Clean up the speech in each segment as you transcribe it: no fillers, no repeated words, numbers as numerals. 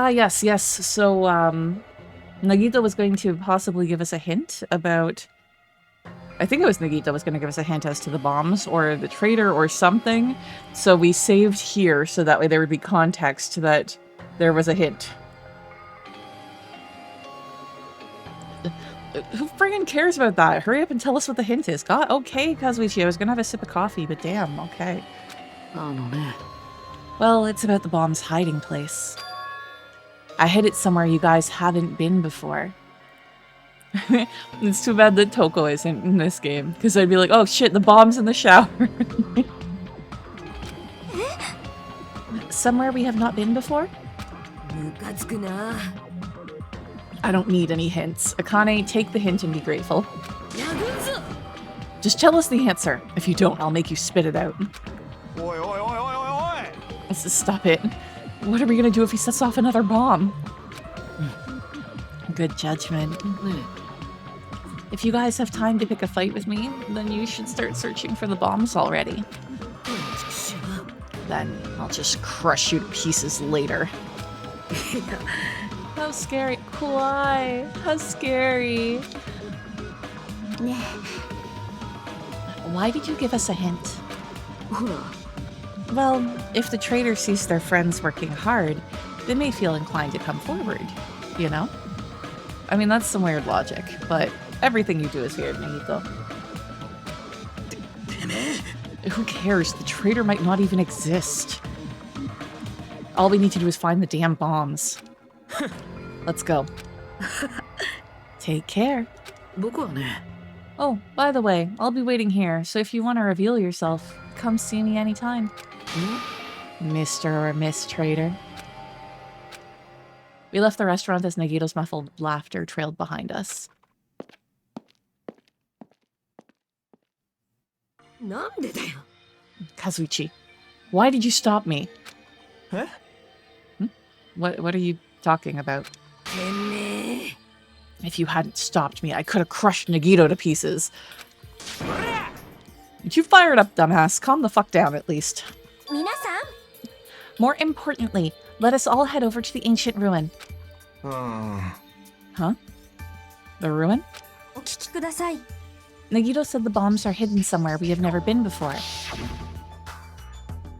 Yes, yes. So, Nagito was going to possibly give us a hint about... I think it was Nagito was going to give us a hint as to the bombs or the traitor or something. So we saved here so that way there would be context that there was a hint. Who friggin' cares about that? Hurry up and tell us what the hint is. God, okay, Kazuichi, I was gonna have a sip of coffee, but damn, okay. Oh, no, man. Well, it's about the bomb's hiding place. I hid it somewhere you guys haven't been before. It's too bad that Toko isn't in this game, because I'd be like, oh shit, the bomb's in the shower. Somewhere we have not been before? I don't need any hints. Akane, take the hint and be grateful. Just tell us the answer. If you don't, I'll make you spit it out. Stop it. What are we gonna do if he sets off another bomb? Good judgment. If you guys have time to pick a fight with me, then you should start searching for the bombs already. Then I'll just crush you to pieces later. How scary. Why? How scary. Why did you give us a hint? Well, if the traitor sees their friends working hard, they may feel inclined to come forward, you know? I mean, that's some weird logic, but everything you do is weird, Nagito. Who cares? The traitor might not even exist. All we need to do is find the damn bombs. Let's go. Take care. Oh, by the way, I'll be waiting here, so if you want to reveal yourself, come see me anytime. Mr. or Miss Traitor. We left the restaurant as Nagito's muffled laughter trailed behind us. Kazuichi, why did you stop me? Huh? What are you talking about? If you hadn't stopped me, I could have crushed Nagito to pieces. You fired up, dumbass. Calm the fuck down, at least. More importantly, let us all head over to the ancient ruin. Huh? The ruin? Nagito said the bombs are hidden somewhere we have never been before.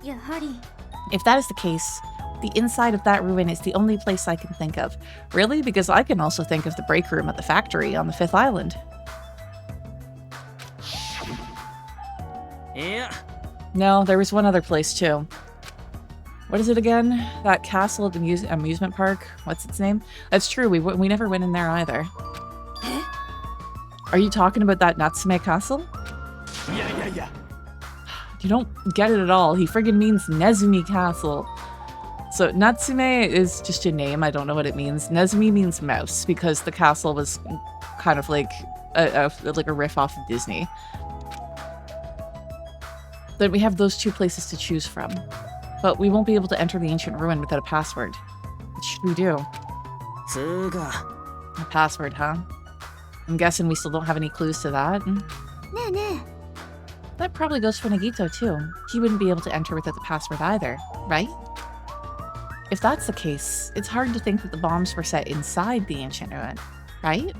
If that is the case, the inside of that ruin is the only place I can think of. Really? Because I can also think of the break room at the factory on the 5th island. Yeah. No, there was one other place too. What is it again? That castle at the amusement park? What's its name? That's true, we never went in there either. Are you talking about that Natsume castle? Yeah. You don't get it at all. He friggin' means Nezumi Castle. So Natsume is just a name. I don't know what it means. Nezumi means mouse because the castle was kind of like a riff off of Disney. Then we have those two places to choose from. But we won't be able to enter the ancient ruin without a password. What should we do? A password, huh? I'm guessing we still don't have any clues to that. That probably goes for Nagito too. He wouldn't be able to enter without the password either, right? If that's the case, it's hard to think that the bombs were set inside the ancient ruin, right?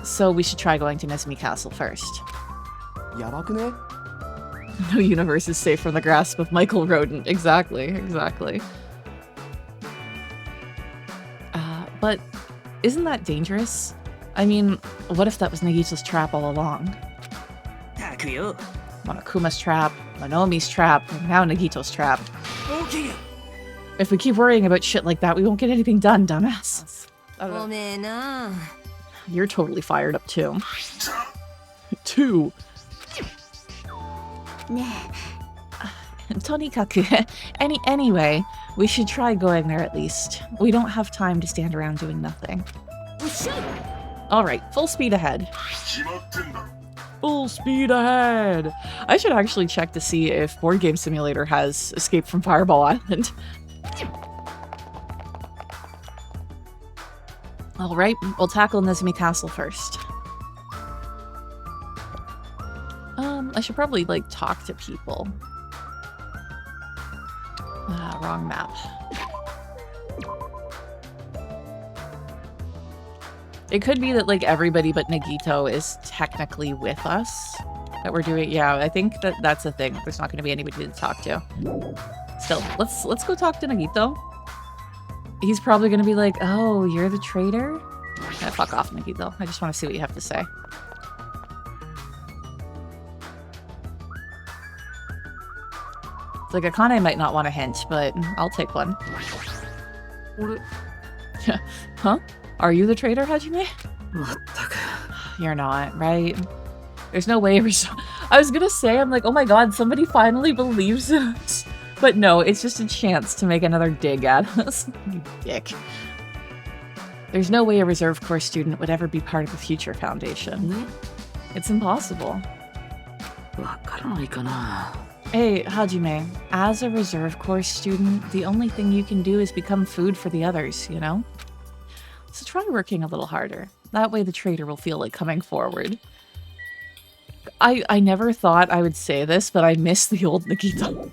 So we should try going to Nezumi Castle first. No universe is safe from the grasp of Michael Rodent. Exactly. But isn't that dangerous? I mean, what if that was Nagito's trap all along? Monokuma's trap, Monomi's trap, and now Nagito's trap. If we keep worrying about shit like that, we won't get anything done, dumbass. You're totally fired up too. Tonikaku. Anyway, we should try going there at least. We don't have time to stand around doing nothing. Alright, full speed ahead. Full speed ahead! I should actually check to see if Board Game Simulator has Escape from Fireball Island. Alright, we'll tackle Nezumi Castle first. I should probably, like, talk to people. Wrong map. It could be that, like, everybody but Nagito is technically with us. That we're doing, yeah, I think that's the thing. There's not going to be anybody to talk to. Still, let's go talk to Nagito. He's probably going to be like, oh, you're the traitor? Yeah, fuck off, Nagito. I just want to see what you have to say. It's like Akane might not want a hint, but I'll take one. Huh? Are you the traitor, Hajime? You're not, right? There's no way. I was gonna say, I'm like, oh my god, somebody finally believes us. But no, it's just a chance to make another dig at us. You dick. There's no way a reserve corps student would ever be part of the future foundation. It's impossible. Hey, Hajime, as a reserve corps student, the only thing you can do is become food for the others, you know? So try working a little harder. That way the traitor will feel like coming forward. I never thought I would say this, but I miss the old Nagito.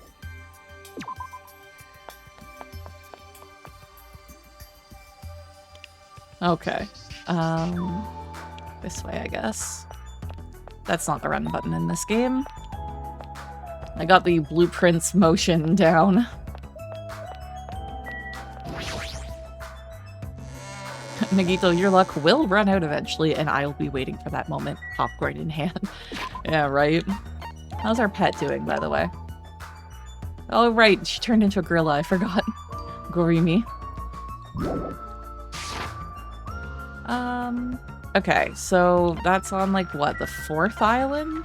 Okay. This way, I guess. That's not the run button in this game. I got the blueprints motion down. Nagito, your luck will run out eventually, and I'll be waiting for that moment, popcorn in hand. Yeah, right? How's our pet doing, by the way? Oh, right, she turned into a gorilla, I forgot. Gorimi. Okay, so that's on, like, what, the 4th island?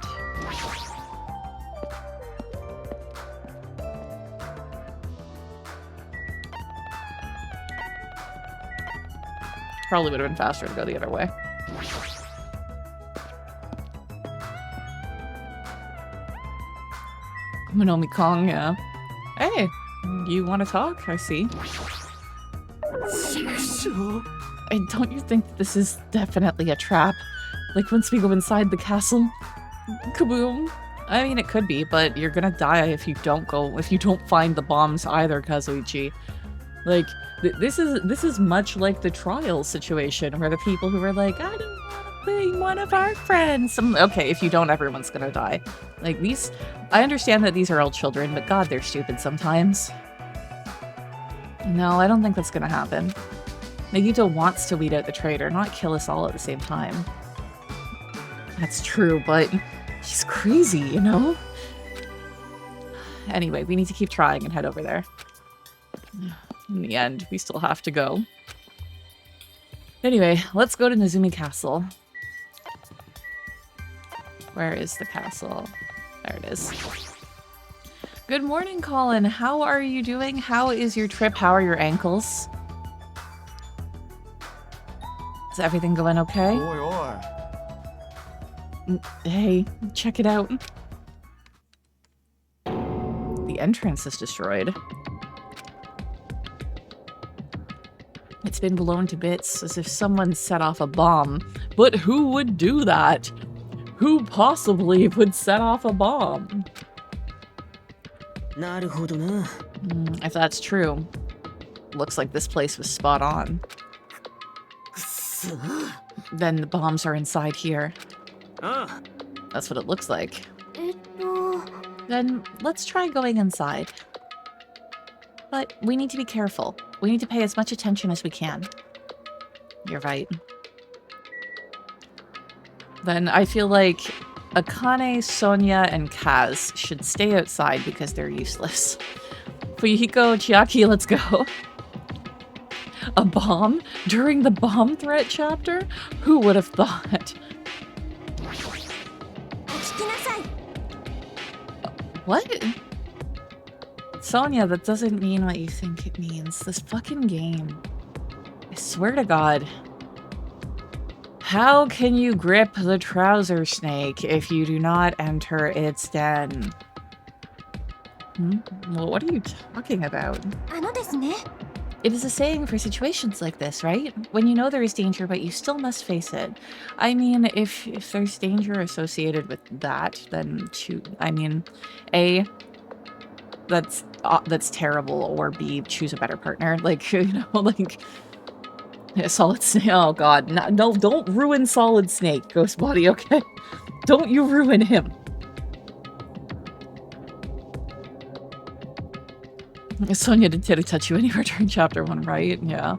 Probably would have been faster to go the other way. Monomi Kong, yeah. Hey, you want to talk? I see. And don't you think that this is definitely a trap? Like, once we go inside the castle, kaboom. I mean, it could be, but you're gonna die if you don't find the bombs either, Kazuichi. Like, this is much like the trial situation, where the people who were like, I don't want to bring one of our friends. Okay, if you don't, everyone's gonna die. Like, I understand that these are all children, but god, they're stupid sometimes. No, I don't think that's gonna happen. Nagito wants to weed out the traitor, not kill us all at the same time. That's true, but she's crazy, you know? Anyway, we need to keep trying and head over there. In the end, we still have to go. Anyway, let's go to Nezumi Castle. Where is the castle? There it is. Good morning, Colin. How are you doing? How is your trip? How are your ankles? Is everything going okay? Hey, check it out. The entrance is destroyed. It's been blown to bits, as if someone set off a bomb. But who would do that? Who possibly would set off a bomb? If that's true, looks like this place was spot on. Then the bombs are inside here. That's what it looks like. Then let's try going inside. But we need to be careful. We need to pay as much attention as we can. You're right. Then I feel like Akane, Sonia, and Kaz should stay outside because they're useless. Fuyuhiko, Chiaki, let's go. A bomb? During the bomb threat chapter? Who would have thought? What? Sonia, that doesn't mean what you think it means. This fucking game. I swear to God. How can you grip the trouser snake if you do not enter its den? Well, what are you talking about? It is a saying for situations like this, right? When you know there is danger, but you still must face it. I mean, if there's danger associated with that, then A, that's terrible, or B, choose a better partner. Like, you know, like, Yeah, Solid Snake. Oh god. No, don't ruin Solid Snake, Ghost Body, okay? Don't you ruin him. Sonia didn't touch you anywhere during chapter 1, right? Yeah.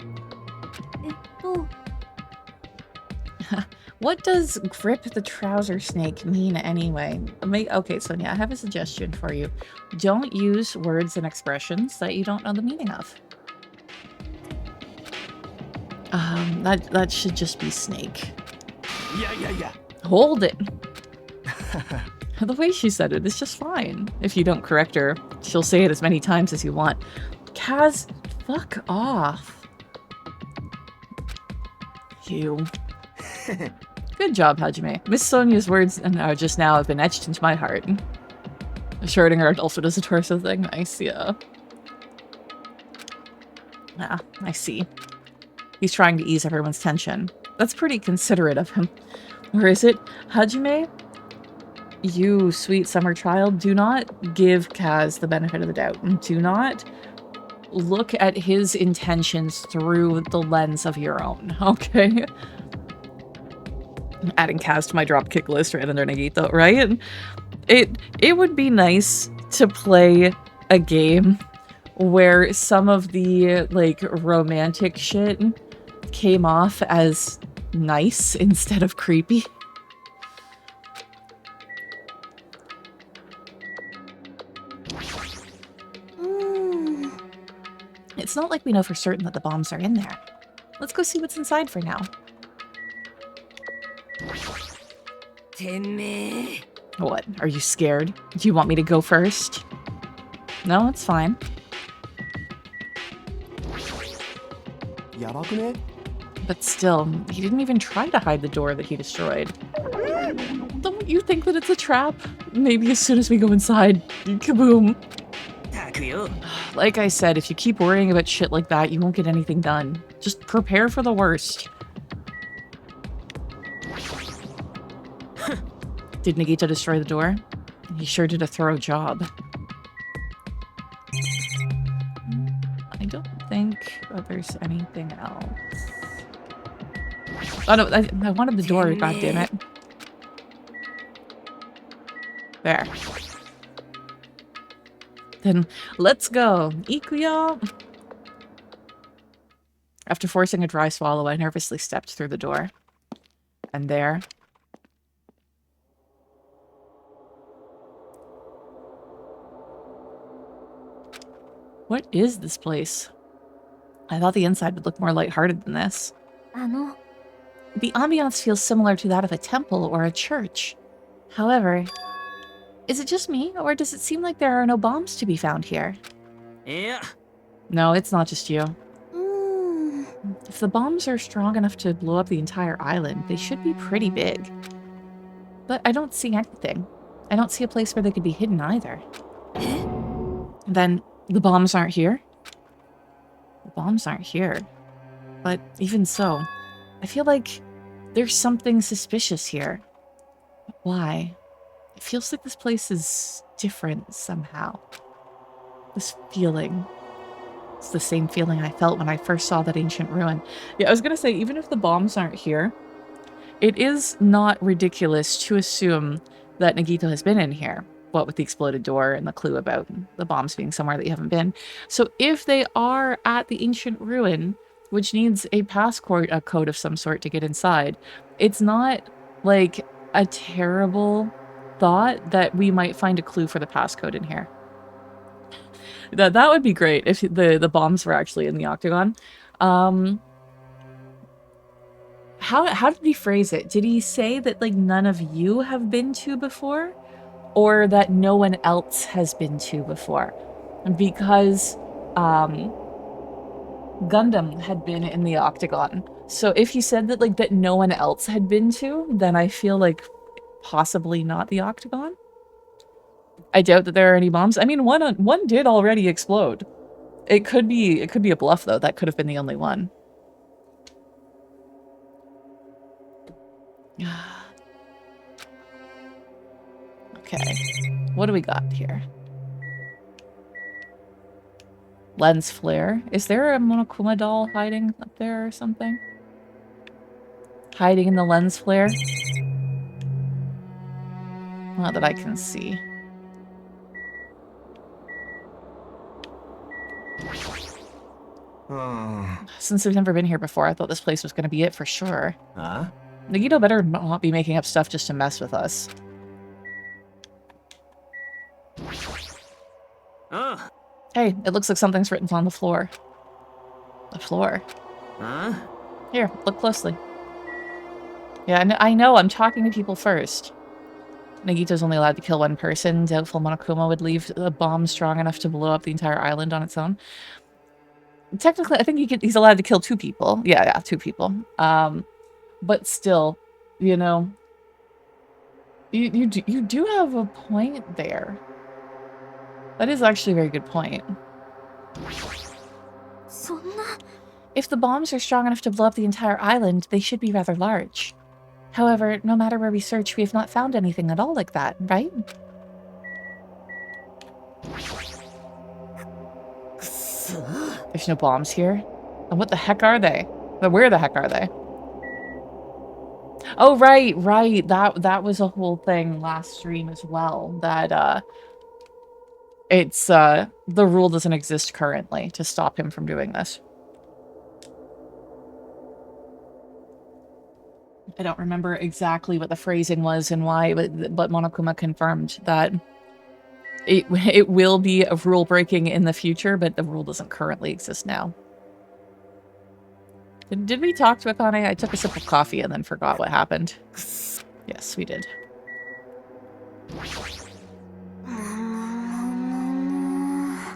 What does grip the trouser snake mean anyway? Okay, Sonia, I have a suggestion for you. Don't use words and expressions that you don't know the meaning of. That should just be snake. Yeah. Hold it. The way she said it is just fine. If you don't correct her, she'll say it as many times as you want. Kaz, fuck off. You. Good job, Hajime. Miss Sonia's words just now have been etched into my heart. Schrodinger also does a torso thing. Nice, yeah. Ah, I see. He's trying to ease everyone's tension. That's pretty considerate of him. Or is it? Hajime? You sweet summer child, do not give Kaz the benefit of the doubt. And do not look at his intentions through the lens of your own, okay? Adding Kaz to my dropkick list right under Nagito, right? It would be nice to play a game where some of the, like, romantic shit came off as nice instead of creepy. It's not like we know for certain that the bombs are in there. Let's go see what's inside for now. What? Are you scared? Do you want me to go first? No, it's fine. But still, he didn't even try to hide the door that he destroyed. Don't you think that it's a trap? Maybe as soon as we go inside, kaboom. Like I said, if you keep worrying about shit like that, you won't get anything done. Just prepare for the worst. Did Nagito destroy the door? He sure did a thorough job. I don't think there's anything else. Oh no, I wanted the door, goddammit. There. Then let's go. Ikuyo! After forcing a dry swallow, I nervously stepped through the door. And there... What is this place? I thought the inside would look more lighthearted than this. The ambiance feels similar to that of a temple or a church. However, is it just me, or does it seem like there are no bombs to be found here? Yeah. No, it's not just you. If the bombs are strong enough to blow up the entire island, they should be pretty big. But I don't see anything. I don't see a place where they could be hidden either. Then the bombs aren't here? The bombs aren't here. But even so, I feel like there's something suspicious here. Why? It feels like this place is different somehow. This feeling. It's the same feeling I felt when I first saw that ancient ruin. Yeah, I was gonna say, even if the bombs aren't here, it is not ridiculous to assume that Nagito has been in here. What with the exploded door and the clue about the bombs being somewhere that you haven't been. So if they are at the ancient ruin, which needs a passcode of some sort to get inside, it's not like a terrible thought that we might find a clue for the passcode in here. That would be great if the bombs were actually in the octagon. How did he phrase it? Did he say that like none of you have been to before? Or that no one else has been to before? Because Gundam had been in the octagon. So if he said that like that no one else had been to, then I feel like possibly not the octagon. I doubt that there are any bombs. I mean, one did already explode. It could be a bluff though. That could have been the only one. Okay, what do we got here? Lens flare. Is there a Monokuma doll hiding up there or something? Hiding in the lens flare? Not that I can see. Since I've never been here before, I thought this place was going to be it for sure. Huh? Nagito better not be making up stuff just to mess with us. Hey, it looks like something's written on the floor. The floor? Huh? Here, look closely. Yeah, I know, I'm talking to people first. Nagito's only allowed to kill one person. Doubtful Monokuma would leave a bomb strong enough to blow up the entire island on its own. Technically, I think he's allowed to kill 2 people. Yeah, 2 people. But still, you know, you do have a point there. That is actually a very good point. If the bombs are strong enough to blow up the entire island, they should be rather large. However, no matter where we search, we have not found anything at all like that, right? There's no bombs here. And what the heck are they? Where the heck are they? Oh, right. That was a whole thing last stream as well. That, the rule doesn't exist currently to stop him from doing this. I don't remember exactly what the phrasing was and why, but Monokuma confirmed that it will be a rule breaking in the future, but the rule doesn't currently exist now. Did we talk to Akane? I took a sip of coffee and then forgot what happened. Yes, we did.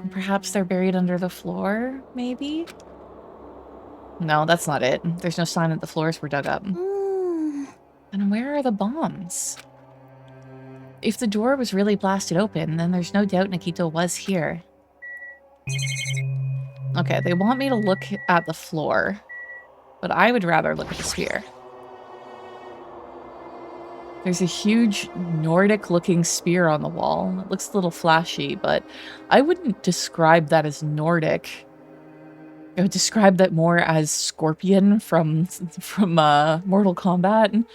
Perhaps they're buried under the floor, maybe? No, that's not it. There's no sign that the floors were dug up. And where are the bombs? If the door was really blasted open, then there's no doubt Nagito was here. Okay, they want me to look at the floor, but I would rather look at the sphere. There's a huge Nordic-looking spear on the wall. It looks a little flashy, but I wouldn't describe that as Nordic. I would describe that more as Scorpion from Mortal Kombat.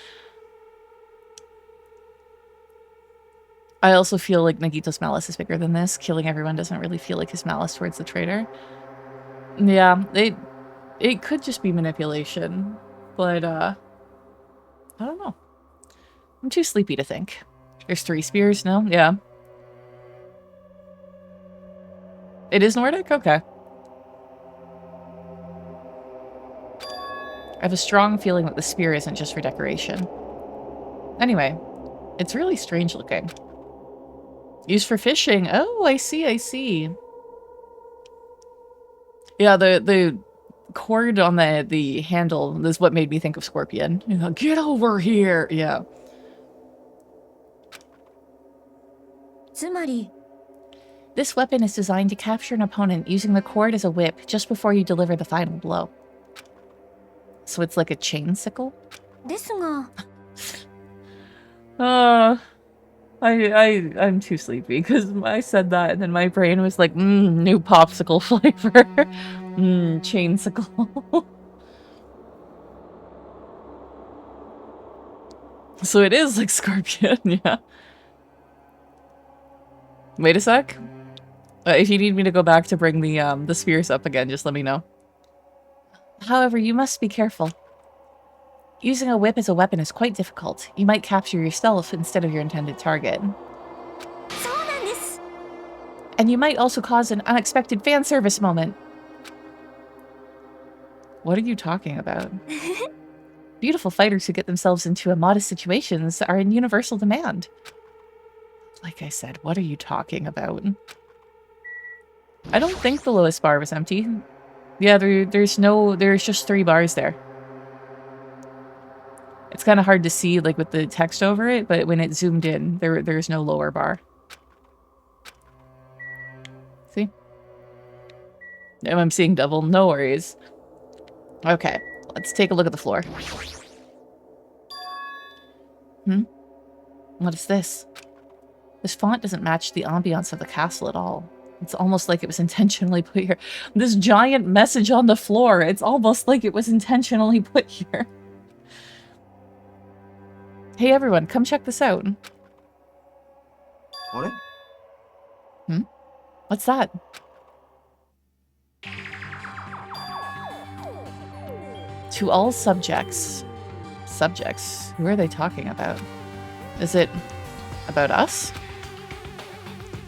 I also feel like Nagito's malice is bigger than this. Killing everyone doesn't really feel like his malice towards the traitor. Yeah, it could just be manipulation, but I don't know. I'm too sleepy to think. There's 3 spears? No? Yeah. It is Nordic? Okay. I have a strong feeling that the spear isn't just for decoration. Anyway, it's really strange looking. Used for fishing. Oh, I see, I see. Yeah, the cord on the handle is what made me think of Scorpion. You know, get over here! Yeah. This weapon is designed to capture an opponent using the cord as a whip just before you deliver the final blow. So it's like a chain sickle? I'm too sleepy because I said that and then my brain was like, new popsicle flavor. Chain sickle. So it is like Scorpion, yeah. Wait a sec. If you need me to go back to bring the spears up again, just let me know. However, you must be careful. Using a whip as a weapon is quite difficult. You might capture yourself instead of your intended target. And you might also cause an unexpected fan service moment. What are you talking about? Beautiful fighters who get themselves into immodest situations are in universal demand. Like I said, what are you talking about? I don't think the lowest bar was empty. Yeah, there's just 3 bars there. It's kind of hard to see, like, with the text over it, but when it zoomed in, there's no lower bar. See? Now I'm seeing double. No worries. Okay, let's take a look at the floor. What is this? This font doesn't match the ambiance of the castle at all. It's almost like it was intentionally put here. This giant message on the floor. It's almost like it was intentionally put here. Hey everyone, come check this out. What? What's that? To all subjects. Subjects? Who are they talking about? Is it about us?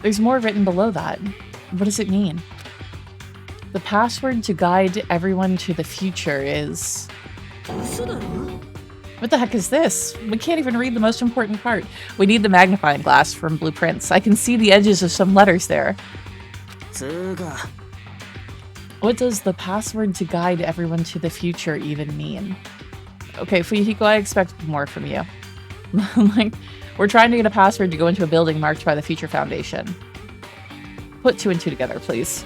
There's more written below that. What does it mean? The password to guide everyone to the future is... What the heck is this? We can't even read the most important part. We need the magnifying glass from Blueprints. I can see the edges of some letters there. What does the password to guide everyone to the future even mean? Okay, Fuyuhiko, I expect more from you. Like, we're trying to get a password to go into a building marked by the Future Foundation. Put 2 and 2 together, please.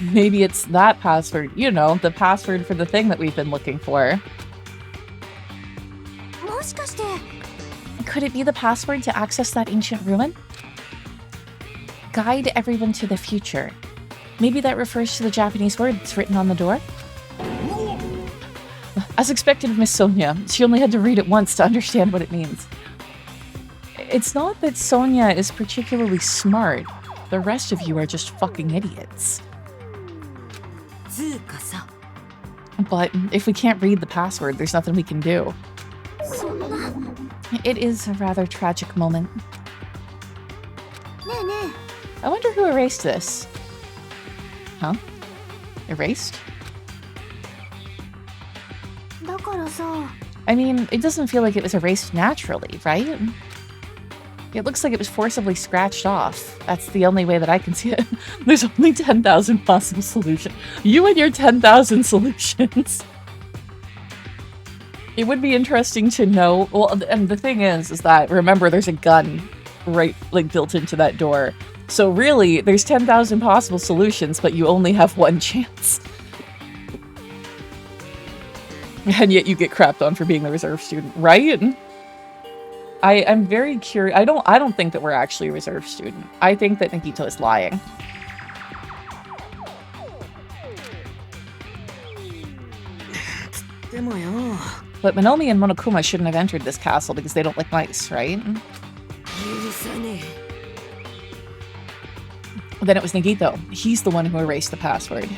Maybe it's that password. You know, the password for the thing that we've been looking for. Could it be the password to access that ancient ruin? Guide everyone to the future. Maybe that refers to the Japanese word that's written on the door? As expected of Miss Sonia, she only had to read it once to understand what it means. It's not that Sonia is particularly smart. The rest of you are just fucking idiots. But if we can't read the password, there's nothing we can do. It is a rather tragic moment. I wonder who erased this. Huh? Erased? I mean, it doesn't feel like it was erased naturally, right? It looks like it was forcibly scratched off. That's the only way that I can see it. There's only 10,000 possible solutions. You and your 10,000 solutions. It would be interesting to know. Well, and the thing is that, remember, there's a gun right, like, built into that door. So really, there's 10,000 possible solutions, but you only have one chance. And yet you get crapped on for being the reserve student, right? I'm very curious. I don't think that we're actually a reserve student. I think that Nagito is lying. But Minomi and Monokuma shouldn't have entered this castle because they don't like mice, right? Then it was Nagito. He's the one who erased the password.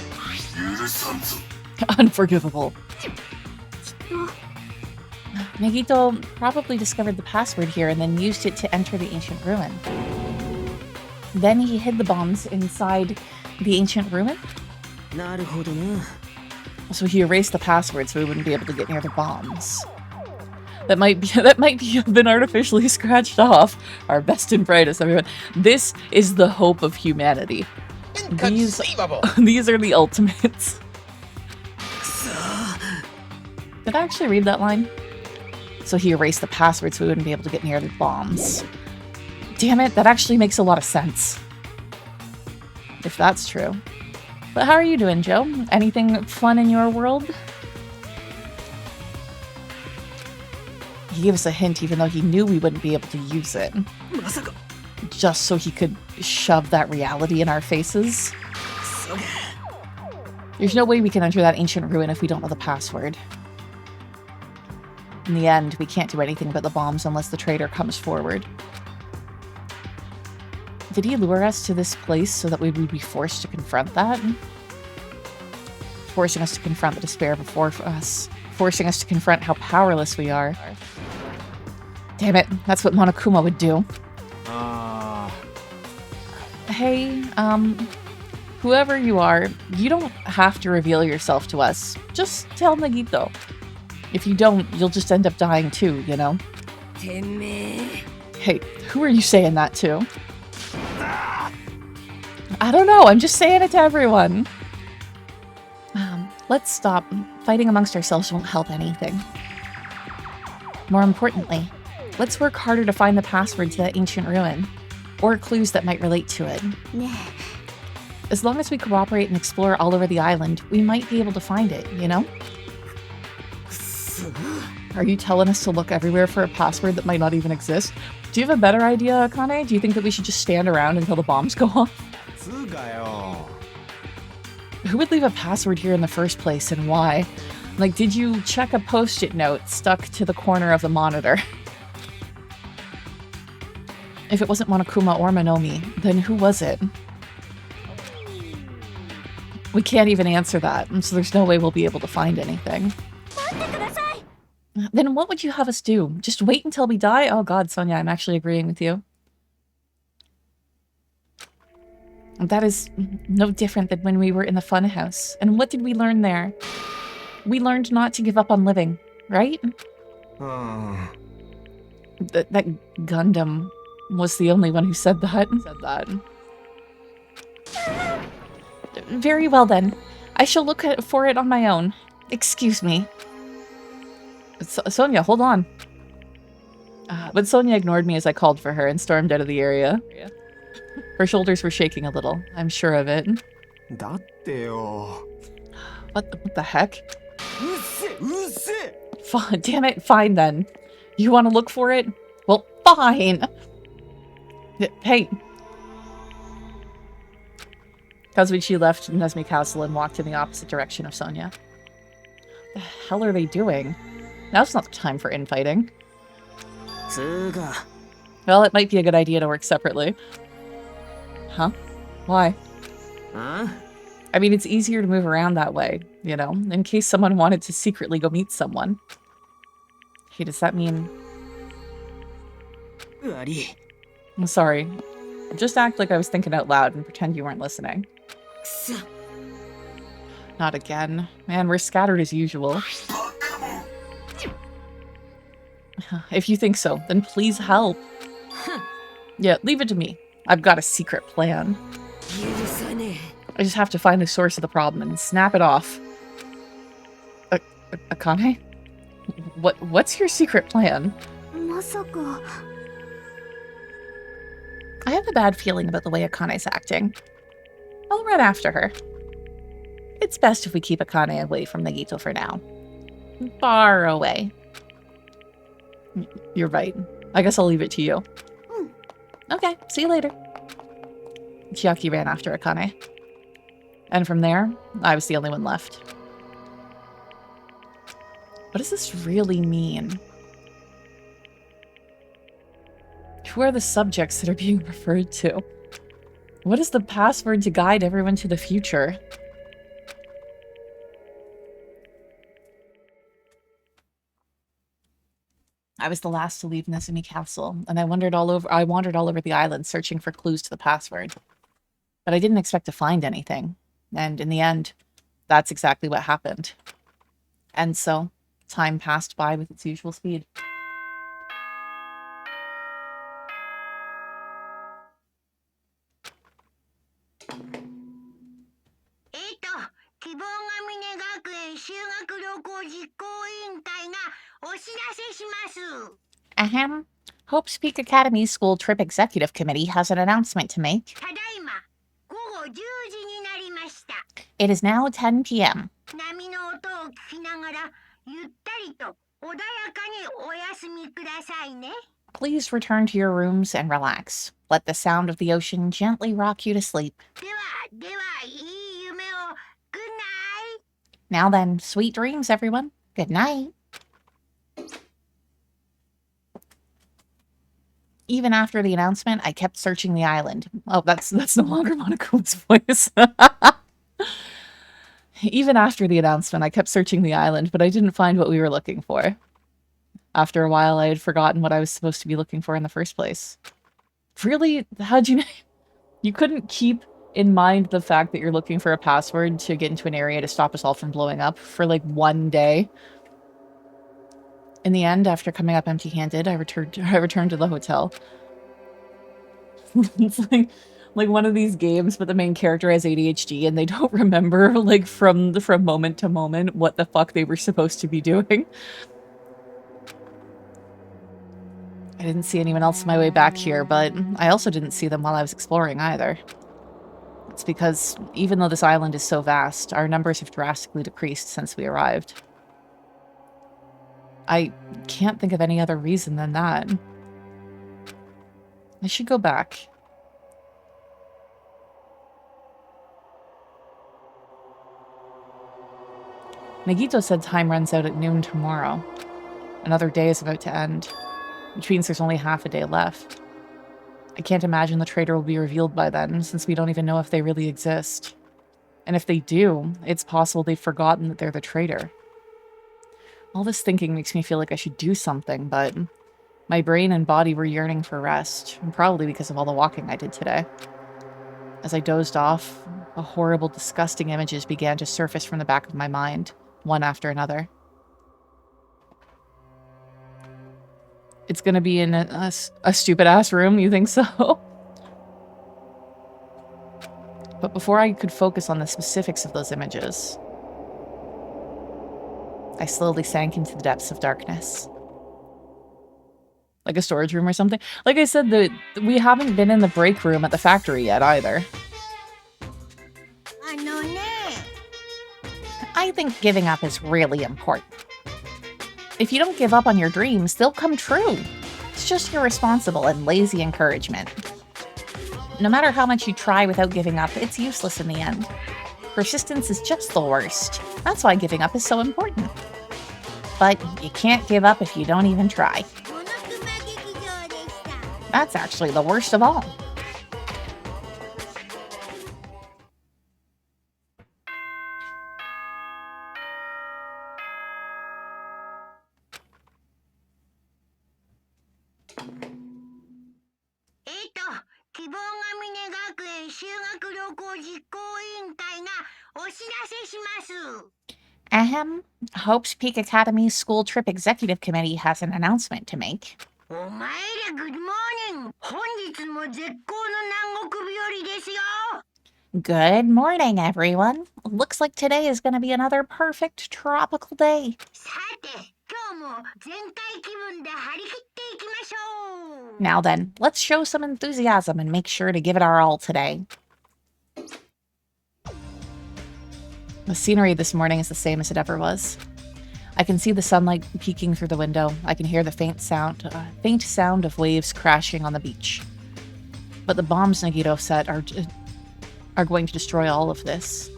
Unforgivable. Nagito probably discovered the password here and then used it to enter the ancient ruin. Then he hid the bombs inside the ancient ruin? So he erased the password so we wouldn't be able to get near the bombs. That might have been artificially scratched off. Our best and brightest, everyone. This is the hope of humanity. These are the ultimates. Did I actually read that line? So he erased the password so we wouldn't be able to get near the bombs. Damn it, that actually makes a lot of sense. If that's true. But how are you doing, Joe? Anything fun in your world? He gave us a hint even though he knew we wouldn't be able to use it. Just so he could shove that reality in our faces. There's no way we can enter that ancient ruin if we don't know the password. In the end, we can't do anything but the bombs unless the traitor comes forward. Did he lure us to this place so that we would be forced to confront that? Forcing us to confront the despair before us. Forcing us to confront how powerless we are. Damn it, that's what Monokuma would do. Hey, whoever you are, you don't have to reveal yourself to us. Just tell Nagito. If you don't, you'll just end up dying too, you know? Hey, who are you saying that to? I don't know, I'm just saying it to everyone. Let's stop. Fighting amongst ourselves won't help anything. More importantly, let's work harder to find the password to that ancient ruin, or clues that might relate to it. As long as we cooperate and explore all over the island, we might be able to find it, you know? Are you telling us to look everywhere for a password that might not even exist? Do you have a better idea, Akane? Do you think that we should just stand around until the bombs go off? Who would leave a password here in the first place, and why? Like, did you check a post-it note stuck to the corner of the monitor? If it wasn't Monokuma or Monomi, then who was it? We can't even answer that, and so there's no way we'll be able to find anything. Then what would you have us do? Just wait until we die? Oh god, Sonia, I'm actually agreeing with you. That is no different than when we were in the funhouse. And what did we learn there? We learned not to give up on living, right? That Gundam was the only one who said that. Very well then. I shall look for it on my own. Excuse me. Sonia, hold on. But Sonia ignored me as I called for her and stormed out of the area. Her shoulders were shaking a little. I'm sure of it. What the heck? Damn it, fine then. You want to look for it? Well, fine. Hey. Kazuichi left Nezumi Castle and walked in the opposite direction of Sonia. The hell are they doing? Now's not the time for infighting. Well, it might be a good idea to work separately. Huh? Why? I mean, it's easier to move around that way, you know, in case someone wanted to secretly go meet someone. Hey, does that mean... I'm sorry. Just act like I was thinking out loud and pretend you weren't listening. Not again. Man, we're scattered as usual. If you think so, then please help. Yeah, leave it to me. I've got a secret plan. I just have to find the source of the problem and snap it off. Akane? What's your secret plan? I have a bad feeling about the way Akane's acting. I'll run after her. It's best if we keep Akane away from Nagito for now. Far away. You're right. I guess I'll leave it to you. Okay, see you later. Chiaki ran after Akane. And from there, I was the only one left. What does this really mean? Who are the subjects that are being referred to? What is the password to guide everyone to the future? I was the last to leave Nezumi Castle, and I wandered all over the island searching for clues to the password. But I didn't expect to find anything. And in the end, that's exactly what happened. And so, time passed by with its usual speed. Ahem. Hope's Peak Academy School Trip Executive Committee has an announcement to make. It is now 10 p.m. Please return to your rooms and relax. Let the sound of the ocean gently rock you to sleep. Now then, sweet dreams, everyone. Good night. Even after the announcement, I kept searching the island. Oh, that's no longer Monokuma's voice. Even after the announcement, I kept searching the island, but I didn't find what we were looking for. After a while, I had forgotten what I was supposed to be looking for in the first place. Really? How'd you... You couldn't keep in mind the fact that you're looking for a password to get into an area to stop us all from blowing up for like one day? In the end, after coming up empty-handed, I returned to the hotel. It's like one of these games, but the main character has ADHD and they don't remember, like, from moment to moment what the fuck they were supposed to be doing. I didn't see anyone else on my way back here, but I also didn't see them while I was exploring either. It's because, even though this island is so vast, our numbers have drastically decreased since we arrived. I can't think of any other reason than that. I should go back. Nagito said time runs out at noon tomorrow. Another day is about to end, which means there's only half a day left. I can't imagine the traitor will be revealed by then, since we don't even know if they really exist. And if they do, it's possible they've forgotten that they're the traitor. All this thinking makes me feel like I should do something, but my brain and body were yearning for rest, and probably because of all the walking I did today. As I dozed off, the horrible, disgusting images began to surface from the back of my mind, one after another. It's gonna be in a stupid-ass room, you think so? But before I could focus on the specifics of those images, I slowly sank into the depths of darkness. Like a storage room or something. Like I said, we haven't been in the break room at the factory yet, either. I think giving up is really important. If you don't give up on your dreams, they'll come true. It's just irresponsible and lazy encouragement. No matter how much you try without giving up, it's useless in the end. Persistence is just the worst. That's why giving up is so important. But you can't give up if you don't even try. That's actually the worst of all. Ahem. Hope's Peak Academy's School Trip Executive Committee has an announcement to make. Good morning. Good morning, everyone. Looks like today is going to be another perfect tropical day. Now then, let's show some enthusiasm and make sure to give it our all today. The scenery this morning is the same as it ever was. I can see the sunlight peeking through the window. I can hear the faint sound of waves crashing on the beach. But the bombs Nagito set are going to destroy all of this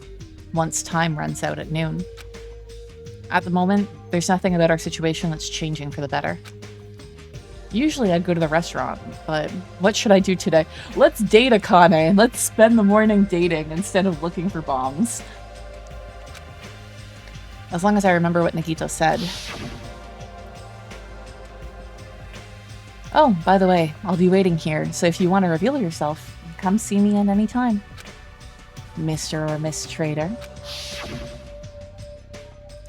once time runs out at noon. At the moment, there's nothing about our situation that's changing for the better. Usually I'd go to the restaurant, but what should I do today? Let's date Akane. Let's spend the morning dating instead of looking for bombs. As long as I remember what Nagito said. Oh, by the way, I'll be waiting here, so if you want to reveal yourself, come see me at any time. Mr. or Miss Trader.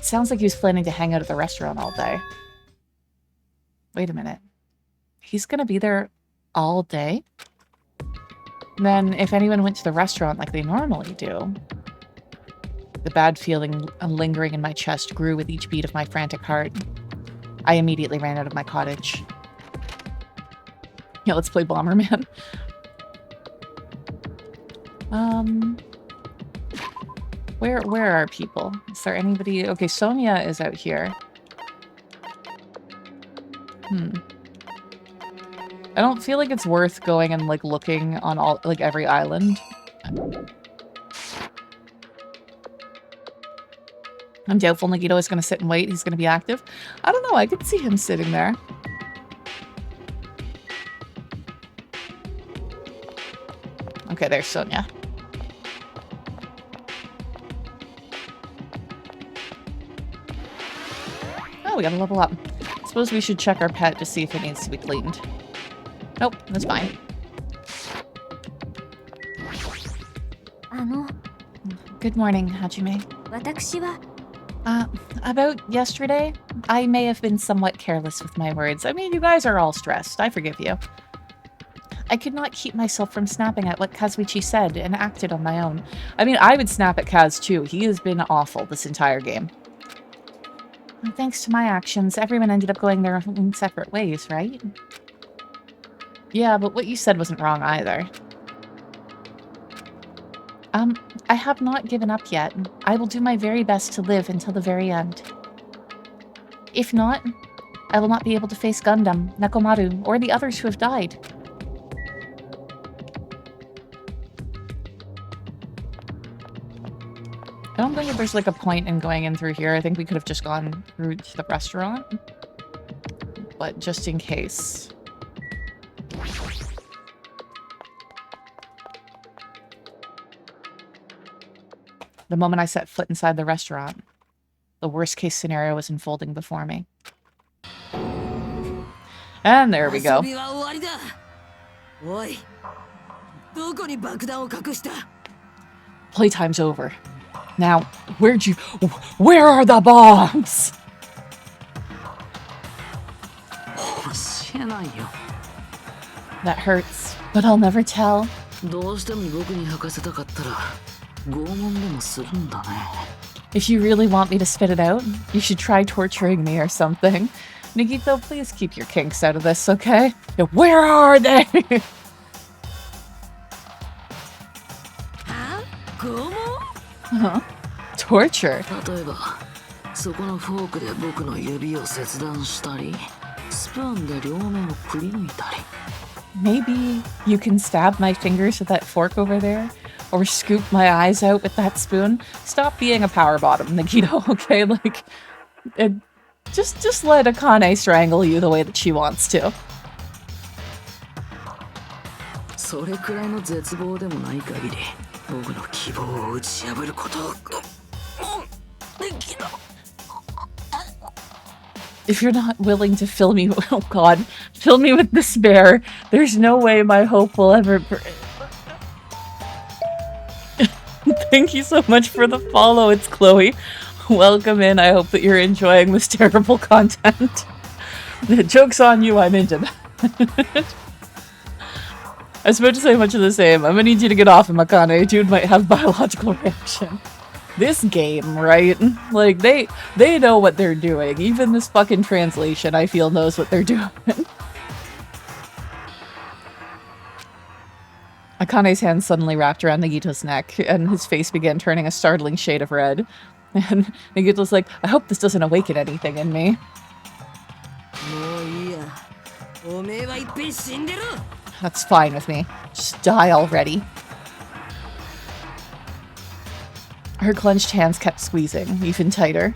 Sounds like he was planning to hang out at the restaurant all day. Wait a minute. He's gonna be there all day? Then, if anyone went to the restaurant like they normally do... The bad feeling lingering in my chest grew with each beat of my frantic heart. I immediately ran out of my cottage. Yeah, let's play Bomberman. Where are people? Is there anybody? Okay, Sonia is out here. I don't feel like it's worth going and like looking on all every island. I'm doubtful Nagito is going to sit and wait. He's going to be active. I don't know. I could see him sitting there. Okay, there's Sonia. Oh, we gotta level up. Suppose we should check our pet to see if it needs to be cleaned. Nope, that's fine. Good morning, Hajime. About yesterday, I may have been somewhat careless with my words. I mean, you guys are all stressed. I forgive you. I could not keep myself from snapping at what Kazuichi said and acted on my own. I mean, I would snap at Kaz too. He has been awful this entire game. And thanks to my actions, everyone ended up going their own separate ways, right? Yeah, but what you said wasn't wrong either. I have not given up yet. I will do my very best to live until the very end. If not, I will not be able to face Gundam, Nekomaru, or the others who have died. I don't think that there's like a point in going in through here. I think we could have just gone through to the restaurant. But just in case. The moment I set foot inside the restaurant, the worst case scenario was unfolding before me. And there we go. Playtime's over. Now, where are the bombs? That hurts, but I'll never tell. If you really want me to spit it out, you should try torturing me or something. Nagito, please keep your kinks out of this, okay? Where are they? Huh? Torture? Maybe you can stab my fingers with that fork over there? Or scoop my eyes out with that spoon? Stop being a power bottom, Nagito, okay? Like, just let Akane strangle you the way that she wants to. If you're not willing to fill me, oh god, fill me with despair, there's no way my hope will ever... Thank you so much for the follow, it's Chloe. Welcome in, I hope that you're enjoying this terrible content. The joke's on you, I'm into that. I was about to say much of the same. I'm gonna need you to get off him, Akane. Dude might have biological reaction. This game, right? Like, they know what they're doing. Even this fucking translation, I feel, knows what they're doing. Akane's hand suddenly wrapped around Nagito's neck, and his face began turning a startling shade of red. And Nagito's like, I hope this doesn't awaken anything in me. That's fine with me. Just die already. Her clenched hands kept squeezing, even tighter,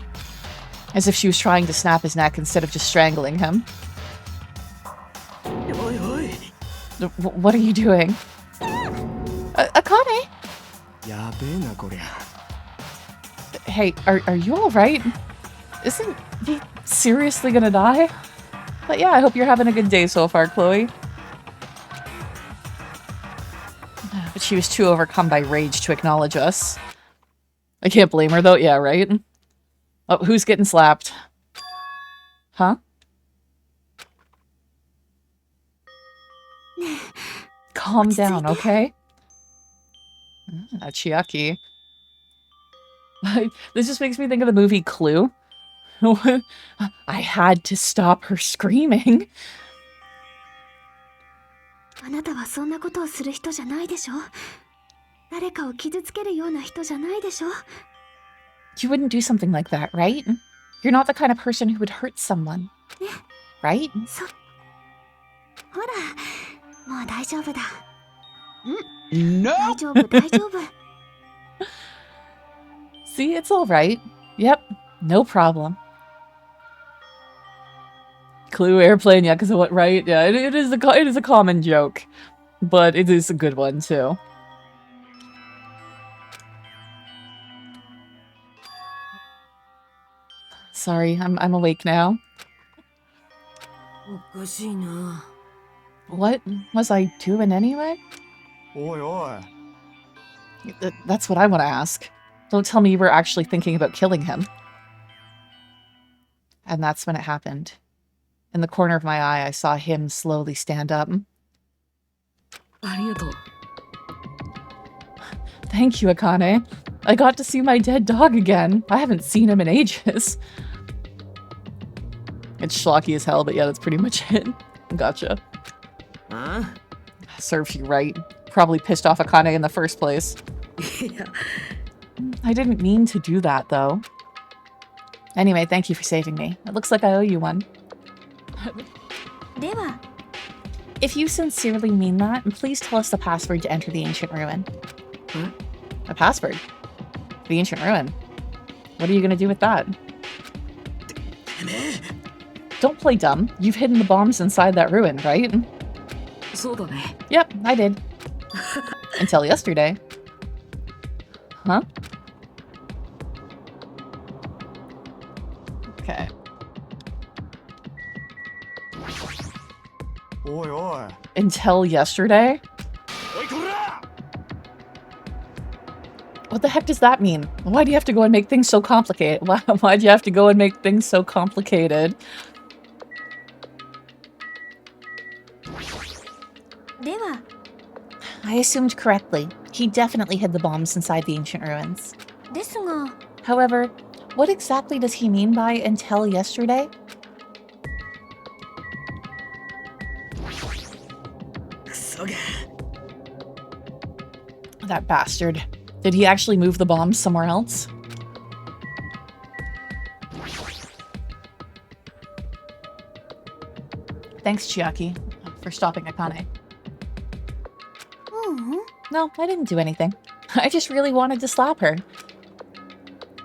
as if she was trying to snap his neck instead of just strangling him. What are you doing? Akane? Hey, are you alright? Isn't he seriously gonna die? But yeah, I hope you're having a good day so far, Chloe. But she was too overcome by rage to acknowledge us. I can't blame her though, yeah, right? Oh, who's getting slapped? Huh? Calm down, okay? Chiaki. This just makes me think of the movie Clue. I had to stop her screaming. You wouldn't do something like that, right? You're not the kind of person who would hurt someone. Right? No! See, it's alright. Yep, no problem. Clue, airplane, yeah, because of what, right? Yeah, it is a common joke. But it is a good one, too. Sorry, I'm awake now. What was I doing anyway? That's what I want to ask. Don't tell me you were actually thinking about killing him. And that's when it happened. In the corner of my eye, I saw him slowly stand up. Thank you, Akane. I got to see my dead dog again. I haven't seen him in ages. It's schlocky as hell, but yeah, that's pretty much it. Gotcha. Huh? Serves you right. Probably pissed off Akane in the first place. Yeah. I didn't mean to do that, though. Anyway, thank you for saving me. It looks like I owe you one. では If you sincerely mean that, please tell us the password to enter the ancient ruin. Huh? A password? The ancient ruin. What are you gonna do with that? Don't play dumb. You've hidden the bombs inside that ruin, right? そうだね。 Yep, I did. Until yesterday. Huh? Okay. おいおい Until yesterday? おいこら What the heck does that mean? Why do you have to go and make things so complicated? Why do you have to go and make things so complicated? では I assumed correctly. He definitely hid the bombs inside the ancient ruins. ですが However, what exactly does he mean by until yesterday? クソが。 That bastard. Did he actually move the bombs somewhere else? Thanks, Chiaki, for stopping Akane. ううん No, I didn't do anything. I just really wanted to slap her.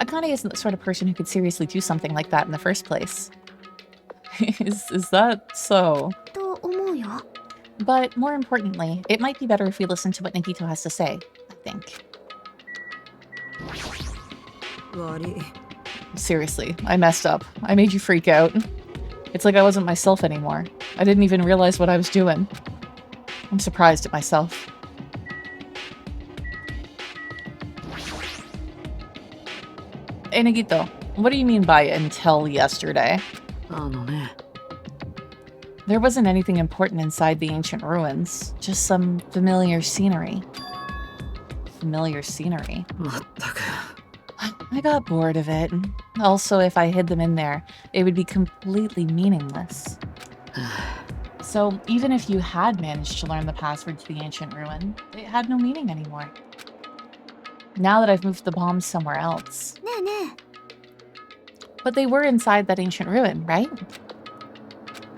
Akane isn't the sort of person who could seriously do something like that in the first place. Is that so? と思うよ But more importantly, it might be better if we listen to what Nagito has to say, I think. 悪い。 Seriously, I messed up. I made you freak out. It's like I wasn't myself anymore. I didn't even realize what I was doing. I'm surprised at myself. Hey, Nagito, what do you mean by until yesterday? あのね。 There wasn't anything important inside the ancient ruins, just some familiar scenery. Familiar scenery? まったく。 I got bored of it. Also, if I hid them in there, it would be completely meaningless. So, even if you had managed to learn the password to the ancient ruin, it had no meaning anymore. Now that I've moved the bombs somewhere else. ねえね But they were inside that ancient ruin, right?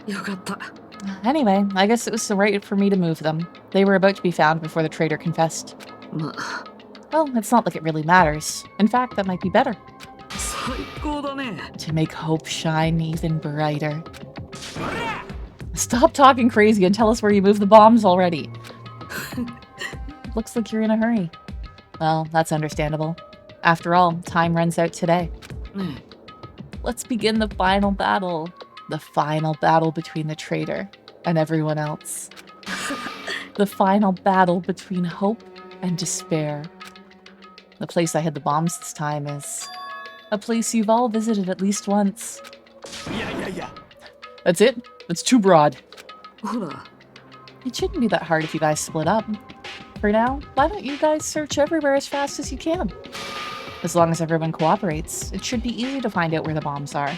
よかった。 Anyway, I guess it was right for me to move them. They were about to be found before the traitor confessed. まあ、 Well, it's not like it really matters. In fact, that might be better. 最高だね。 To make hope shine even brighter. Stop talking crazy and tell us where you moved the bombs already. Looks like you're in a hurry. Well, that's understandable. After all, time runs out today. ね Let's begin the final battle. The final battle between the traitor and everyone else. The final battle between hope and despair. The place I hid the bombs this time is a place you've all visited at least once. いやいやいや That's it? That's too broad. ほら、 It shouldn't be that hard if you guys split up. For now, why don't you guys search everywhere as fast as you can? As long as everyone cooperates, it should be easy to find out where the bombs are.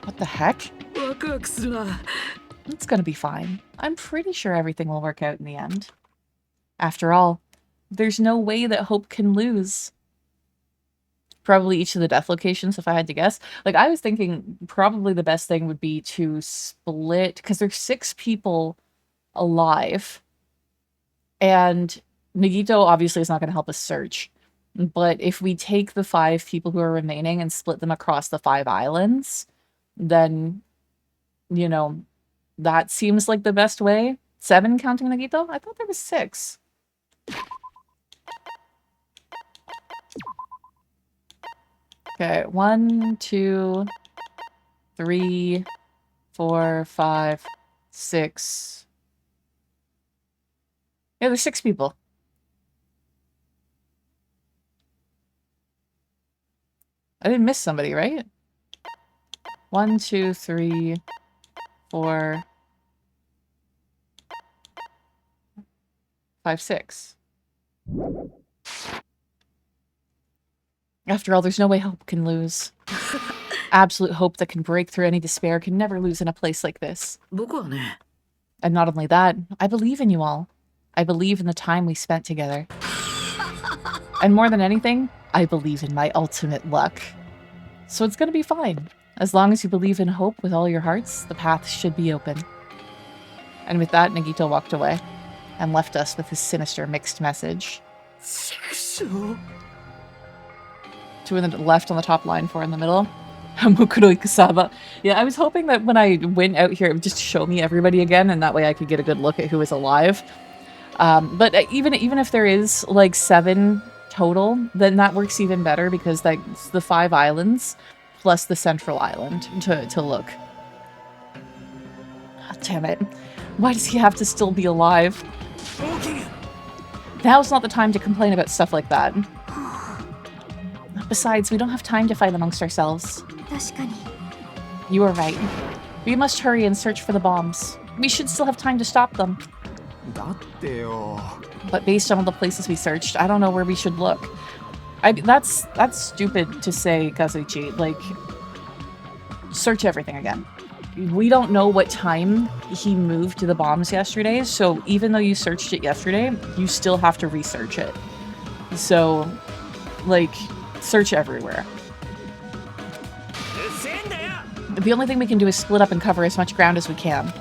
What the heck? ワクワクするな。 It's gonna be fine. I'm pretty sure everything will work out in the end. After all, there's no way that Hope can lose. Probably each of the death locations, if I had to guess. Like, I was thinking probably the best thing would be to split, because there's 6 people alive. And Nagito obviously is not going to help us search. But if we take the 5 people who are remaining and split them across the 5 islands, then, you know, that seems like the best way. 7 counting Nagito? I thought there was 6. Okay, 1, 2, 3, 4, 5, 6. Yeah, there's 6 people. I didn't miss somebody, right? 1, 2, 3, 4, 5, 6. After all, there's no way hope can lose. Absolute hope that can break through any despair can never lose in a place like this. 僕はね、 And not only that, I believe in you all. I believe in the time we spent together. And more than anything, I believe in my ultimate luck. So it's gonna be fine. As long as you believe in hope with all your hearts, the path should be open. And with that, Nagito walked away and left us with his sinister mixed message. 畜生 Two in the left on the top line, four in the middle. Mukuro Ikusaba. Yeah, I was hoping that when I went out here, it would just show me everybody again, and that way I could get a good look at who was alive. But even if there is like 7 total, then that works even better because that's the 5 islands plus the central island to look. Oh, damn it. Why does he have to still be alive? Now's not the time to complain about stuff like that. Besides, we don't have time to fight amongst ourselves. 確かに You are right. We must hurry and search for the bombs. We should still have time to stop them. だってよ But based on all the places we searched, I don't know where we should look. That's stupid to say, Kazuichi. Like, search everything again. We don't know what time he moved to the bombs yesterday, so even though you searched it yesterday, you still have to research it. So, like, search everywhere. うっせえんだよ The only thing we can do is split up and cover as much ground as we can.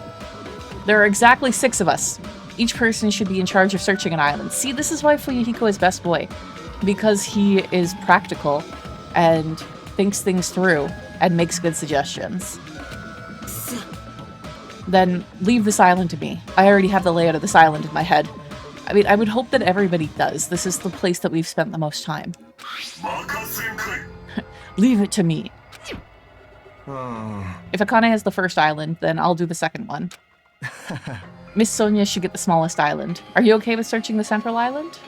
There are exactly 6 of us. Each person should be in charge of searching an island. See, this is why Fuyuhiko is best boy. Because he is practical and thinks things through and makes good suggestions. Then leave this island to me. I already have the layout of this island in my head. I mean, I would hope that everybody does. This is the place that we've spent the most time. Leave it to me. うん If Akane has the first island, then I'll do the second one. Miss Sonia should get the smallest island. Are you okay with searching the central island?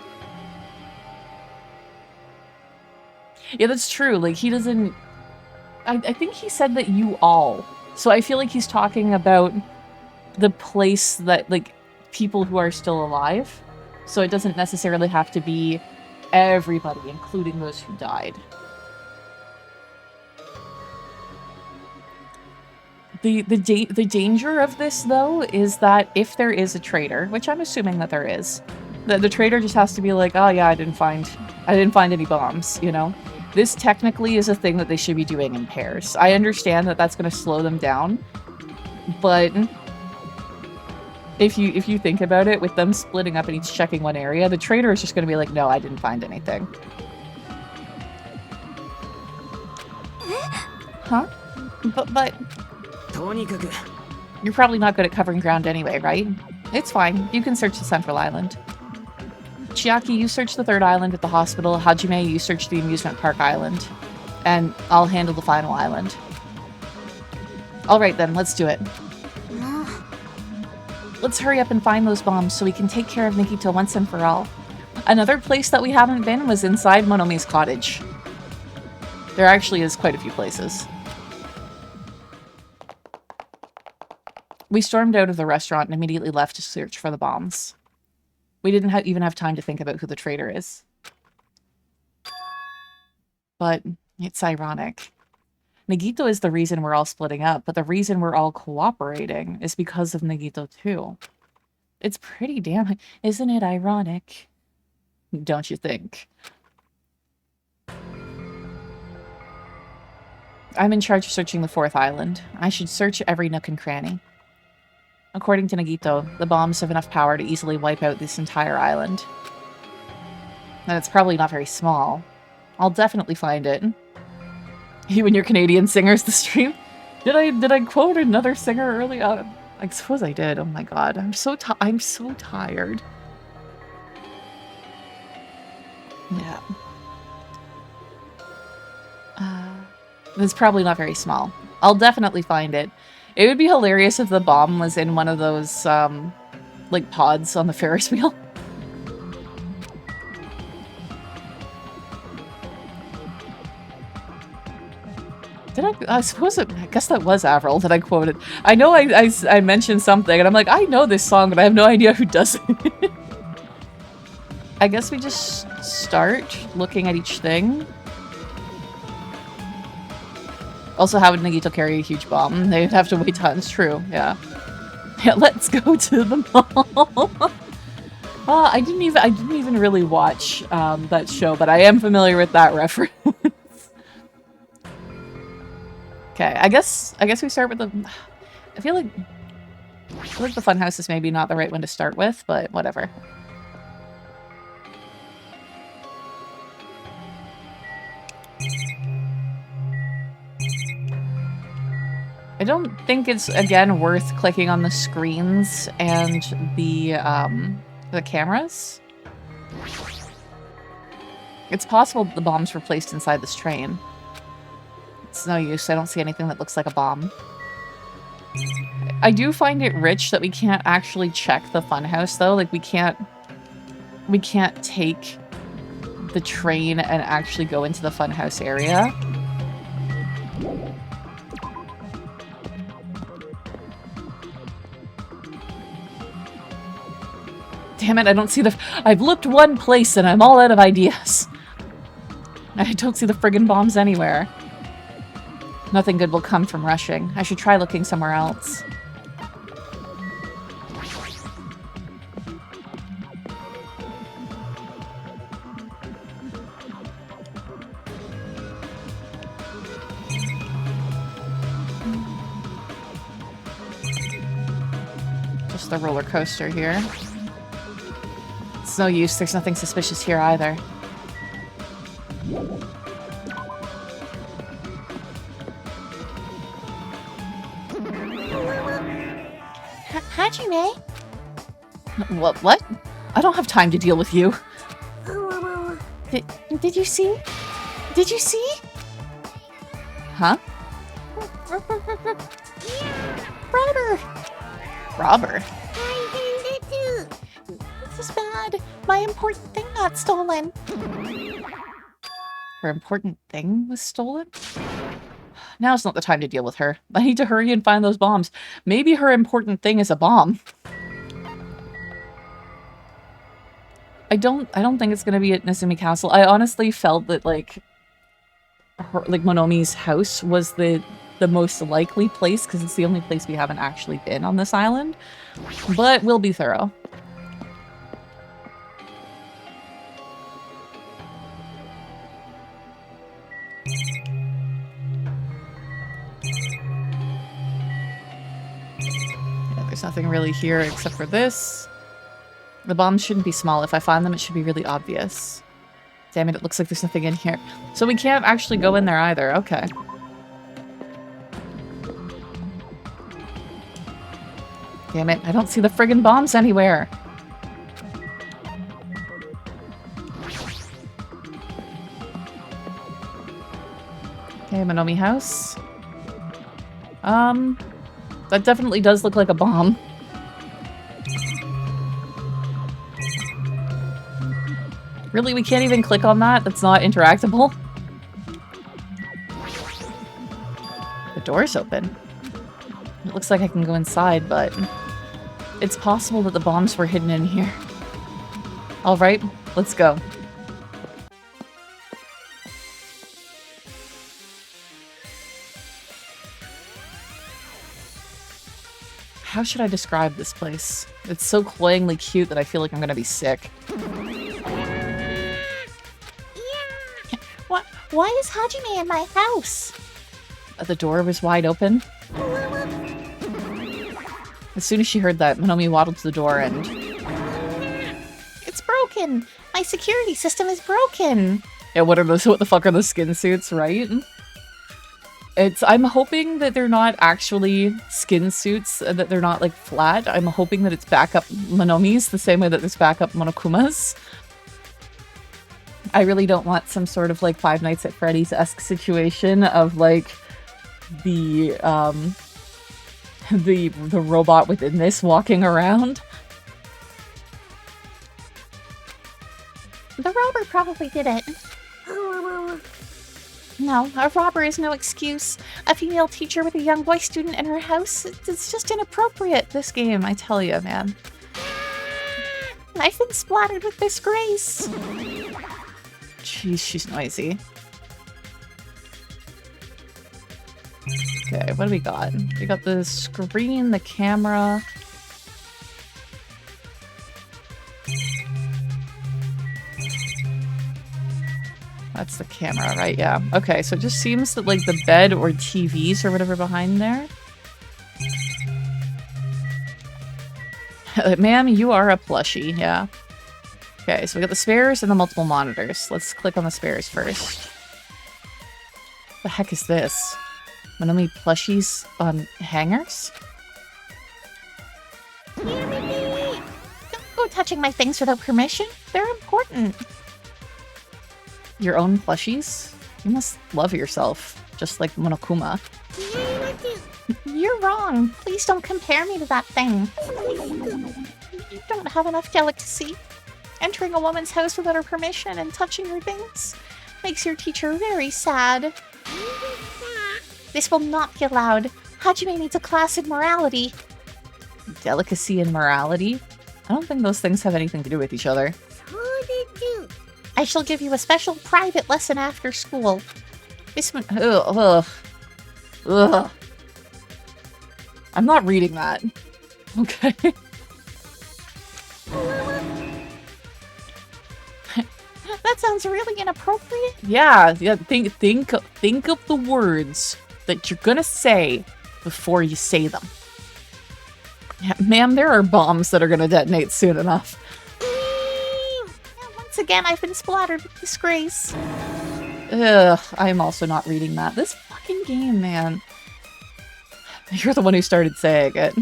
Yeah, that's true. Like, he doesn't... I think he said that you all. So I feel like he's talking about the place that, like, people who are still alive. So it doesn't necessarily have to be everybody, including those who died. The danger of this, though, is that if there is a traitor, which I'm assuming that there is, the traitor just has to be like, oh yeah, I didn't find any bombs, you know? This technically is a thing that they should be doing in pairs. I understand that that's going to slow them down, but if you think about it, with them splitting up and each checking one area, the traitor is just going to be like, no, I didn't find anything. Huh? But とにかく you're probably not good at covering ground anyway, right? It's fine. You can search the central island. Chiaki, you search the 3rd island at the hospital. Hajime, you search the amusement park island. And I'll handle the final island. Alright then, let's do it. もう Let's hurry up and find those bombs so we can take care of Nagito once and for all. Another place that we haven't been was inside Monomi's cottage. There actually is quite a few places. We stormed out of the restaurant and immediately left to search for the bombs. We didn't even have time to think about who the traitor is. But it's ironic. Nagito is the reason we're all splitting up, but the reason we're all cooperating is because of Nagito too. It's pretty damn... Isn't it ironic? Don't you think? I'm in charge of searching the 4th island. I should search every nook and cranny. According to Nagito, the bombs have enough power to easily wipe out this entire island. And it's probably not very small. I'll definitely find it. You and your Canadian singers, the stream. Did I quote another singer earlier? I suppose I did. Oh my god, I'm so tired. Yeah. It's probably not very small. I'll definitely find it. It would be hilarious if the bomb was in one of those, like, pods on the Ferris wheel. I suppose I guess that was Avril that I quoted. I know I mentioned something, and I'm like, I know this song, but I have no idea who does it. I guess we just start looking at each thing. Also, how would Nagito carry a huge bomb? They'd have to wait tons. True, yeah. Yeah, let's go to the mall. I didn't even really watch that show, but I am familiar with that reference. Okay, I guess we start with the... I feel like the funhouse is maybe not the right one to start with, but whatever. I don't think it's, again, worth clicking on the screens and the cameras. It's possible the bombs were placed inside this train. It's no use. I don't see anything that looks like a bomb. I do find it rich that we can't actually check the funhouse, though. Like, we can't take the train and actually go into the funhouse area. Damn it, I don't see the... I've looked one place and I'm all out of ideas. I don't see the friggin' bombs anywhere. Nothing good will come from rushing. I should try looking somewhere else. Just the roller coaster here. It's no use, there's nothing suspicious here either. Hajime? What? I don't have time to deal with you. Did you see? Did you see? Huh? Robber! Robber? This is bad. My important thing got stolen. Her important thing was stolen? Now's not the time to deal with her. I need to hurry and find those bombs. Maybe her important thing is a bomb. I don't think it's gonna be at Nezumi Castle. I honestly felt that like Monomi's house was the most likely place because it's the only place we haven't actually been on this island. But we'll be thorough. There's nothing really here except for this. The bombs shouldn't be small. If I find them, it should be really obvious. Damn it, it looks like there's nothing in here. So we can't actually go in there either. Okay. Damn it, I don't see the friggin' bombs anywhere. Okay, Monomi house. That definitely does look like a bomb. Really, we can't even click on that? That's not interactable? The door's open. It looks like I can go inside, but it's possible that the bombs were hidden in here. Alright, let's go. How should I describe this place? It's so cloyingly cute that I feel like I'm gonna be sick. Why is Hajime in my house? The door was wide open. As soon as she heard that, Monomi waddled to the door and... It's broken! My security system is broken! Yeah, what the fuck are those skin suits, right? I'm hoping that they're not actually skin suits, that they're not, like, flat. I'm hoping that it's backup Monomi's, the same way that there's backup Monokuma's. I really don't want some sort of, like, Five Nights at Freddy's-esque situation of, like, the robot within this walking around. The robber probably did it. No, a robber is no excuse. A female teacher with a young boy student in her house, it's just inappropriate. This game, I tell you, man. I've been splattered with disgrace. Jeez, she's noisy. Okay, what do we got? We got the screen, the camera. That's the camera, right? Yeah. Okay, so it just seems that, like, the bed or TVs or whatever behind there. Ma'am, you are a plushie, yeah. Okay, so we got the spares and the multiple monitors. Let's click on the spares first. The heck is this? Monomi plushies on hangers? Don't go touching my things without permission. They're important. Your own plushies? You must love yourself, just like Monokuma. You're wrong. Please don't compare me to that thing. You don't have enough delicacy. Entering a woman's house without her permission and touching her things makes your teacher very sad. This will not be allowed. Hajime needs a class in morality. Delicacy and morality? I don't think those things have anything to do with each other. I shall give you a special private lesson after school. This one. Ugh. Ugh. I'm not reading that. Okay. That sounds really inappropriate. Yeah. Think of the words that you're gonna say before you say them. Yeah, ma'am, there are bombs that are gonna detonate soon enough. Once again, I've been splattered with disgrace. Ugh, I'm also not reading that. This fucking game, man. You're the one who started saying it.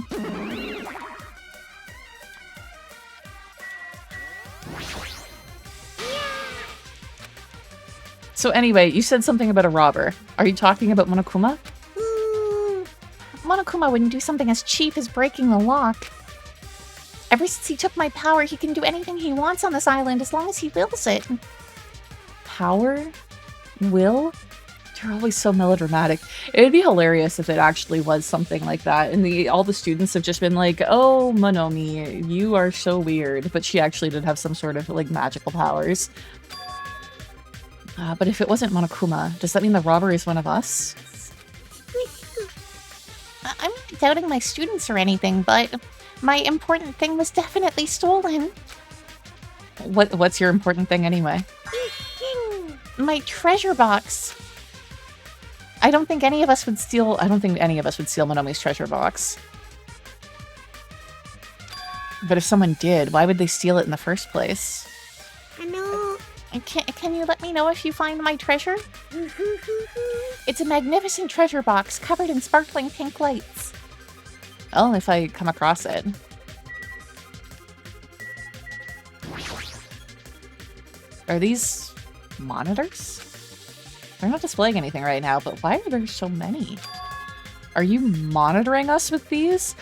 So anyway, you said something about a robber. Are you talking about Monokuma? Monokuma wouldn't do something as cheap as breaking the lock. Ever since he took my power, he can do anything he wants on this island as long as he wills it. Power? Will? You're always so melodramatic. It'd be hilarious if it actually was something like that. And all the students have just been like, oh, Monomi, you are so weird. But she actually did have some sort of, like, magical powers. But if it wasn't Monokuma, does that mean the robber is one of us? I'm not doubting my students or anything, but my important thing was definitely stolen. What's your important thing anyway? My treasure box. I don't think any of us would steal Monomi's treasure box. But if someone did, why would they steal it in the first place? Can you let me know if you find my treasure? It's a magnificent treasure box covered in sparkling pink lights. Well, if I come across it. Are these monitors? They're not displaying anything right now, but why are there so many? Are you monitoring us with these?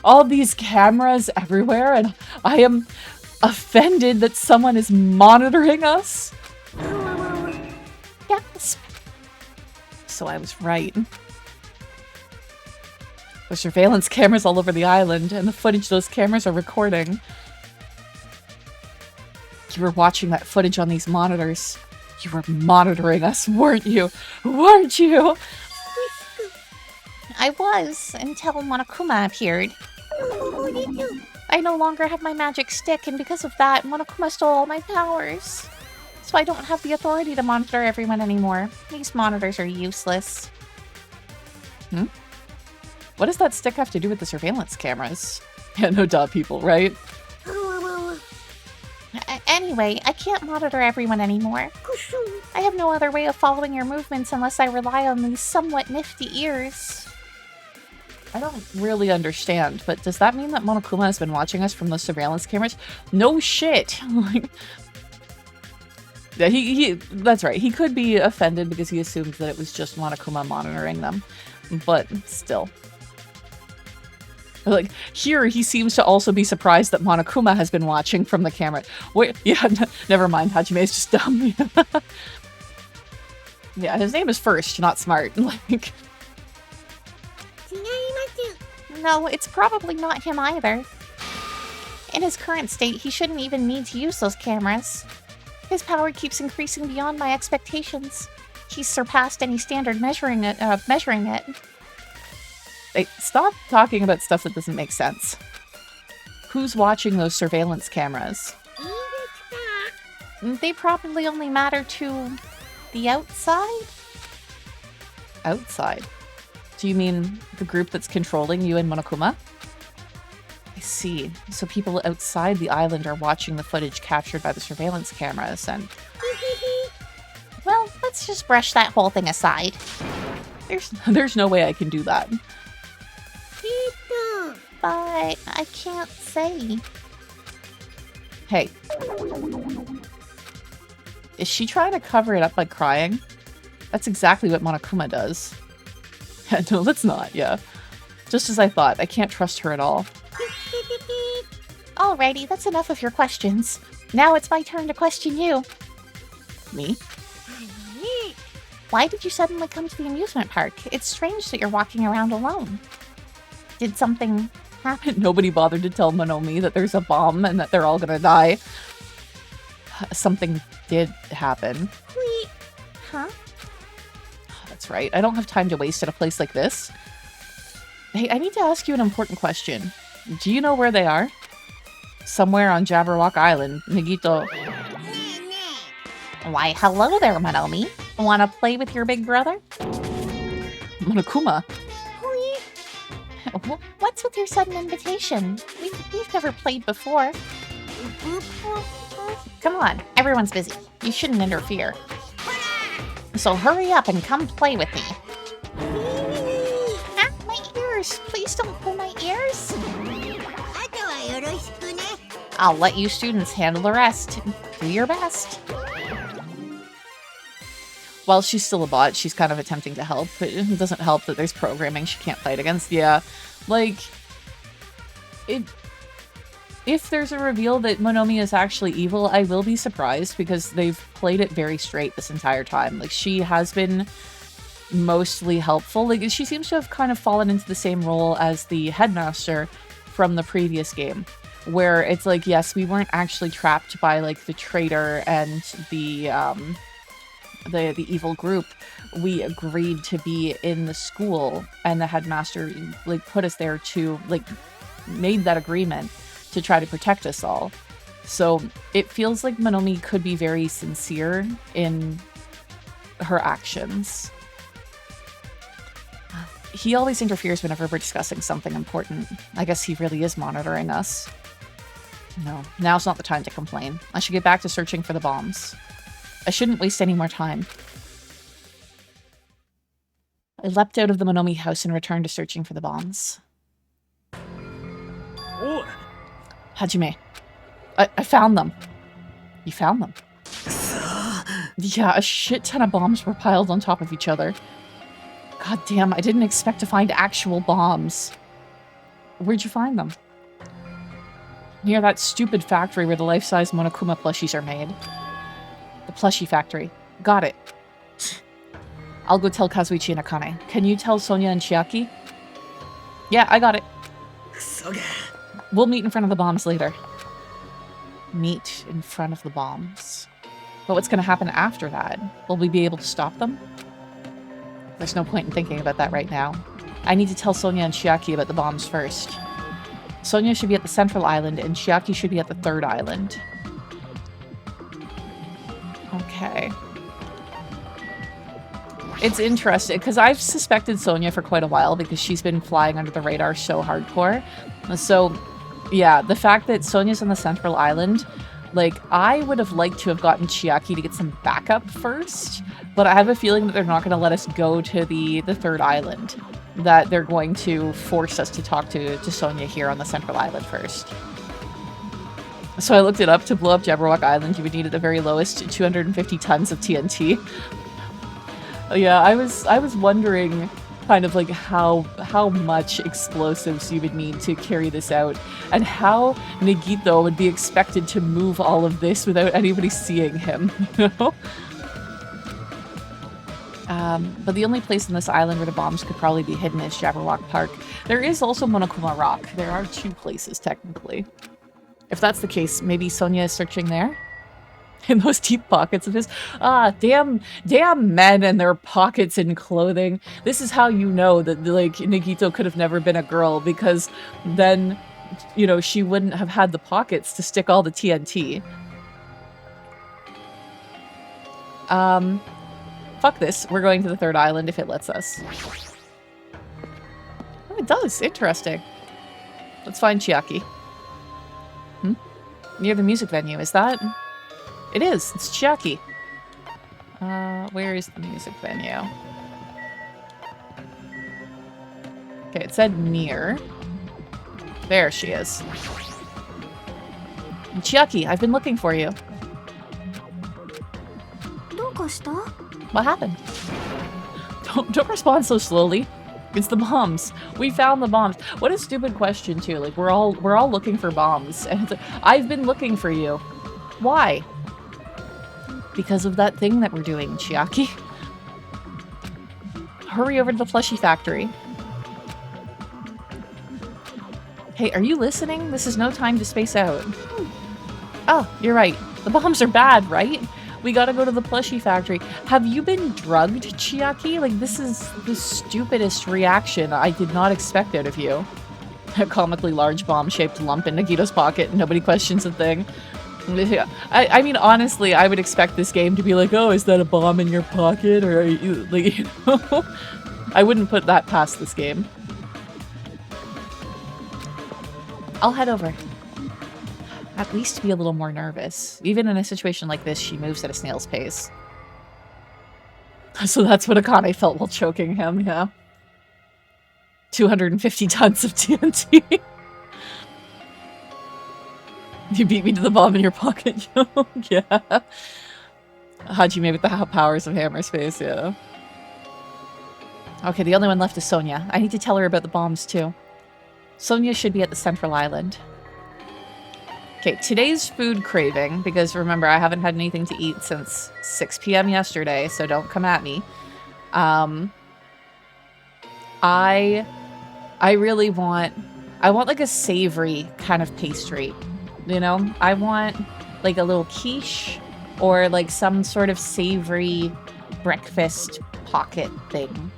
All these cameras everywhere, and I am offended that someone is monitoring us? Yes. So I was right. There's surveillance cameras all over the island, and the footage those cameras are recording. You were watching that footage on these monitors. You were monitoring us, weren't you? Weren't you? I was, until Monokuma appeared. I no longer have my magic stick, and because of that, Monokuma stole all my powers. So I don't have the authority to monitor everyone anymore. These monitors are useless. What does that stick have to do with the surveillance cameras? Yeah, no duh, people, right? Anyway, I can't monitor everyone anymore. I have no other way of following your movements unless I rely on these somewhat nifty ears. I don't really understand, but does that mean that Monokuma has been watching us from those surveillance cameras? No shit! Like, yeah, that's right. He could be offended because he assumed that it was just Monokuma monitoring them. But still. Like, here he seems to also be surprised that Monokuma has been watching from the camera. Wait, yeah, never mind. Hajime is just dumb. Yeah, his name is First, not Smart. Like, No, it's probably not him either. In his current state, he shouldn't even need to use those cameras. His power keeps increasing beyond my expectations. He's surpassed any standard measuring it. hey, stop talking about stuff that doesn't make sense. Who's watching those surveillance cameras? They probably only matter to The outside? Outside? Do you mean the group that's controlling you and Monokuma? I see. So people outside the island are watching the footage captured by the surveillance cameras and... Well, let's just brush that whole thing aside. There's no way I can do that. But I can't say. Hey. Is she trying to cover it up by crying? That's exactly what Monokuma does. No, that's not, yeah. Just as I thought, I can't trust her at all. Alrighty, that's enough of your questions. Now it's my turn to question you. Me? Why did you suddenly come to the amusement park? It's strange that you're walking around alone. Did something happen? Nobody bothered to tell Monomi that there's a bomb and that they're all gonna die. Something did happen. Huh? That's right. I don't have time to waste at a place like this. Hey, I need to ask you an important question. Do you know where they are? Somewhere on Jabberwock Island. Nagito. Why, hello there, Monomi. Wanna play with your big brother? Monokuma. What's with your sudden invitation? We've never played before. Come on, everyone's busy. You shouldn't interfere. So hurry up and come play with me. Ah, my ears! Please don't pull my ears. I'll let you students handle the rest. Do your best. While she's still a bot, she's kind of attempting to help. It doesn't help that there's programming she can't fight against. Yeah, like, if there's a reveal that Monomi is actually evil, I will be surprised because they've played it very straight this entire time. Like, she has been mostly helpful. Like, she seems to have kind of fallen into the same role as the headmaster from the previous game, where it's like, yes, we weren't actually trapped by, like, the traitor and the evil group. We agreed to be in the school, and the headmaster, like, put us there to, like, made that agreement to try to protect us all. So it feels like Monomi could be very sincere in her actions. He always interferes whenever we're discussing something important. I guess he really is monitoring us. No, now's not the time to complain. I should get back to searching for the bombs. I shouldn't waste any more time. I leapt out of the Monomi house and returned to searching for the bombs. Oh. Hajime, I found them. You found them? Yeah, a shit ton of bombs were piled on top of each other. God damn, I didn't expect to find actual bombs. Where'd you find them? Near that stupid factory where the life-size Monokuma plushies are made. The plushie factory. Got it. I'll go tell Kazuichi and Akane. Can you tell Sonia and Chiaki? Yeah, I got it. We'll meet in front of the bombs later. Meet in front of the bombs. But what's going to happen after that? Will we be able to stop them? There's no point in thinking about that right now. I need to tell Sonia and Chiaki about the bombs first. Sonia should be at the central island, and Chiaki should be at the third island. Okay. It's interesting, because I've suspected Sonia for quite a while, because she's been flying under the radar so hardcore. So, yeah, the fact that Sonia's on the central island, like, I would have liked to have gotten Chiaki to get some backup first, but I have a feeling that they're not going to let us go to the third island. That they're going to force us to talk to Sonia here on the central island first. So I looked it up. To blow up Jabberwock Island, you would need at the very lowest 250 tons of TNT. Yeah, I was wondering kind of like how much explosives you would need to carry this out, and how Nagito would be expected to move all of this without anybody seeing him, you know? But the only place on this island where the bombs could probably be hidden is Jabberwock Park. There is also Monokuma Rock. There are two places, technically. If that's the case, maybe Sonia is searching there? In those deep pockets of his... Ah, damn men and their pockets and clothing. This is how you know that, like, Nagito could have never been a girl, because then, you know, she wouldn't have had the pockets to stick all the TNT. Fuck this. We're going to the third island if it lets us. Oh, it does. Interesting. Let's find Chiaki. Near the music venue. Is that? It is. It's Chiaki. Where is the music venue? Okay, it said near. There she is. Chiaki, I've been looking for you. What happened? Don't respond so slowly. It's the bombs. We found the bombs. What a stupid question too. Like we're all looking for bombs, and it's like, I've been looking for you. Why? Because of that thing that we're doing, Chiaki. Hurry over to the plushie factory. Hey, are you listening? This is no time to space out. Oh, you're right. The bombs are bad, right? We gotta go to the plushie factory. Have you been drugged, Chiaki? Like, this is the stupidest reaction I did not expect out of you. A comically large bomb-shaped lump in Nagito's pocket. Nobody questions a thing. I mean, honestly, I would expect this game to be like, oh, is that a bomb in your pocket? Or are you, like, you know? I wouldn't put that past this game. I'll head over. At least be a little more nervous. Even in a situation like this, she moves at a snail's pace. So that's what Akane felt while choking him, yeah. 250 tons of TNT. You beat me to the bomb in your pocket, yo. Yeah. Hajime with the powers of hammer space, yeah. Okay, the only one left is Sonia. I need to tell her about the bombs, too. Sonia should be at the central island. Okay, today's food craving, because remember, I haven't had anything to eat since 6 p.m. yesterday, so don't come at me. I really want like a savory kind of pastry, you know? I want like a little quiche or like some sort of savory breakfast pocket thing.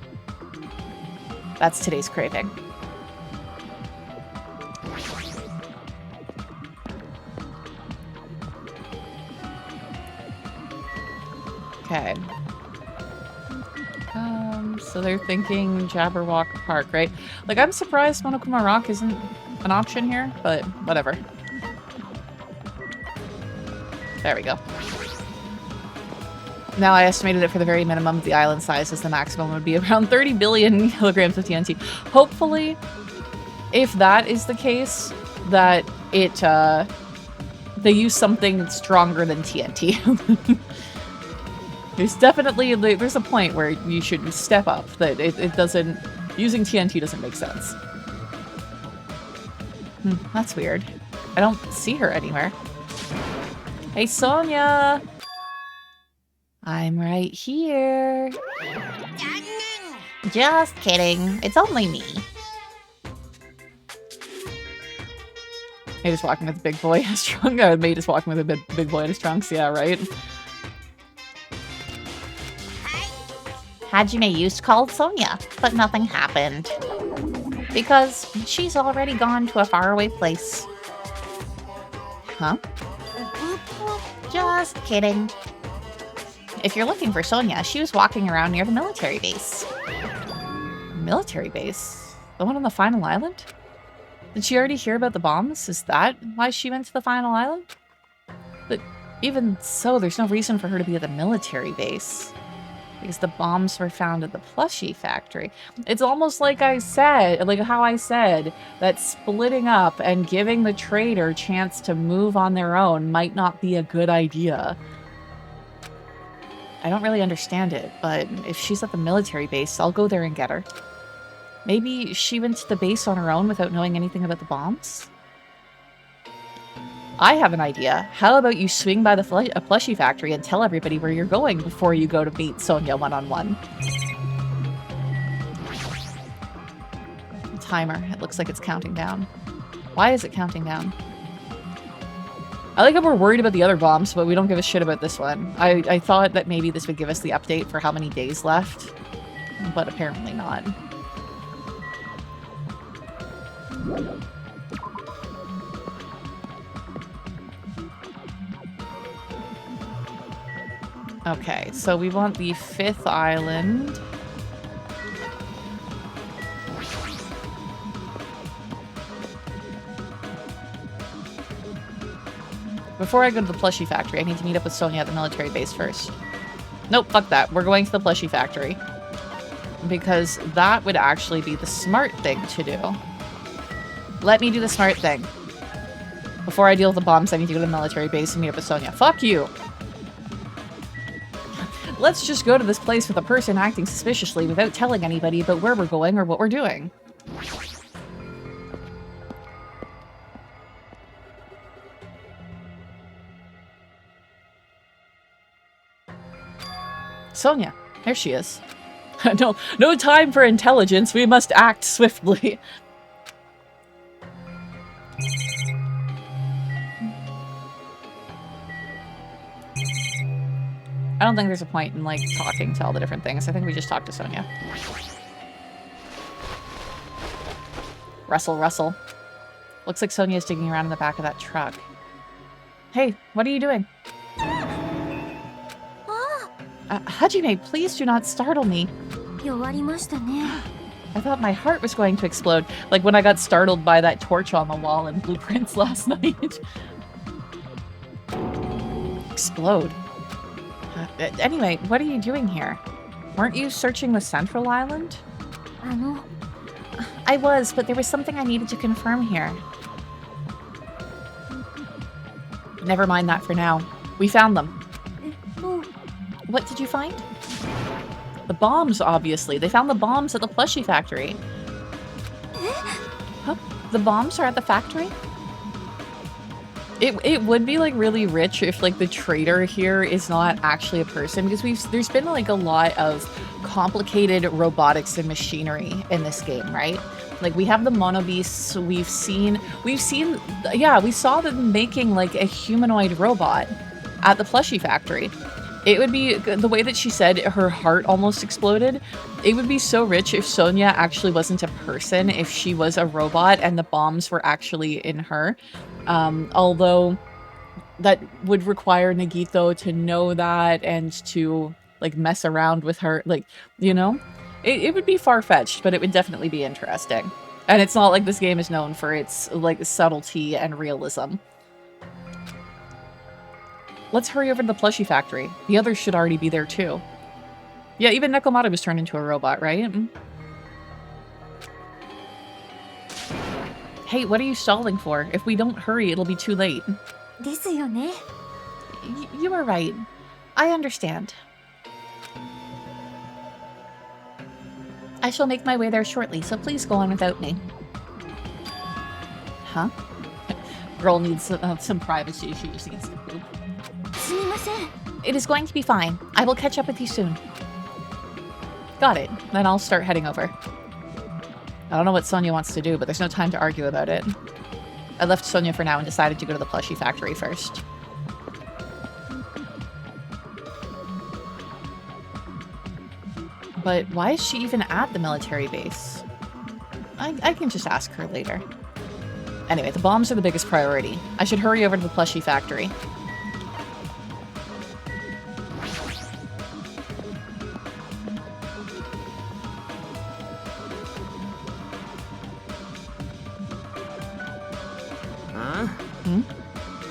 That's today's craving. Okay. So they're thinking Jabberwock Park, right? Like, I'm surprised Monokuma Rock isn't an option here, but whatever. There we go. Now I estimated it for the very minimum of the island size, as the maximum would be around 30 billion kilograms of TNT. Hopefully, if that is the case, that it, they use something stronger than TNT. There's definitely, there's a point where you should step up, that it doesn't, using TNT doesn't make sense. That's weird. I don't see her anywhere. Hey, Sonia! I'm right here. Just kidding. It's only me. Mate is walking with a big boy in his trunks. Mate is walking with a big boy in his trunks, yeah, right? Hajime used to call Sonia, but nothing happened. Because she's already gone to a faraway place. Huh? Just kidding. If you're looking for Sonia, she was walking around near the military base. Military base? The one on the final island? Did she already hear about the bombs? Is that why she went to the final island? But even so, there's no reason for her to be at the military base. Because the bombs were found at the plushie factory. It's almost like I said, like how I said, that splitting up and giving the trader a chance to move on their own might not be a good idea. I don't really understand it, but if she's at the military base, I'll go there and get her. Maybe she went to the base on her own without knowing anything about the bombs? I have an idea. How about you swing by the plushie factory and tell everybody where you're going before you go to meet Sonia one-on-one. Timer. It looks like it's counting down. Why is it counting down? I like how we're worried about the other bombs, but we don't give a shit about this one. I thought that maybe this would give us the update for how many days left, but apparently not. Okay, so we want the 5th island. Before I go to the plushie factory, I need to meet up with Sonia at the military base first. Nope, fuck that. We're going to the plushie factory. Because that would actually be the smart thing to do. Let me do the smart thing. Before I deal with the bombs, I need to go to the military base and meet up with Sonia. Fuck you! Let's just go to this place with a person acting suspiciously without telling anybody about where we're going or what we're doing. Sonia, there she is. No time for intelligence. We must act swiftly. I don't think there's a point in, like, talking to all the different things. I think we just talk to Sonia. Rustle, rustle. Looks like Sonia's digging around in the back of that truck. Hey, what are you doing? Hajime, please do not startle me. I thought my heart was going to explode. Like when I got startled by that torch on the wall in Blueprints last night. Explode. Anyway, what are you doing here? Weren't you searching the central island? I was, but there was something I needed to confirm here. Never mind that for now. We found them. What did you find? The bombs, obviously. They found the bombs at the plushie factory. Huh? The bombs are at the factory? It would be, like, really rich if, like, the trader here is not actually a person, because there's been, like, a lot of complicated robotics and machinery in this game, right? Like, we have the monobeasts, we saw them making, like, a humanoid robot at the plushie factory. It would be, the way that she said her heart almost exploded, it would be so rich if Sonia actually wasn't a person, if she was a robot and the bombs were actually in her. Although that would require Nagito to know that and to, like, mess around with her, like, you know? It would be far-fetched, but it would definitely be interesting. And it's not like this game is known for its, like, subtlety and realism. Let's hurry over to the plushie factory. The others should already be there too. Yeah, even Nekomata was turned into a robot, right? Hey, what are you stalling for? If we don't hurry, it'll be too late. You were right. I understand. I shall make my way there shortly, so please go on without me. Huh? Girl needs some privacy. She just needs to poop. It is going to be fine. I will catch up with you soon. Got it. Then I'll start heading over. I don't know what Sonia wants to do, but there's no time to argue about it. I left Sonia for now and decided to go to the plushie factory first. But why is she even at the military base? I can just ask her later. Anyway, the bombs are the biggest priority. I should hurry over to the plushie factory.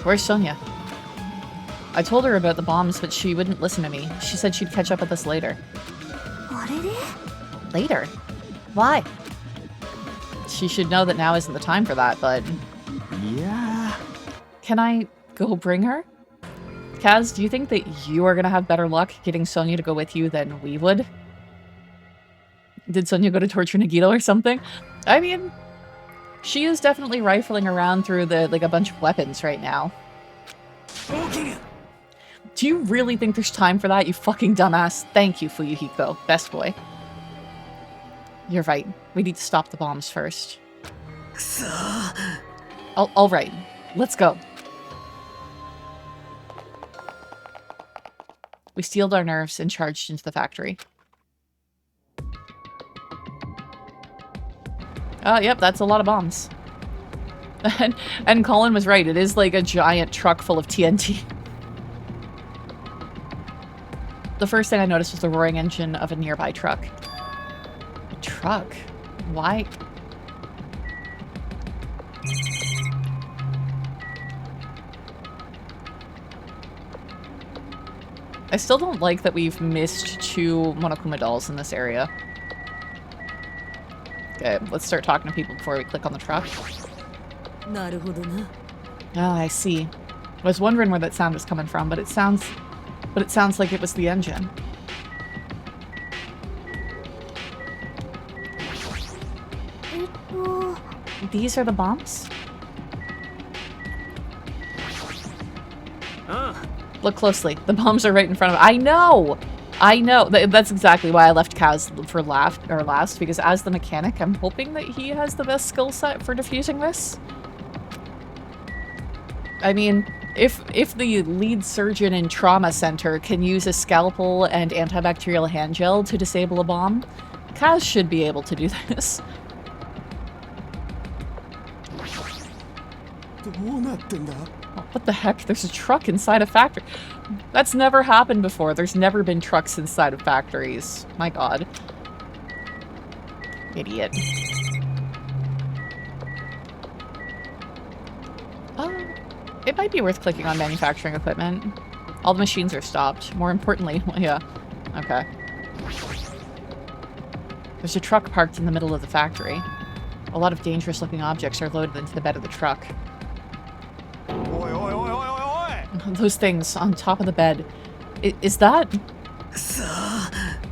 Where's Sonia? I told her about the bombs, but she wouldn't listen to me. She said she'd catch up with us later. Later? Why? She should know that now isn't the time for that, but... Yeah. Can I go bring her? Kaz, do you think that you are going to have better luck getting Sonia to go with you than we would? Did Sonia go to torture Nagito or something? I mean... She is definitely rifling around through a bunch of weapons right now. Do you really think there's time for that, you fucking dumbass? Thank you, Fuyuhiko. Best boy. You're right. We need to stop the bombs first. All right. Let's go. We steeled our nerves and charged into the factory. Yep, that's a lot of bombs. And Colin was right. It is like a giant truck full of TNT. The first thing I noticed was the roaring engine of a nearby truck. A truck? Why? I still don't like that we've missed 2 Monokuma dolls in this area. Okay, let's start talking to people before we click on the truck. Oh, I see. I was wondering where that sound was coming from, but it sounds like it was the engine. These are the bombs? Look closely. The bombs are right in front of it. I know! I know! That's exactly why I left Kaz for last, because as the mechanic, I'm hoping that he has the best skill set for defusing this. I mean, if the lead surgeon in Trauma Center can use a scalpel and antibacterial hand gel to disable a bomb, Kaz should be able to do this. Oh, what the heck? There's a truck inside a factory. That's never happened before. There's never been trucks inside of factories. My god. Idiot. It might be worth clicking on manufacturing equipment. All the machines are stopped. More importantly, yeah. Okay. There's a truck parked in the middle of the factory. A lot of dangerous looking objects are loaded into the bed of the truck. Those things on top of the bed. Is that...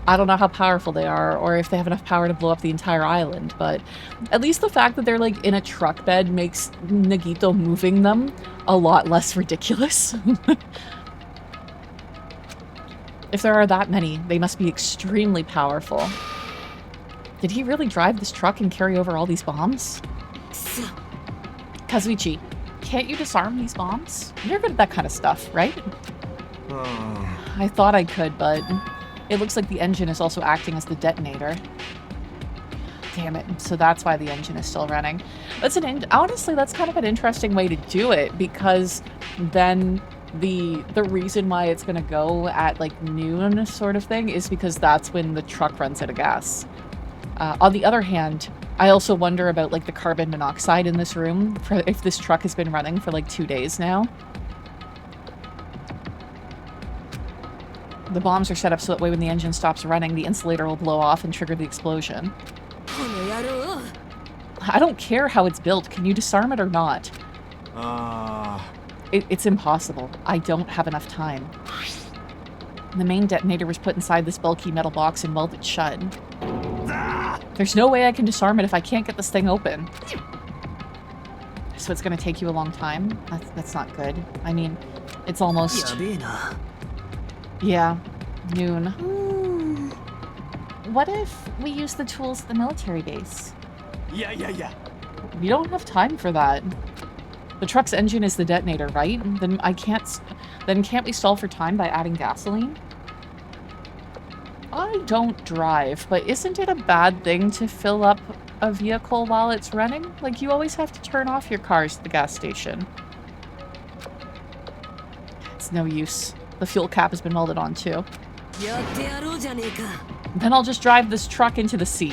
I don't know how powerful they are, or if they have enough power to blow up the entire island, but at least the fact that they're like in a truck bed makes Nagito moving them a lot less ridiculous. If there are that many, they must be extremely powerful. Did he really drive this truck and carry over all these bombs? Kazuichi, can't you disarm these bombs? You're good at that kind of stuff, right? I thought I could, but it looks like the engine is also acting as the detonator. Damn it. So that's why the engine is still running. Honestly, that's kind of an interesting way to do it, because then the reason why it's going to go at like noon sort of thing is because that's when the truck runs out of gas. On the other hand, I also wonder about like the carbon monoxide in this room, for if this truck has been running for like 2 days now. The bombs are set up so that way when the engine stops running, the insulator will blow off and trigger the explosion. I don't care how it's built. Can you disarm it or not? It's impossible. I don't have enough time. The main detonator was put inside this bulky metal box and welded shut. There's no way I can disarm it if I can't get this thing open. So it's gonna take you a long time? That's not good. I mean, it's almost... Yeah, noon. What if we use the tools at the military base? Yeah. We don't have time for that. The truck's engine is the detonator, right? Then can't we stall for time by adding gasoline? I don't drive, but isn't it a bad thing to fill up a vehicle while it's running? Like, you always have to turn off your cars at the gas station. It's no use. The fuel cap has been welded on too. Then I'll just drive this truck into the sea.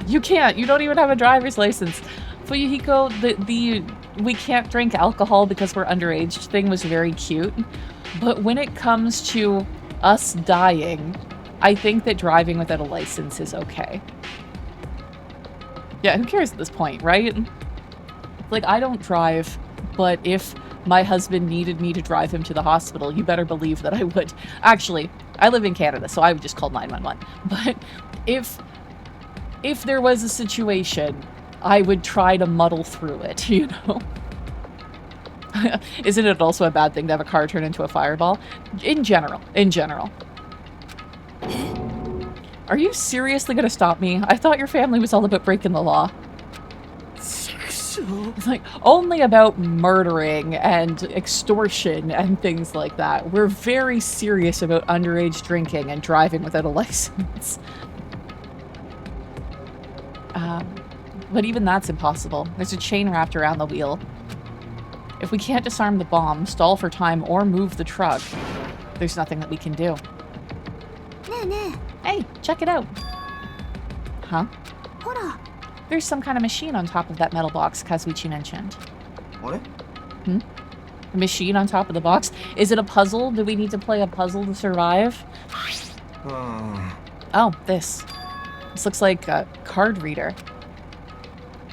You can't. You don't even have a driver's license. Fuyuhiko, the we can't drink alcohol because we're underage thing was very cute. But when it comes to us dying, I think that driving without a license is okay. Yeah, who cares at this point, right? Like, I don't drive, but if my husband needed me to drive him to the hospital, you better believe that I would. Actually, I live in Canada, so I would just call 911. But if there was a situation, I would try to muddle through it, you know? Isn't it also a bad thing to have a car turn into a fireball? In general. Are you seriously gonna stop me? I thought your family was all about breaking the law. It's like, only about murdering and extortion and things like that. We're very serious about underage drinking and driving without a license. But even that's impossible. There's a chain wrapped around the wheel. If we can't disarm the bomb, stall for time, or move the truck, there's nothing that we can do. ねえね Hey, check it out. Huh? え、ほら、 There's some kind of machine on top of that metal box Kazuichi mentioned. あれ A machine on top of the box? Is it a puzzle? Do we need to play a puzzle to survive? うん Oh, this. This looks like a card reader.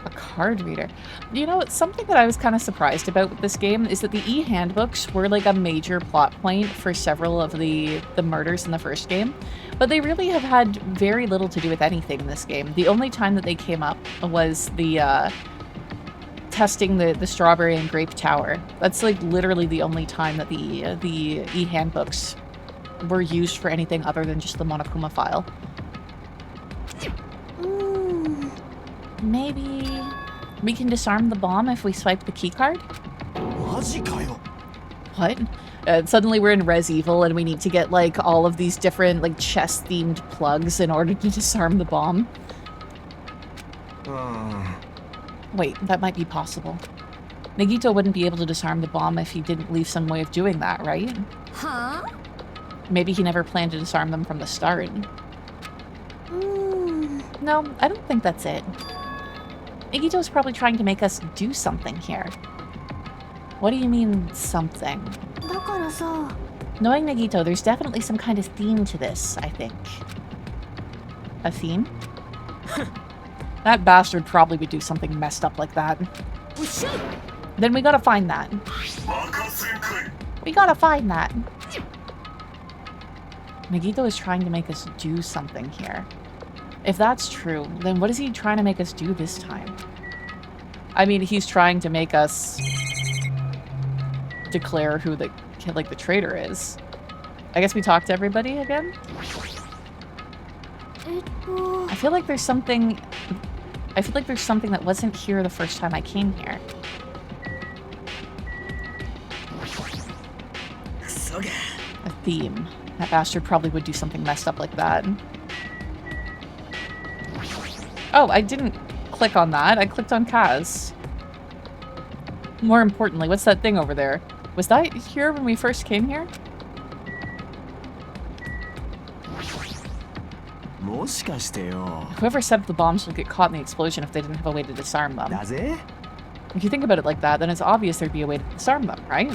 A card reader. You know, something that I was kind of surprised about with this game is that the e-handbooks were like a major plot point for several of the murders in the first game, but they really have had very little to do with anything in this game. The only time that they came up was the testing the strawberry and grape tower. That's like literally the only time that the e-handbooks were used for anything other than just the Monokuma file. うーん、 Maybe we can disarm the bomb if we swipe the keycard? マジかよ What? Suddenly we're in Res Evil and we need to get like all of these different like chess-themed plugs in order to disarm the bomb. うん Wait, that might be possible. Nagito wouldn't be able to disarm the bomb if he didn't leave some way of doing that, right? はあ Maybe he never planned to disarm them from the start. うーん、 No, I don't think that's it. Nagito's probably trying to make us do something here. What do you mean, something? だからさ、 Knowing Nagito, there's definitely some kind of theme to this, I think. A theme? That bastard probably would do something messed up like that. Then we gotta find that. We gotta find that. Nagito is trying to make us do something here. If that's true, then what is he trying to make us do this time? I mean, he's trying to make us declare who the traitor is. I guess we talk to everybody again? えっと、 I feel like there's something that wasn't here the first time I came here. そうか A theme. That bastard probably would do something messed up like that. Oh, I didn't click on that. I clicked on Kaz. More importantly, what's that thing over there? Was that here when we first came here? もしかしてよ Whoever set up the bombs will get caught in the explosion if they didn't have a way to disarm them. だぜ If you think about it like that, then it's obvious there'd be a way to disarm them, right?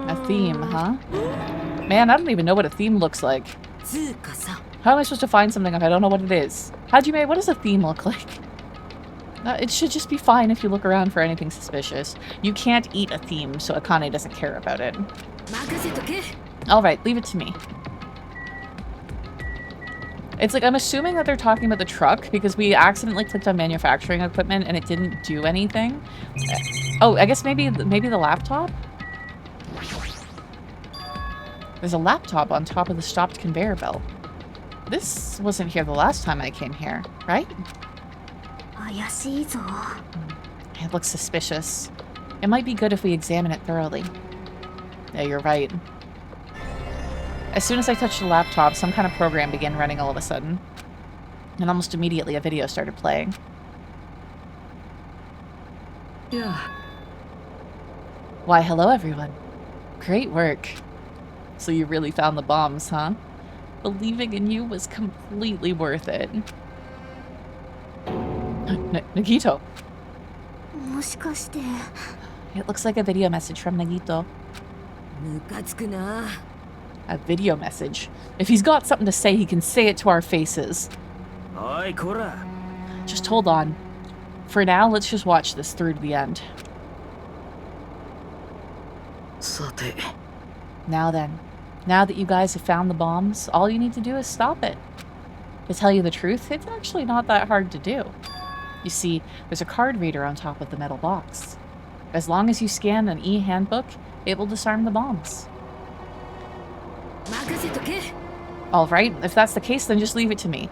A theme, huh? Man, I don't even know what a theme looks like. つうかさ、 How am I supposed to find something if I don't know what it is? Hajime, what does a theme look like? It should just be fine if you look around for anything suspicious. You can't eat a theme, so Akane doesn't care about it. 任せとけ。 Alright, leave it to me. It's like, I'm assuming that they're talking about the truck because we accidentally clicked on manufacturing equipment and it didn't do anything. Oh, I guess maybe the laptop? There's a laptop on top of the stopped conveyor belt. This wasn't here the last time I came here, right? 怪しいぞ。 It looks suspicious. It might be good if we examine it thoroughly. Yeah, you're right. As soon as I touched the laptop, some kind of program began running all of a sudden. And almost immediately a video started playing. いや Why, hello everyone. Great work. So you really found the bombs, huh? Believing in you was completely worth it. Nagito. もしかして、 It looks like a video message from Nagito. ムカつくな A video message. If he's got something to say, he can say it to our faces. おいこら Just hold on. For now, let's just watch this through to the end. さて Now then, now that you guys have found the bombs, all you need to do is stop it. To tell you the truth, it's actually not that hard to do. You see, there's a card reader on top of the metal box. As long as you scan an e-handbook, it will disarm the bombs. 任せとけ Alright, if that's the case, then just leave it to me.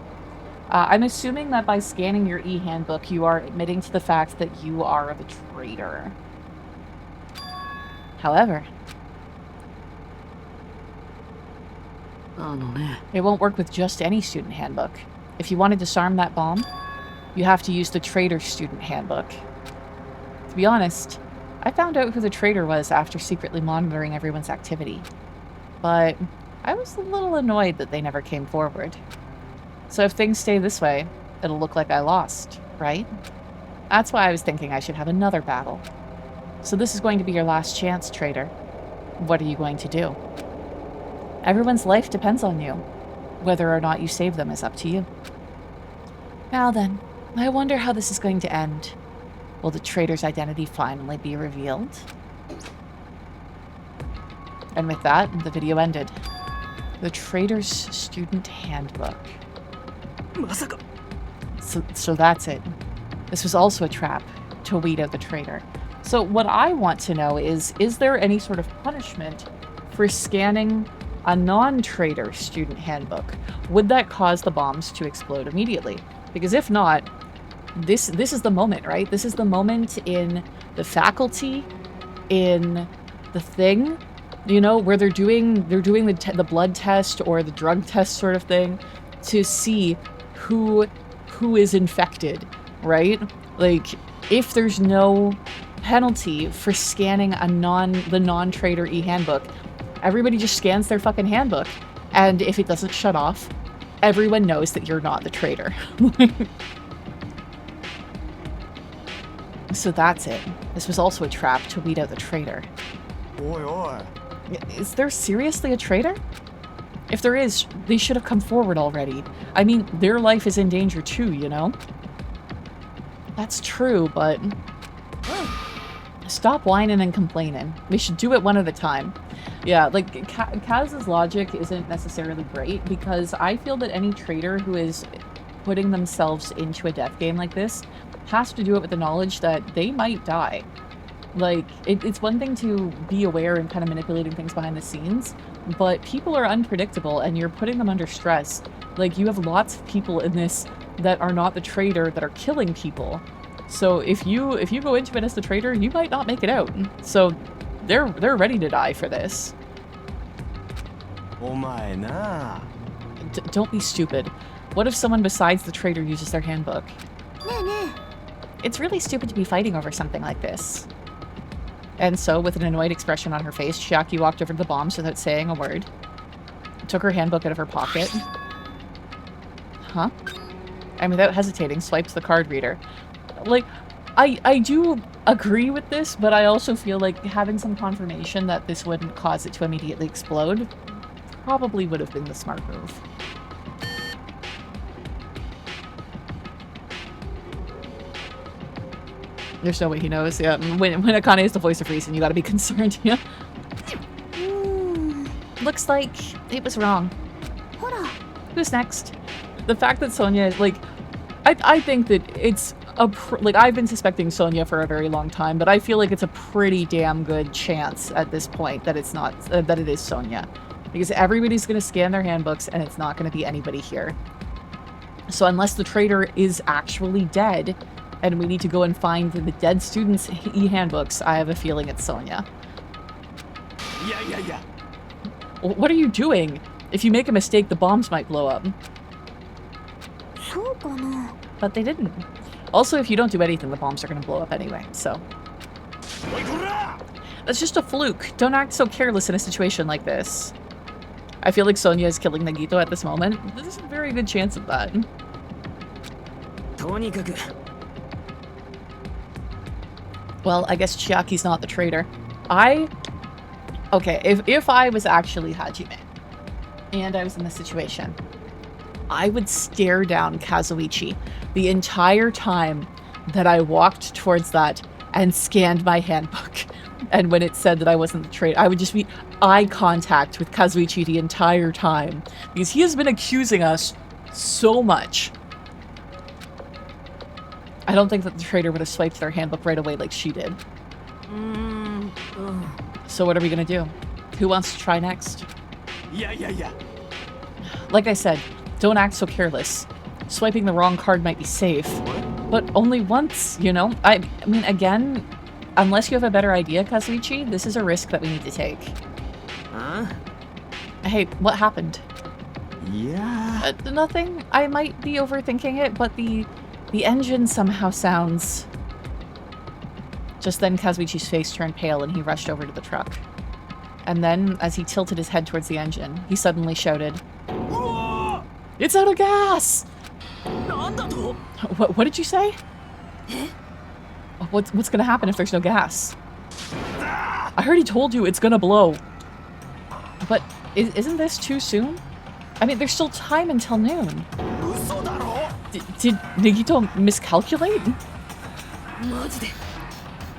I'm assuming that by scanning your e-handbook, you are admitting to the fact that you are the traitor. However, あのね it won't work with just any student handbook. If you want to disarm that bomb, you have to use the traitor student handbook. To be honest, I found out who the traitor was after secretly monitoring everyone's activity. But I was a little annoyed that they never came forward. So if things stay this way, it'll look like I lost, right? That's why I was thinking I should have another battle. So this is going to be your last chance, traitor. What are you going to do? Everyone's life depends on you. Whether or not you save them is up to you. Now then, I wonder how this is going to end. Will the traitor's identity finally be revealed? And with that, the video ended. The traitor's student handbook. So that's it. This was also a trap to weed out the traitor. So what I want to know is there any sort of punishment for scanning a non-traitor student handbook? Would that cause the bombs to explode immediately? Because if not, this is the moment, right? This is the moment in the faculty, in the thing, you know, where they're doing the blood test or the drug test sort of thing to see who is infected, right? Like, if there's no penalty for scanning the non-traitor e-handbook, everybody just scans their fucking handbook, and if it doesn't shut off, everyone knows that you're not the traitor. So that's it. This was also a trap to weed out the traitor. Oi, oi. Is there seriously a traitor? If there is, they should have come forward already. I mean, their life is in danger too, you know? That's true, but... Stop whining and complaining. We should do it one at a time. Yeah, like, Kaz's logic isn't necessarily great, because I feel that any traitor who is putting themselves into a death game like this has to do it with the knowledge that they might die. Like, it's one thing to be aware and kind of manipulating things behind the scenes, but people are unpredictable and you're putting them under stress. Like, you have lots of people in this that are not the traitor that are killing people. So if you go into it as the traitor, you might not make it out. So they're ready to die for this. Omae na. Don't be stupid. What if someone besides the traitor uses their handbook? It's really stupid to be fighting over something like this. And so, with an annoyed expression on her face, Chiaki walked over to the bombs without saying a word. Took her handbook out of her pocket. Huh? And without hesitating, swiped the card reader. Like, I do agree with this, but I also feel like having some confirmation that this wouldn't cause it to immediately explode probably would have been the smart move. There's no way he knows, yeah. When Akane is the voice of reason, you gotta be concerned, yeah. Looks like it was wrong. Who's next? The fact that Sonia is, like... I think that it's like, I've been suspecting Sonia for a very long time, but I feel like it's a pretty damn good chance at this point that it's not... that it is Sonia. Because everybody's gonna scan their handbooks, and it's not gonna be anybody here. So unless the traitor is actually dead, and we need to go and find the dead students' e-handbooks, I have a feeling it's Sonia. Yeah. What are you doing? If you make a mistake, the bombs might blow up. But they didn't. Also, if you don't do anything, the bombs are going to blow up anyway, so... That's just a fluke. Don't act so careless in a situation like this. I feel like Sonia is killing Nagito at this moment. There's a very good chance of that. Well, I guess Chiaki's not the traitor. Okay, if I was actually Hajime, and I was in this situation, I would stare down Kazuichi the entire time that I walked towards that and scanned my handbook. And when it said that I wasn't the traitor, I would just be eye contact with Kazuichi the entire time. Because he has been accusing us so much. I don't think that the traitor would have swiped their handbook right away like she did. So what are we gonna do? Who wants to try next? Yeah. Like I said, don't act so careless. Swiping the wrong card might be safe, but only once, you know? I mean, again, unless you have a better idea, Kazuichi, this is a risk that we need to take. Huh? Hey, what happened? Yeah. Nothing. I might be overthinking it, but the engine somehow sounds Just then, Kazuichi's face turned pale and he rushed over to the truck. And then, as he tilted his head towards the engine, he suddenly shouted, "It's out of gas!" What did you say? What's gonna happen if there's no gas? I already told you it's gonna blow. But isn't this too soon? I mean, there's still time until noon. Did Nagito miscalculate?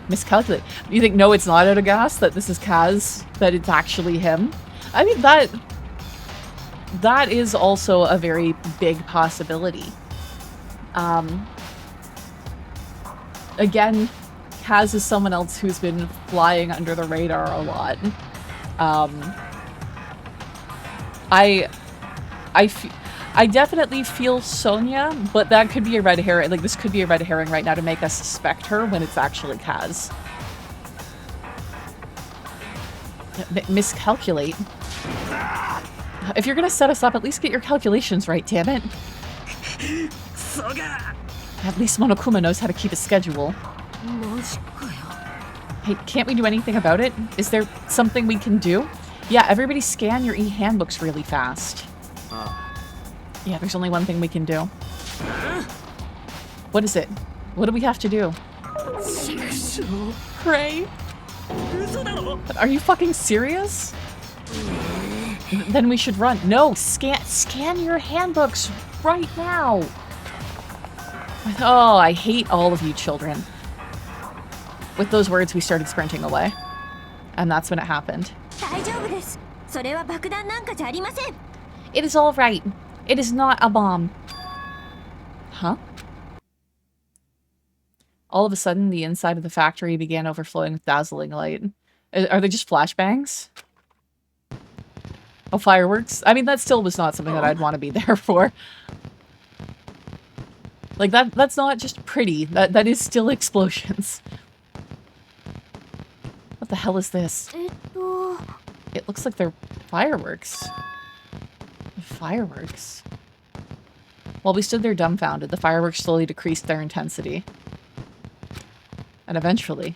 Miscalculate? You think, no, it's not out of gas? That this is Kaz? That it's actually him? I mean, that is also a very big possibility. Again, Kaz is someone else who's been flying under the radar a lot. I definitely feel Sonia, but that could be a red herring. Like, this could be a red herring right now to make us suspect her when it's actually Kaz. Miscalculate. If you're gonna set us up, at least get your calculations right, damn it. At least Monokuma knows how to keep a schedule. Hey, can't we do anything about it? Is there something we can do? Yeah, everybody scan your e-handbooks really fast. Yeah, there's only one thing we can do. What is it? What do we have to do? Pray? Are you fucking serious? Then we should run. No, scan your handbooks right now. Oh, I hate all of you children. With those words, we started sprinting away. And that's when it happened. It is all right. It is not a bomb. Huh? All of a sudden, the inside of the factory began overflowing with dazzling light. Are they just flashbangs? Oh, fireworks? I mean, that still was not something that I'd want to be there for. Like, that's not just pretty. That is still explosions. What the hell is this? It looks like they're fireworks. Fireworks. While we stood there dumbfounded, the fireworks slowly decreased their intensity. And eventually...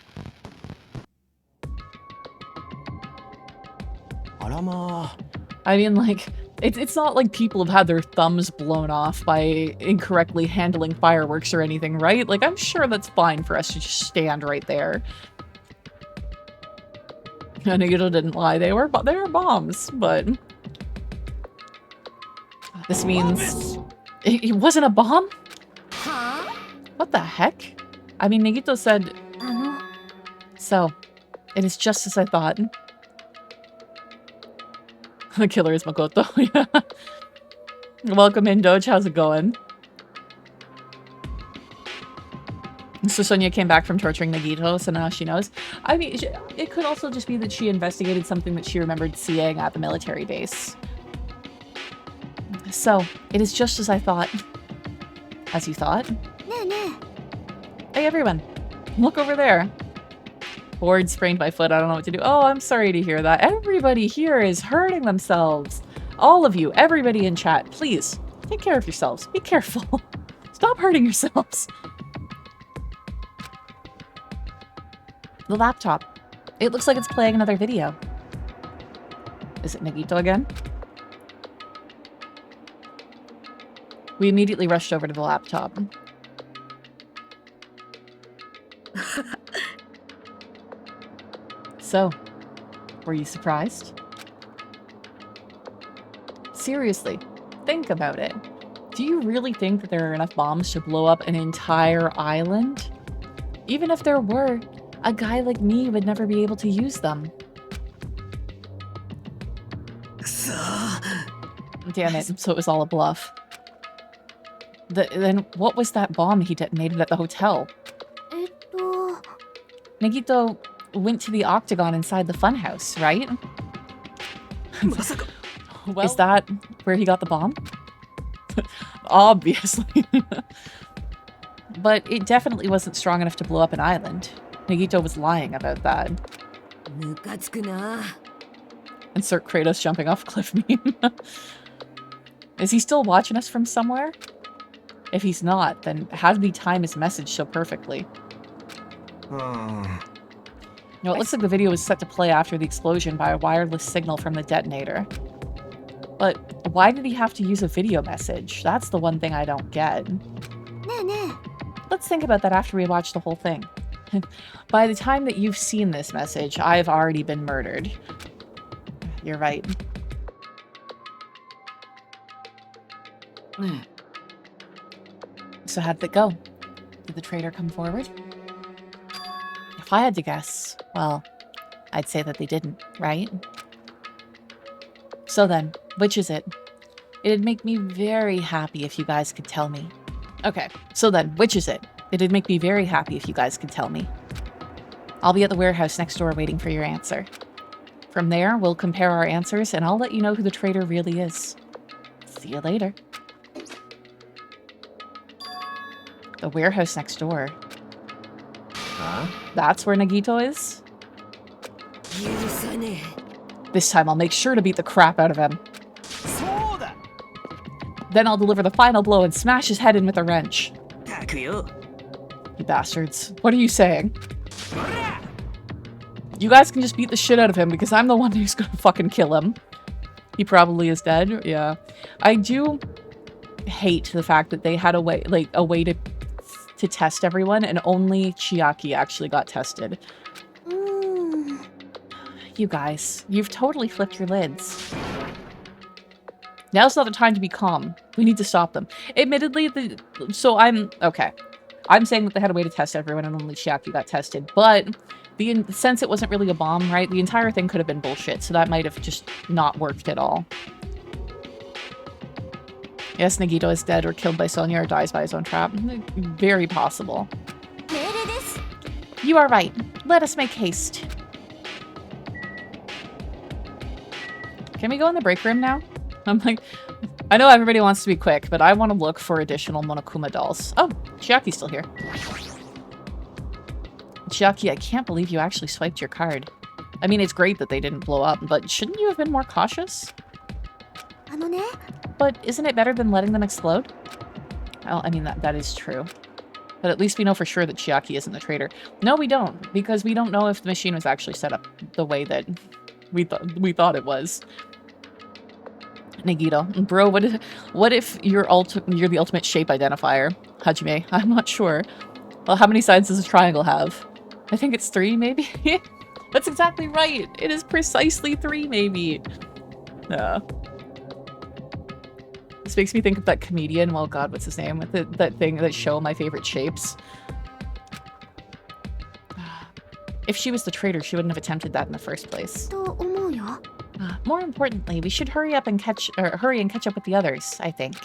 I mean, like, it's not like people have had their thumbs blown off by incorrectly handling fireworks or anything, right? Like, I'm sure that's fine for us to just stand right there. Nagito didn't lie. They were bombs, but... This means... It wasn't a bomb? What the heck? I mean, Nagito said... So, it is just as I thought. The killer is Makoto. Yeah. Welcome in, Doge. How's it going? So Sonia came back from torturing Nagito, so now she knows. I mean, it could also just be that she investigated something that she remembered seeing at the military base. So, it is just as I thought. As you thought? Hey, everyone. Look over there. Bored, sprained my foot. I don't know what to do. Oh, I'm sorry to hear that. Everybody here is hurting themselves. All of you, everybody in chat, please, take care of yourselves. Be careful. Stop hurting yourselves. The laptop. It looks like it's playing another video. Is it Nagito again? We immediately rushed over to the laptop. So, were you surprised? Seriously, think about it. Do you really think that there are enough bombs to blow up an entire island? Even if there were, a guy like me would never be able to use them. Damn it, so it was all a bluff. Then what was that bomb he detonated at the hotel? Nagito went to the octagon inside the funhouse, right? Well, is that where he got the bomb? Obviously. But it definitely wasn't strong enough to blow up an island. Nagito was lying about that. Insert Kratos jumping off cliff meme. Is he still watching us from somewhere? If he's not, then how did he time his message so perfectly? No, it looks like the video was set to play after the explosion by a wireless signal from the detonator. But why did he have to use a video message? That's the one thing I don't get. Let's think about that after we watch the whole thing. By the time that you've seen this message, I've already been murdered. You're right. So how did it go? Did the traitor come forward? If I had to guess, well, I'd say that they didn't, right? So then, which is it? It'd make me very happy if you guys could tell me. Okay, so then, which is it? It'd make me very happy if you guys could tell me. I'll be at the warehouse next door waiting for your answer. From there, we'll compare our answers and I'll let you know who the traitor really is. See you later. The warehouse next door. Huh? That's where Nagito is? This time I'll make sure to beat the crap out of him. Then I'll deliver the final blow and smash his head in with a wrench. You bastards. What are you saying? You guys can just beat the shit out of him because I'm the one who's gonna fucking kill him. He probably is dead. Yeah. I do hate the fact that they had a way to test everyone and only Chiaki actually got tested. You guys, you've totally flipped your lids. Now's not the time to be calm. We need to stop them. Admittedly, okay. I'm saying that they had a way to test everyone and only Chiaki got tested, but since it wasn't really a bomb, right? The entire thing could have been bullshit, so that might have just not worked at all. Yes, Nagito is dead or killed by Sonya or dies by his own trap. Very possible. You are right. Let us make haste. Can we go in the break room now? I'm like, I know everybody wants to be quick, but I want to look for additional Monokuma dolls. Oh, Chiaki's still here. Chiaki, I can't believe you actually swiped your card. I mean, it's great that they didn't blow up, but shouldn't you have been more cautious? But isn't it better than letting them explode? Well, I mean, that is true. But at least we know for sure that Chiaki isn't the traitor. No, we don't, because we don't know if the machine was actually set up the way that we thought it was. Nagito, bro, what if you're the ultimate shape identifier? Hajime, I'm not sure. Well, how many sides does a triangle have? I think it's 3, maybe? That's exactly right. It is precisely 3, maybe. This makes me think of that comedian. Well, God, what's his name? With that thing, that show, My Favorite Shapes. If she was the traitor, she wouldn't have attempted that in the first place. More importantly, we should hurry and catch up with the others, I think.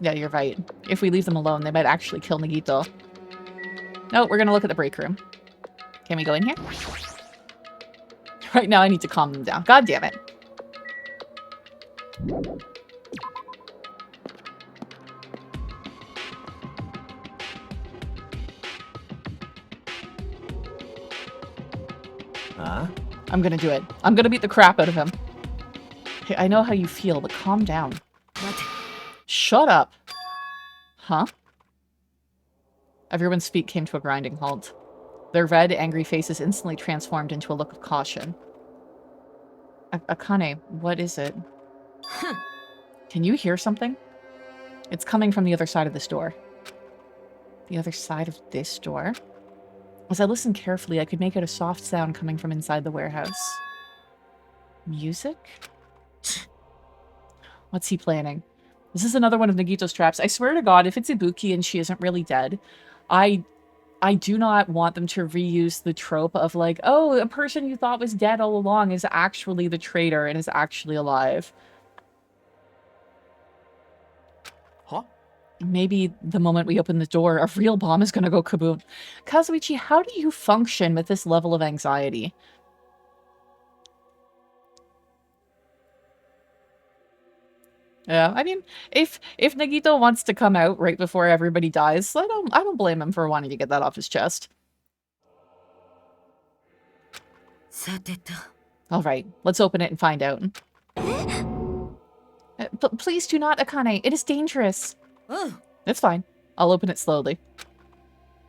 Yeah, you're right. If we leave them alone, they might actually kill Nagito. No, we're gonna look at the break room. Can we go in here? Right now, I need to calm them down. God damn it. Huh? I'm gonna do it. I'm gonna beat the crap out of him. Hey, I know how you feel, but calm down. What? Shut up. Huh? Everyone's feet came to a grinding halt. Their red, angry faces instantly transformed into a look of caution. Akane, what is it? Can you hear something? It's coming from the other side of this door. The other side of this door? As I listened carefully, I could make out a soft sound coming from inside the warehouse. Music? What's he planning? This is another one of Nagito's traps. I swear to God, if it's Ibuki and she isn't really dead, I do not want them to reuse the trope of like, oh, a person you thought was dead all along is actually the traitor and is actually alive. Huh? Maybe the moment we open the door, a real bomb is going to go kaboom. Kazuichi, how do you function with this level of anxiety? Yeah, I mean, if Nagito wants to come out right before everybody dies, I don't blame him for wanting to get that off his chest. All right, let's open it and find out. Please do not, Akane. It is dangerous. Oh. It's fine. I'll open it slowly.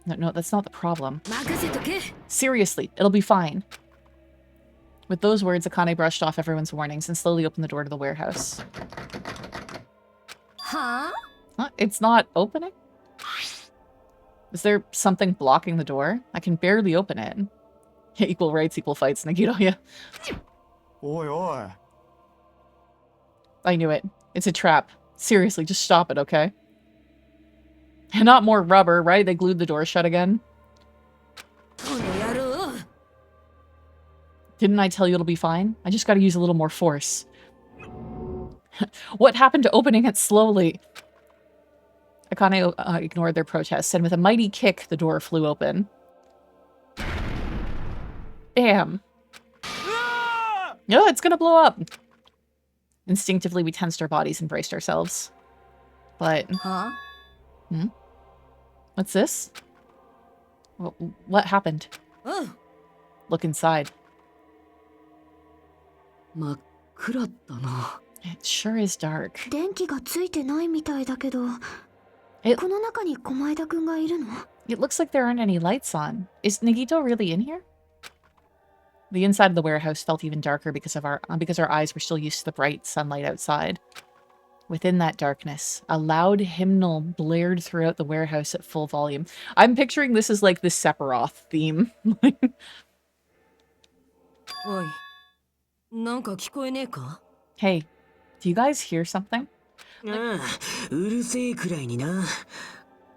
No, that's not the problem. 任せとけ。 Seriously, it'll be fine. With those words, Akane brushed off everyone's warnings and slowly opened the door to the warehouse. はあ Huh? It's not opening? Is there something blocking the door? I can barely open it. Equal rights, equal fights, Nagito, yeah. おいおい。 I knew it. It's a trap. Seriously, just stop it, okay? And not more rubber, right? They glued the door shut again. この野郎 Didn't I tell you it'll be fine? I just gotta use a little more force. What happened to opening it slowly? Akane ignored their protests, and with a mighty kick, the door flew open. Damn. No, it's gonna blow up. Instinctively, we tensed our bodies and braced ourselves. But... は What's this? What happened? あうん Look inside. 真っ暗だな It sure is dark. 電気がついてないみたいだけど、えこの中に駒枝くんがいるの？ It looks like there aren't any lights on. Is Nagito really in here? The inside of the warehouse felt even darker because our eyes were still used to the bright sunlight outside. Within that darkness, a loud hymnal blared throughout the warehouse at full volume. I'm picturing this as like the Sephiroth theme. おいなんか聞こえねえか Hey, do you guys hear something? ああ、うるせえくらいにな。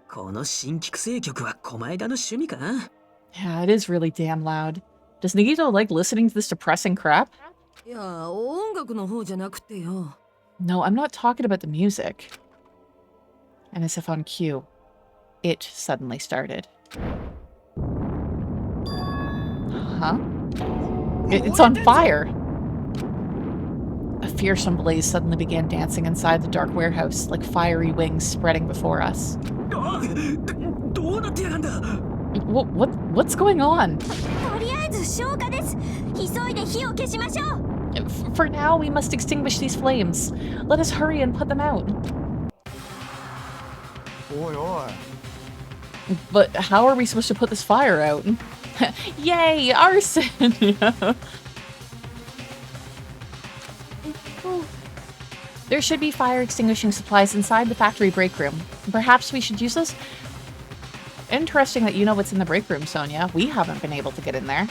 この新規制曲は狛枝の趣味か Yeah, it is really damn loud. Does Nagito like listening to this depressing crap? いや音楽の方じゃなくてよ No, I'm not talking about the music. And as if on cue, it suddenly started. Huh? It's on fire! A fearsome blaze suddenly began dancing inside the dark warehouse, like fiery wings spreading before us. あどうなってやがんだ What's going on? とりあえず消火です。急いで火を消しましょう。 For now, we must extinguish these flames. Let us hurry and put them out. おいおい。 But how are we supposed to put this fire out? Yay, arson! There should be fire extinguishing supplies inside the factory break room. Perhaps we should use those? Interesting that you know what's in the break room, Sonia. We haven't been able to get in there.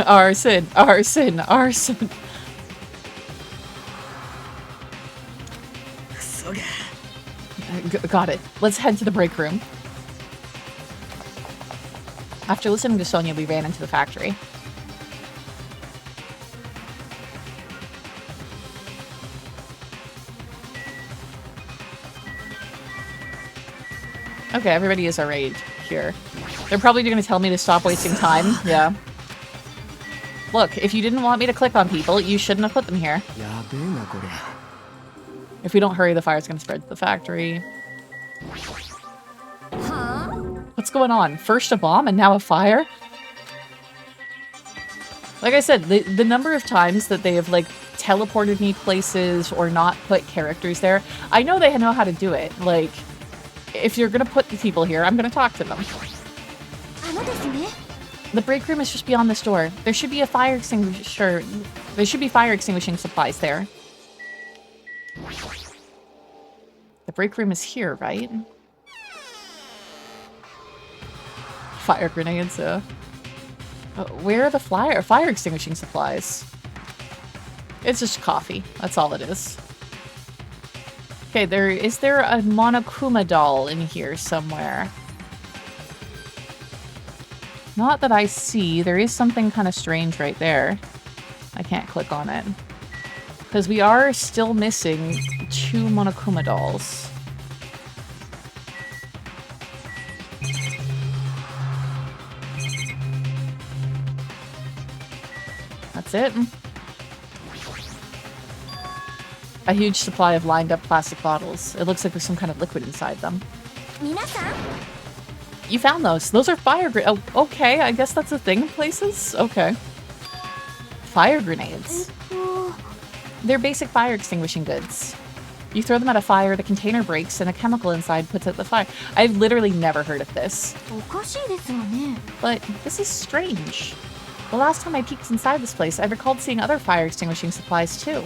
Arson, arson, arson. クソが Got it. Let's head to the break room. After listening to Sonia, we ran into the factory. Okay, everybody is alright here. They're probably going to tell me to stop wasting time. Yeah. Look, if you didn't want me to click on people, you shouldn't have put them here. やべえなこれ。 If we don't hurry, the fire's going to spread to the factory. はあ What's going on? First a bomb and now a fire? Like I said, the number of times that they have, like, teleported me places or not put characters there, I know they know how to do it. Like, if you're going to put the people here, I'm going to talk to them. あのですね。 The break room is just beyond this door. There should be a fire extinguisher. There should be fire extinguishing supplies there. The break room is here, right? Fire grenades, where are the fire extinguishing supplies? It's just coffee. That's all it is. Okay, is there a Monokuma doll in here somewhere? Not that I see. There is something kind of strange right there. I can't click on it. Because we are still missing 2 Monokuma dolls. That's it. A huge supply of lined up plastic bottles. It looks like there's some kind of liquid inside them. 皆さん、 You found those. Those are fire grenades. Oh, okay, I guess that's a thing in places? Okay. Fire grenades. They're basic fire extinguishing goods. You throw them at a fire, the container breaks, and a chemical inside puts out the fire. I've literally never heard of this. おかしいですわね。 But this is strange. The last time I peeked inside this place, I recalled seeing other fire extinguishing supplies too.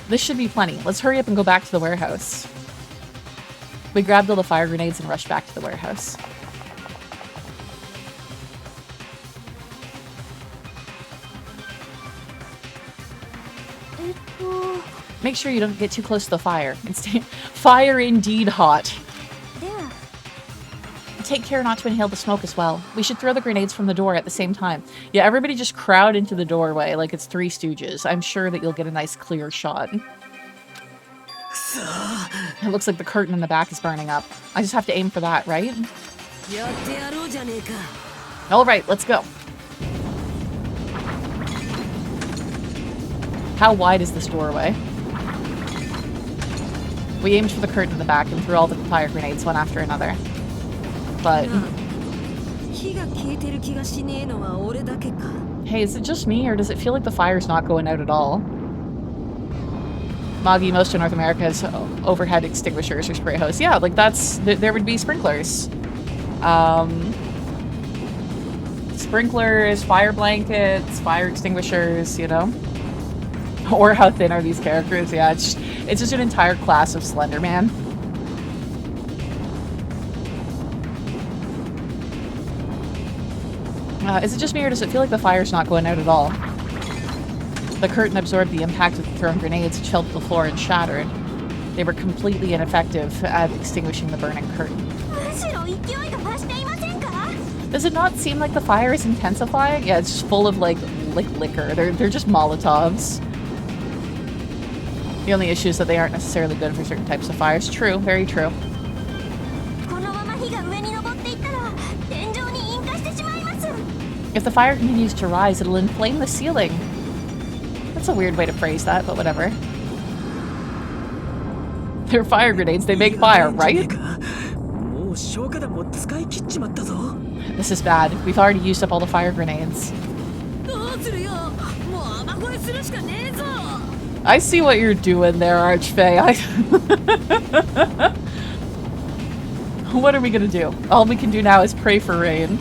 This should be plenty. Let's hurry up and go back to the warehouse. We grabbed all the fire grenades and rushed back to the warehouse. Make sure you don't get too close to the fire. It's fire indeed hot. There. Take care not to inhale the smoke as well. We should throw the grenades from the door at the same time. Yeah, everybody just crowd into the doorway like it's Three Stooges. I'm sure that you'll get a nice clear shot. It looks like the curtain in the back is burning up. I just have to aim for that, right? やってやろうじゃねえか。 Alright, let's go. How wide is this doorway? We aimed for the curtain in the back and threw all the fire grenades one after another. But... 火が消えてる気がしねえのは俺だけか。 Hey, is it just me, or does it feel like the fire's not going out at all? Magi, most of North America has overhead extinguishers or spray hose. Yeah, like that's... There would be sprinklers. Sprinklers, fire blankets, fire extinguishers, you know? Or how thin are these characters? Yeah, it's just an entire class of Slender Man. Is it just me, or does it feel like the fire's not going out at all? The curtain absorbed the impact of the thrown grenades, which fell to the floor and shattered. They were completely ineffective at extinguishing the burning curtain. むしろ勢いが増していませんか? Does it not seem like the fire is intensifying? Yeah, it's just full of like liquor. They're just Molotovs. The only issue is that they aren't necessarily good for certain types of fires. True, very true. このまま火が上に登っていったら天井に引火してしまいます。 If the fire continues to rise, it'll inflame the ceiling. That's a weird way to phrase that, but whatever. They're fire grenades, they make fire, right? もう消火弾も使い切っちまったぞ。 This is bad. We've already used up all the fire grenades. どうするよ。もう雨乞いするしかねえぞ。 I see what you're doing there, Archfey. What are we gonna do? All we can do now is pray for rain.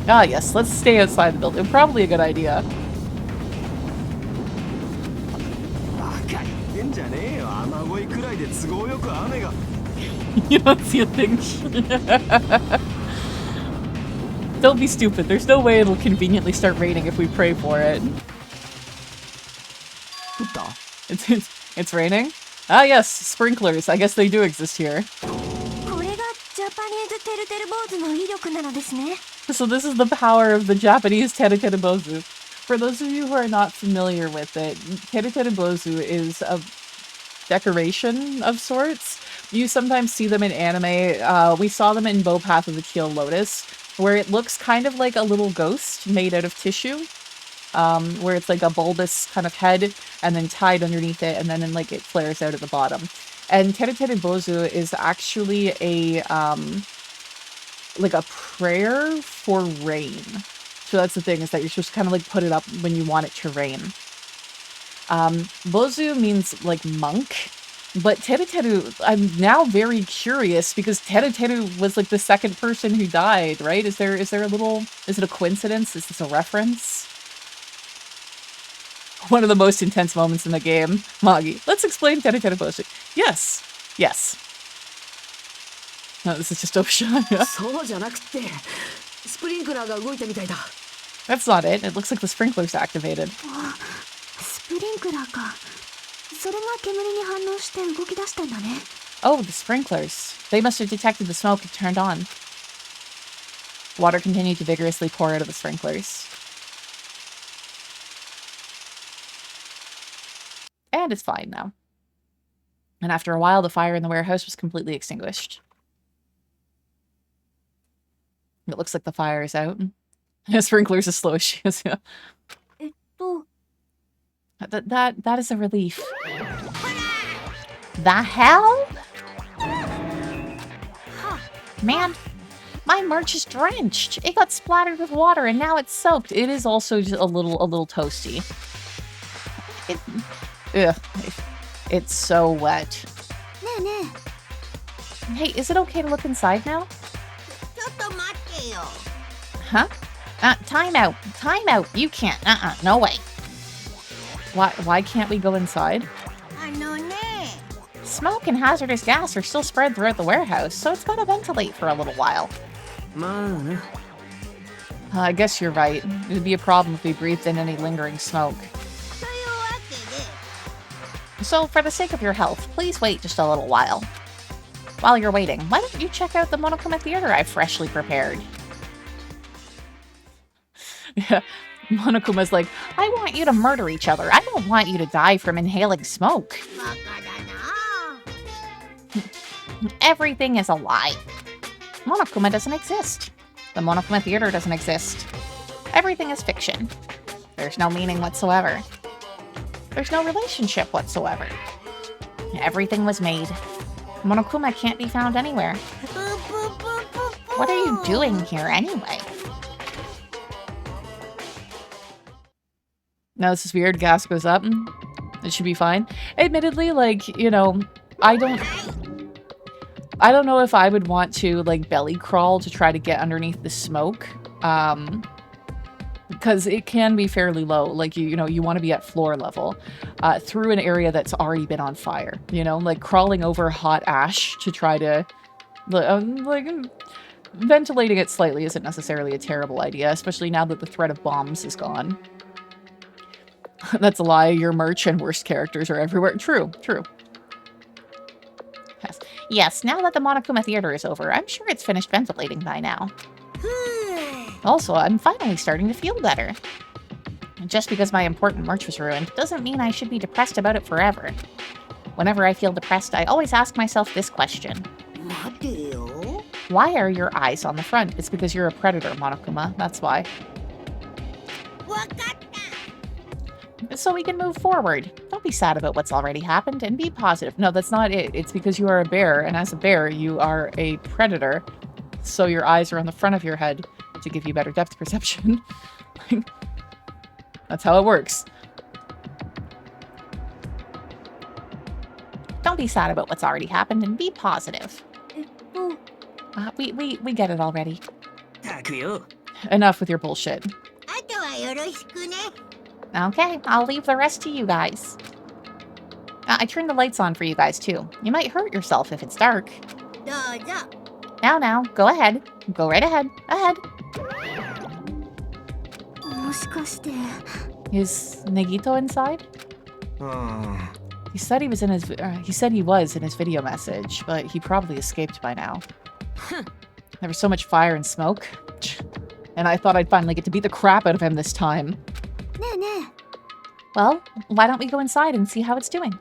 Ah, yes, let's stay outside the building. Probably a good idea. バカ言ってんじゃねえよ。雨乞いくらいで都合よく雨が。 You don't see a thing. Don't be stupid. There's no way it'll conveniently start raining if we pray for it. 降った？ It's raining? Ah, yes, sprinklers. I guess they do exist here. これがジャパニーズテルテル坊主の威力なのですね。 So this is the power of the Japanese Teruteru Bozu. For those of you who are not familiar with it, Teruteru Bozu is a decoration of sorts. You sometimes see them in anime. We saw them in Bow Path of the Teal Lotus, where it looks kind of like a little ghost made out of tissue. Where it's like a bulbous kind of head and then tied underneath it, and then like it flares out at the bottom. And Teruteru Bozu is actually a like a prayer for rain. So that's the thing, is that you're supposed to kind of like put it up when you want it to rain. Bozu means like monk, but Teruteru, I'm now very curious because Teruteru was like the second person who died, right? Is there a little, is it a coincidence? Is this a reference? One of the most intense moments in the game. Magi, let's explain Teruteru Bozu. Yes. Yes. No, this is just Oshaya. そうじゃなくて、スプリンクラーが動いたみたいだ。 That's not it. It looks like the sprinkler's activated. スプリンクラーか。それが煙に反応して動き出したんだね。 Oh, the sprinklers. They must have detected the smoke and turned on. Water continued to vigorously pour out of the sprinklers. And it's fine now. And after a while, the fire in the warehouse was completely extinguished. It looks like the fire is out. The sprinklers as slow as she is. Yeah. That is a relief. The hell? Man, my merch is drenched. It got splattered with water and now it's soaked. It is also just a little toasty. Ugh. It's so wet. ねえねえ Hey, is it okay to look inside now? ちょっと待ってよ Huh? Time out. Time out. You can't. No way. Why can't we go inside? あのね Smoke and hazardous gas are still spread throughout the warehouse, so it's gotta ventilate for a little while. まあな。 I guess you're right. It'd be a problem if we breathed in any lingering smoke. というわけで So, for the sake of your health, please wait just a little while. While you're waiting, why don't you check out the Monokuma theater I've freshly prepared? Yeah, Monokuma's like, I want you to murder each other. I don't want you to die from inhaling smoke. バカだな Everything is a lie. Monokuma doesn't exist. The Monokuma theater doesn't exist. Everything is fiction. There's no meaning whatsoever. There's no relationship whatsoever. Everything was made. Monokuma can't be found anywhere. What are you doing here anyway? Now this is weird. Gas goes up. It should be fine. Admittedly, like, you know, I don't know if I would want to, like, belly crawl to try to get underneath the smoke. Because it can be fairly low. Like, you know, you want to be at floor level through an area that's already been on fire. You know, like crawling over hot ash to try to, like, ventilating it slightly isn't necessarily a terrible idea, especially now that the threat of bombs is gone. That's a lie. Your merch and worst characters are everywhere. True, true. Yes. Yes, now that the Monokuma theater is over, I'm sure it's finished ventilating by now. Also, I'm finally starting to feel better. Just because my important merch was ruined doesn't mean I should be depressed about it forever. Whenever I feel depressed, I always ask myself this question. 待てよ Why are your eyes on the front? It's because you're a predator, Monokuma. That's why. わかった So we can move forward. Don't be sad about what's already happened and be positive. No, that's not it. It's because you are a bear, and as a bear, you are a predator. So your eyes are on the front of your head to give you better depth perception. That's how it works. Don't be sad about what's already happened and be positive. We get it already. たくよ。 Enough with your bullshit. あとはよろしくね Okay, I'll leave the rest to you guys. I turned the lights on for you guys too. You might hurt yourself if it's dark. どうぞ Now, go ahead. Go right ahead. Ahead. もしかして Is Nagito inside? うん。 He said he was in his video message, but he probably escaped by now. There was so much fire and smoke. And I thought I'd finally get to beat the crap out of him this time. ねえね Well, why don't we go inside and see how it's doing?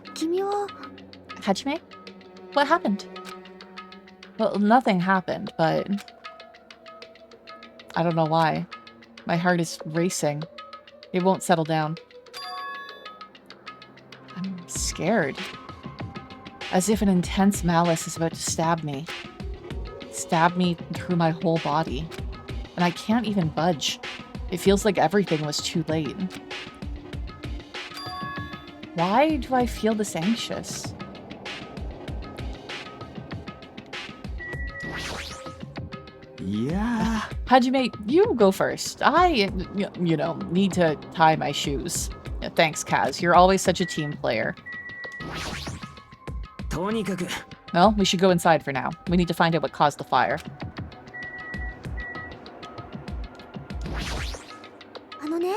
え君は Hajime? What happened? Well, nothing happened, but I don't know why. My heart is racing. It won't settle down. I'm scared. As if an intense malice is about to stab me. Stab me through my whole body. And I can't even budge. It feels like everything was too late. Why do I feel this anxious? Yeah. Hajime, you go first. I, you know, need to tie my shoes. Thanks, Kaz. You're always such a team player. とにかく Well, we should go inside for now. We need to find out what caused the fire. あのね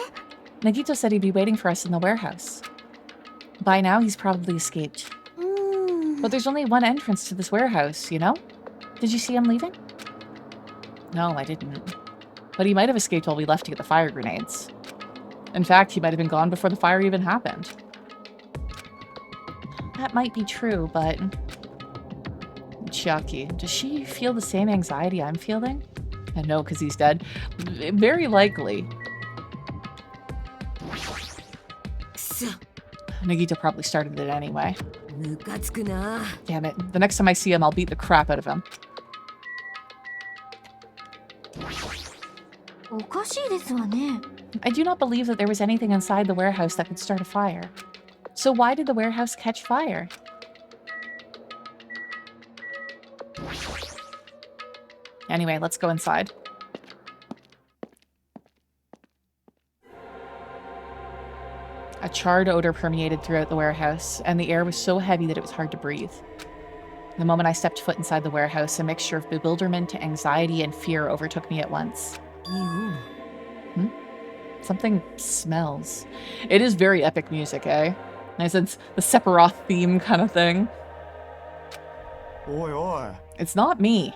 Nagito said he'd be waiting for us in the warehouse. By now, he's probably escaped. うーん But there's only one entrance to this warehouse, you know? Did you see him leaving? No, I didn't. But he might have escaped while we left to get the fire grenades. In fact, he might have been gone before the fire even happened. That might be true, but... Chiaki, does she feel the same anxiety I'm feeling? No, because he's dead. Very likely. くそ Nagito probably started it anyway. ムカつくな Damn it. The next time I see him, I'll beat the crap out of him. おかしいですわね。 I do not believe that there was anything inside the warehouse that could start a fire. So why did the warehouse catch fire? Anyway, let's go inside. A charred odor permeated throughout the warehouse, and the air was so heavy that it was hard to breathe. The moment I stepped foot inside the warehouse, a mixture of bewilderment, anxiety, and fear overtook me at once. Something smells. It is very epic music, eh? Nice, it's the Sephiroth theme kind of thing. おいおい It's not me.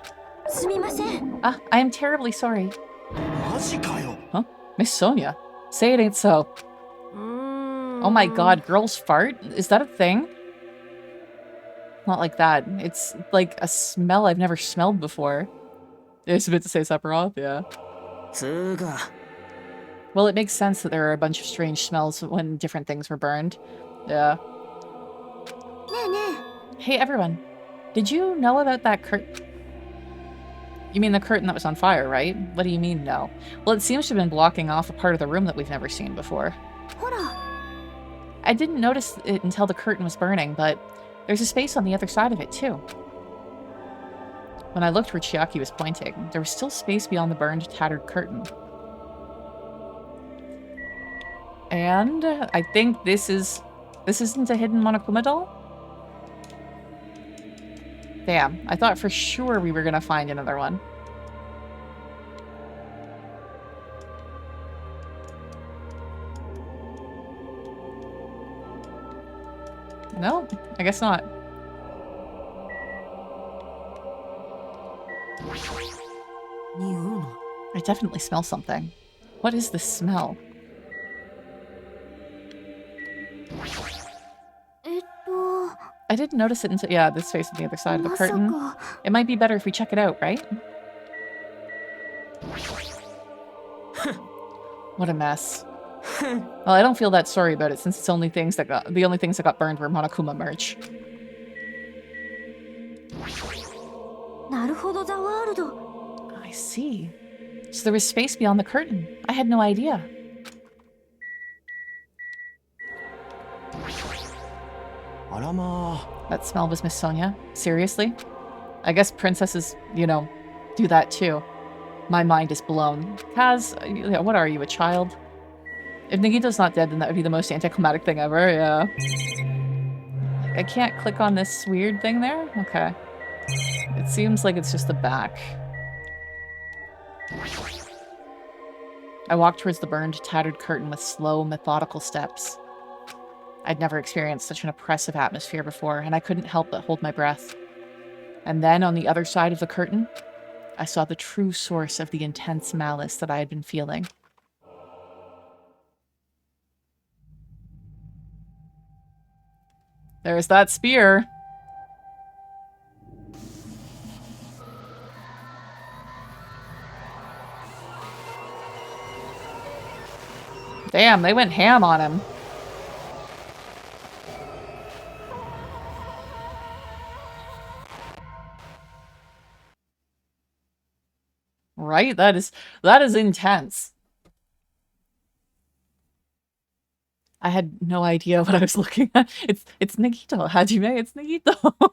すみません。 Ah, I am terribly sorry. マジかよ Huh? Miss Sonia? Say it ain't so. Oh my god, girls fart? Is that a thing? Not like that. It's like a smell I've never smelled before. It's a bit to say Sephiroth, yeah. つーか Well, it makes sense that there are a bunch of strange smells when different things were burned. Yeah. ねえね Hey, everyone. Did you know about that curtain? You mean the curtain that was on fire, right? What do you mean, no? Well, it seems to have been blocking off a part of the room that we've never seen before. え。ほら。 I didn't notice it until the curtain was burning, but there's a space on the other side of it, too. When I looked where Chiaki was pointing, there was still space beyond the burned, tattered curtain. And I think this isn't a hidden Monokuma doll? Damn, I thought for sure we were gonna find another one. No, I guess not. I definitely smell something. What is this smell? えっと。 I didn't notice it until, yeah, this face on the other side of the まさ curtain. か。 It might be better if we check it out, right? What a mess. Well, I don't feel that sorry about it since the only things that got burned were Monokuma merch. なるほど、ザワールド。 I see. So there was space beyond the curtain. I had no idea. あらま That smell was Miss Sonia? Seriously? I guess princesses, you know, do that too. My mind is blown. Kaz, what are you, a child? If Nagito's not dead, then that would be the most anticlimactic thing ever, yeah. I can't click on this weird thing there? Okay. It seems like it's just the back. I walked towards the burned, tattered curtain with slow, methodical steps. I'd never experienced such an oppressive atmosphere before, and I couldn't help but hold my breath. And then, on the other side of the curtain, I saw the true source of the intense malice that I had been feeling. There's that spear. Damn, they went ham on him. Right? That is intense. I had no idea what I was looking at. It's Nagito, Hajime, it's Nagito.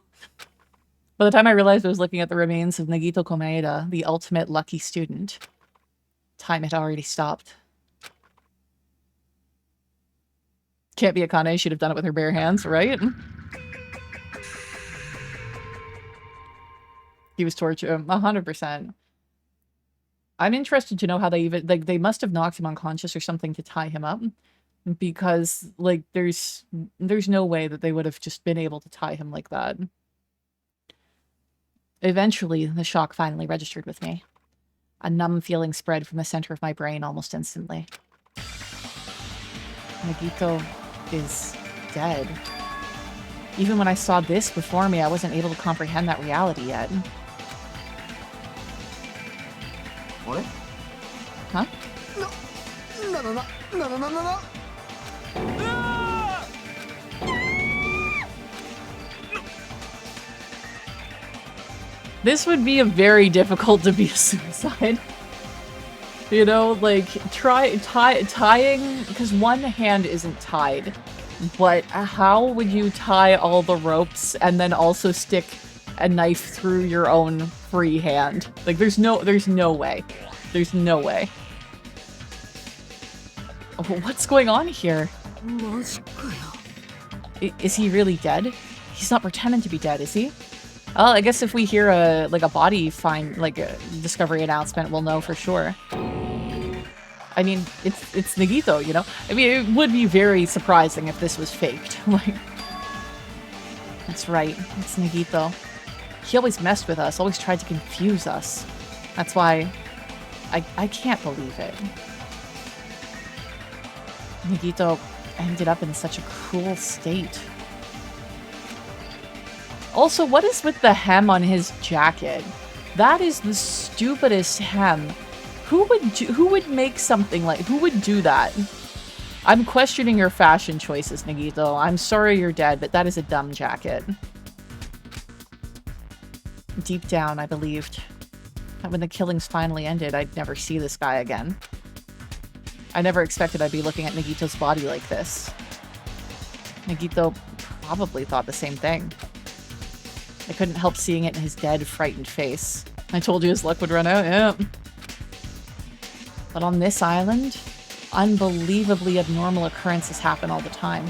By the time I realized I was looking at the remains of Nagito Komaeda, the ultimate lucky student, time had already stopped. Can't be Akane, she'd have done it with her bare hands, right? He was tortured, 100%. I'm interested to know how they even, like, they must have knocked him unconscious or something to tie him up. Because, like, there's no way that they would have just been able to tie him like that. Eventually, the shock finally registered with me. A numb feeling spread from the center of my brain almost instantly. Nagito is dead. Even when I saw this before me, I wasn't able to comprehend that reality yet. あれ Huh? な This would be a very difficult to be a suicide. You know, like, tying, because one hand isn't tied, but how would you tie all the ropes and then also stick a knife through your own free hand? Like, there's no way. There's no way. Oh, what's going on here? Is he really dead? He's not pretending to be dead, is he? Well, I guess if we hear a body find, like a discovery announcement, we'll know for sure. I mean, it's Nagito, you know? I mean, it would be very surprising if this was faked. Like, that's right, it's Nagito. He always messed with us, always tried to confuse us. That's why I can't believe it. Nagito ended up in such a cruel state. Also, what is with the hem on his jacket? That is the stupidest hem. Who would make something like, who would do that? I'm questioning your fashion choices, Nagito. I'm sorry you're dead, but that is a dumb jacket. Deep down, I believed that when the killings finally ended, I'd never see this guy again. I never expected I'd be looking at Nagito's body like this. Nagito probably thought the same thing. I couldn't help seeing it in his dead, frightened face. I told you his luck would run out, yeah. But on this island, unbelievably abnormal occurrences happen all the time.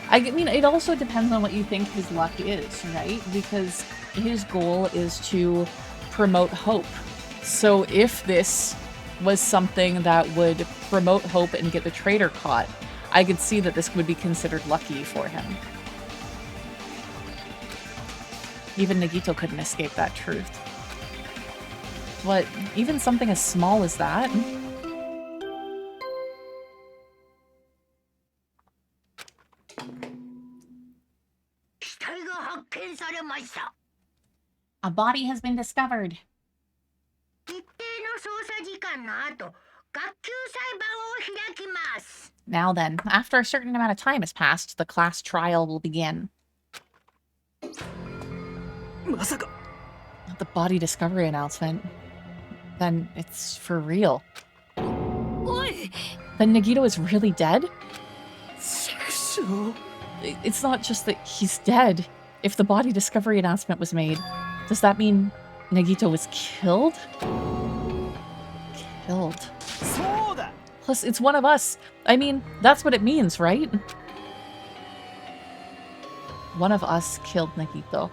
I mean, it also depends on what you think his luck is, right? Because his goal is to promote hope. So if this was something that would promote hope and get the traitor caught, I could see that this would be considered lucky for him. Even Nagito couldn't escape that truth. What, even something as small as that? A body has been discovered. Now then, after a certain amount of time has passed, the class trial will begin. The body discovery announcement. Then it's for real. Then Nagito is really dead? It's not just that he's dead. If the body discovery announcement was made, does that mean Nagito was killed? Killed. Plus, it's one of us. I mean, that's what it means, right? One of us killed Nagito.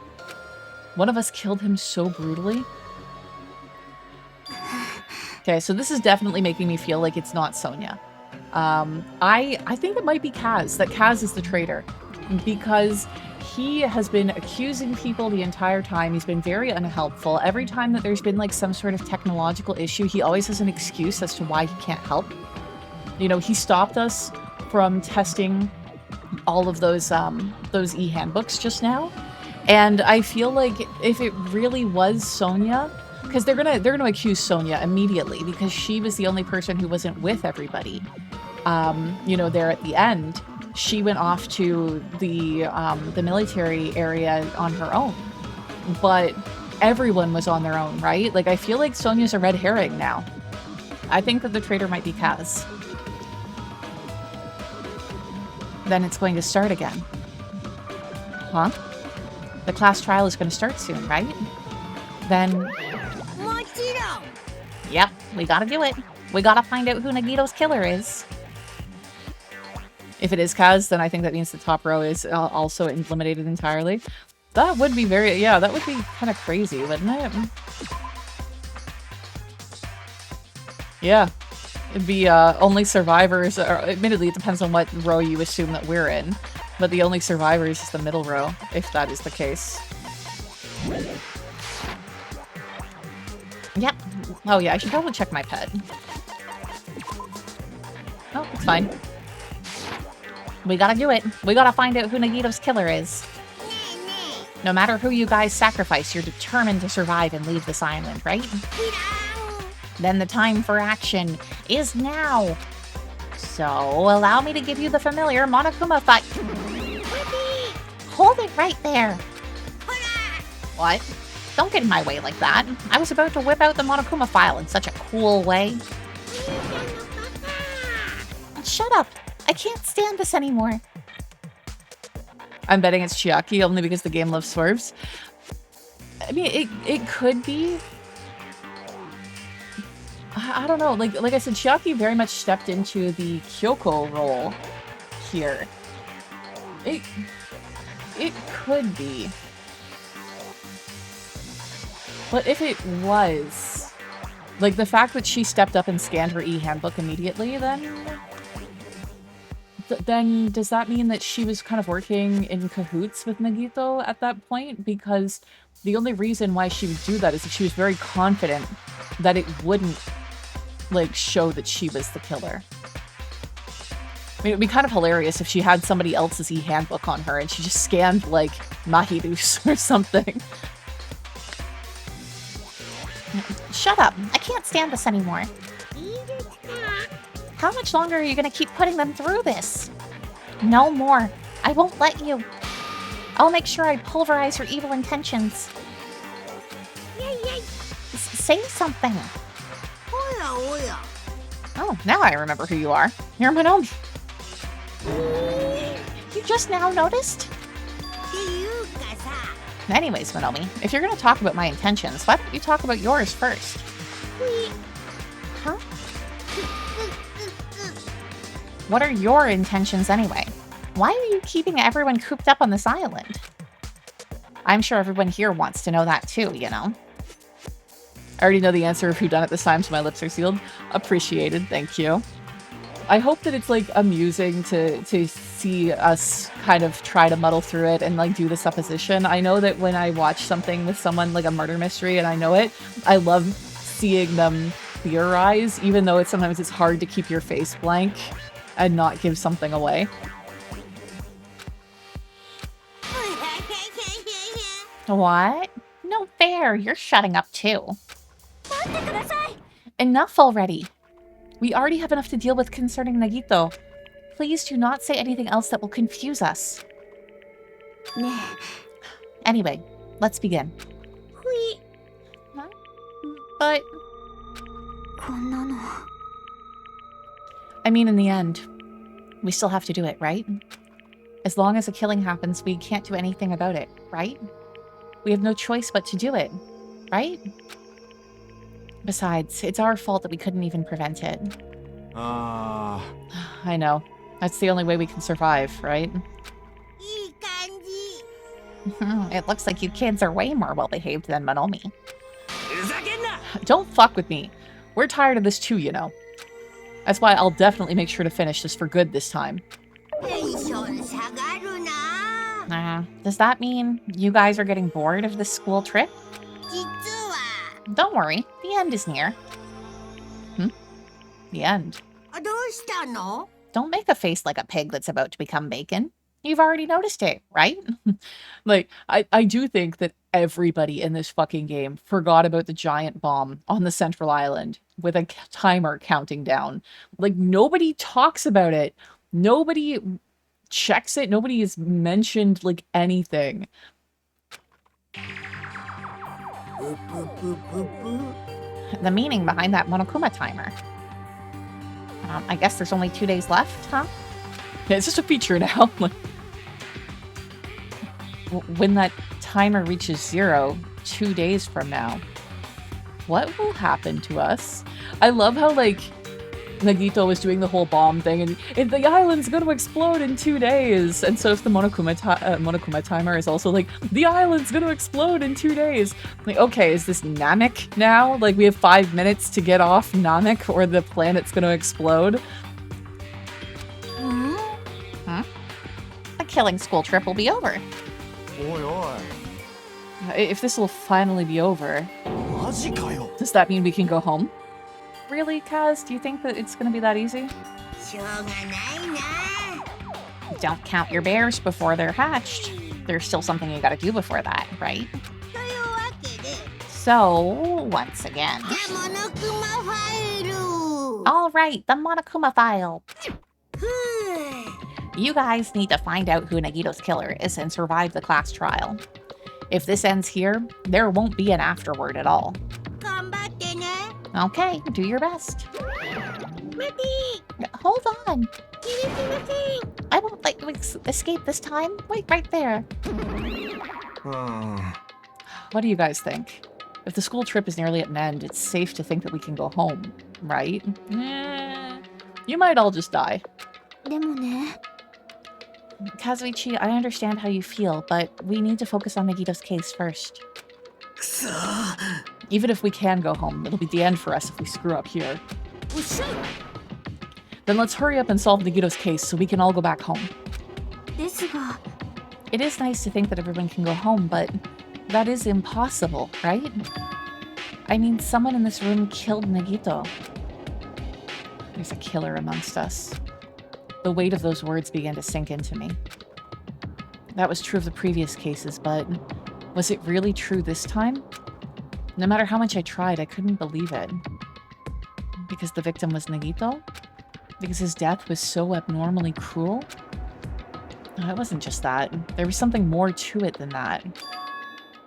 One of us killed him so brutally. Okay, so this is definitely making me feel like it's not Sonia. I think it might be Kaz, that Kaz is the traitor. Because he has been accusing people the entire time. He's been very unhelpful. Every time that there's been like some sort of technological issue, he always has an excuse as to why he can't help. You know, he stopped us from testing all of those e-handbooks just now. And I feel like if it really was Sonia, because they're gonna accuse Sonia immediately because she was the only person who wasn't with everybody. You know, there at the end, she went off to the military area on her own, but everyone was on their own, right? Like, I feel like Sonia's a red herring now. I think that the traitor might be Kaz. Then it's going to start again. Huh? The class trial is going to start soon, right? Then... Yep, we gotta do it. We gotta find out who Nagito's killer is. If it is Kaz, then I think that means the top row is also eliminated entirely. That would be very... Yeah, that would be kind of crazy, wouldn't it? Yeah. It'd be only survivors... Or, admittedly, it depends on what row you assume that we're in. But the only survivors is the middle row, if that is the case. Yep. Oh yeah, I should probably check my pet. Oh, it's fine. We gotta do it. We gotta find out who Nagito's killer is. No matter who you guys sacrifice, you're determined to survive and leave this island, right? Then the time for action is now. So, allow me to give you the familiar Monokuma fight. Hold it right there. What? Don't get in my way like that. I was about to whip out the Monokuma file in such a cool way. Shut up! I can't stand this anymore. I'm betting it's Chiaki only because the game loves swerves. I mean, it could be. I don't know. Like I said, Chiaki very much stepped into the Kyoko role here. It could be. But if it was, like, the fact that she stepped up and scanned her e-handbook immediately, then does that mean that she was kind of working in cahoots with Nagito at that point? Because the only reason why she would do that is that she was very confident that it wouldn't, like, show that she was the killer. I mean, it would be kind of hilarious if she had somebody else's e-handbook on her and she just scanned, like, Mahirus or something. Shut up! I can't stand this anymore. How much longer are you gonna keep putting them through this? No more. I won't let you. I'll make sure I pulverize your evil intentions. Say something. Oh, now I remember who you are. You're Monomi. You just now noticed? Anyways, Monomi, if you're gonna talk about my intentions, why don't you talk about yours first? Huh? What are your intentions anyway? Why are you keeping everyone cooped up on this island? I'm sure everyone here wants to know that too, you know? I already know the answer of who done it this time, so my lips are sealed. Appreciated, thank you. I hope that it's, like, amusing to see us kind of try to muddle through it and, like, do the supposition. I know that when I watch something with someone, like a murder mystery, and I know it, I love seeing them theorize, even though sometimes it's hard to keep your face blank and not give something away. What? No fair, you're shutting up too. Enough already. We already have enough to deal with concerning Nagito. Please do not say anything else that will confuse us. Anyway, let's begin. Huh? But... I mean, in the end, we still have to do it, right? As long as a killing happens, we can't do anything about it, right? We have no choice but to do it, right? Besides, it's our fault that we couldn't even prevent it. I know. That's the only way we can survive, right? It looks like you kids are way more well-behaved than Monomi. Don't fuck with me. We're tired of this too, you know. That's why I'll definitely make sure to finish this for good this time. Does that mean you guys are getting bored of this school trip? Don't worry, the end is near. The end. Don't make a face like a pig that's about to become bacon. You've already noticed it, right? Like, I do think that everybody in this fucking game forgot about the giant bomb on the central island with a timer counting down. Like, nobody talks about it. Nobody checks it. Nobody has mentioned, like, anything. The meaning behind that Monokuma timer. I guess there's only 2 days left, huh? Yeah, it's just a feature now. When that timer reaches 0, 2 days from now, what will happen to us? I love how, like, Nagito was doing the whole bomb thing, and if the island's going to explode in 2 days. And so if the Monokuma timer is also like, the island's going to explode in 2 days. Like, okay, is this Namek now? Like, we have 5 minutes to get off Namek or the planet's going to explode? the killing school trip will be over. If this will finally be over, does that mean we can go home? Really, Kaz? Do you think that it's going to be that easy? Don't count your bears before they're hatched. There's still something you gotta do before that, right? So, once again... Alright, the Monokuma file. You guys need to find out who Nagito's killer is and survive the class trial. If this ends here, there won't be an afterword at all. Okay, do your best. Hold on. I won't let you escape this time. Wait right there. What do you guys think? If the school trip is nearly at an end, it's safe to think that we can go home, right? You might all just die. でもね、 Kazuichi, I understand how you feel, but we need to focus on Nagito's case first. くそ Even if we can go home, it'll be the end for us if we screw up here. Then let's hurry up and solve Nagito's case so we can all go back home. ですが、 It is nice to think that everyone can go home, but that is impossible, right? I mean, someone in this room killed Nagito. There's a killer amongst us. The weight of those words began to sink into me. That was true of the previous cases, but was it really true this time? No matter how much I tried, I couldn't believe it. Because the victim was Nagito? Because his death was so abnormally cruel? No, it wasn't just that. There was something more to it than that.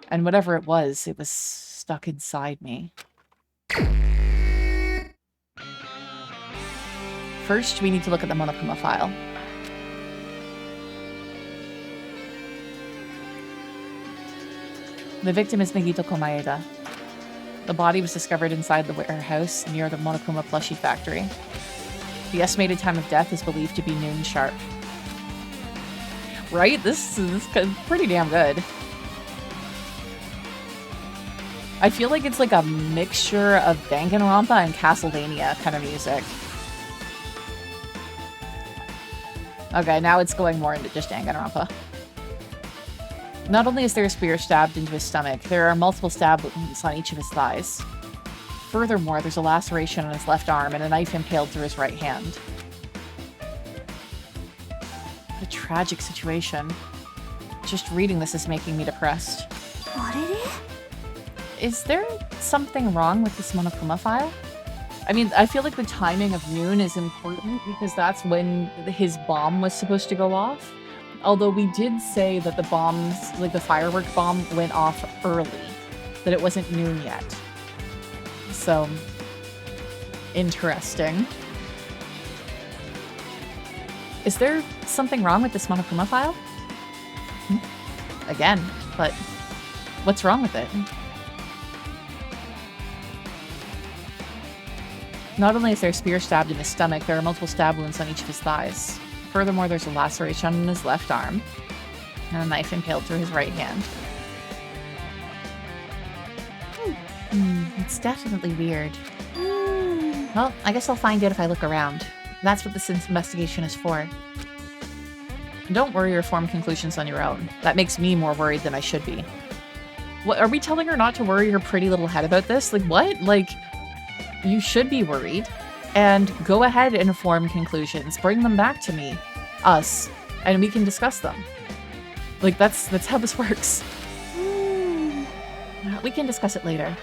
And whatever it was stuck inside me. First, we need to look at the Monokuma file. The victim is Nagito Komaeda. The body was discovered inside the warehouse near the Monokuma plushie factory. The estimated time of death is believed to be noon sharp. Right? This is pretty damn good. I feel like it's like a mixture of Danganronpa and Castlevania kind of music. Okay, now it's going more into just Danganronpa. Not only is there a spear stabbed into his stomach, there are multiple stab wounds on each of his thighs. Furthermore, there's a laceration on his left arm and a knife impaled through his right hand. What a tragic situation. Just reading this is making me depressed. あれれ Is there something wrong with this Monokuma file? I mean, I feel like the timing of noon is important because that's when his bomb was supposed to go off. Although we did say that the bombs, like the firework bomb, went off early. That it wasn't noon yet. So, interesting. Is there something wrong with this Monokuma file? Again, but what's wrong with it? Not only is there a spear stabbed in his stomach, there are multiple stab wounds on each of his thighs. Furthermore, there's a laceration on his left arm, and a knife impaled through his right hand. It's definitely weird. Well, I guess I'll find out if I look around. That's what this investigation is for. Don't worry or form conclusions on your own. That makes me more worried than I should be. What, are we telling her not to worry her pretty little head about this? Like, what? Like, you should be worried. And go ahead and form conclusions. Bring them back to me. Us. And we can discuss them. Like, that's how this works. We can discuss it later.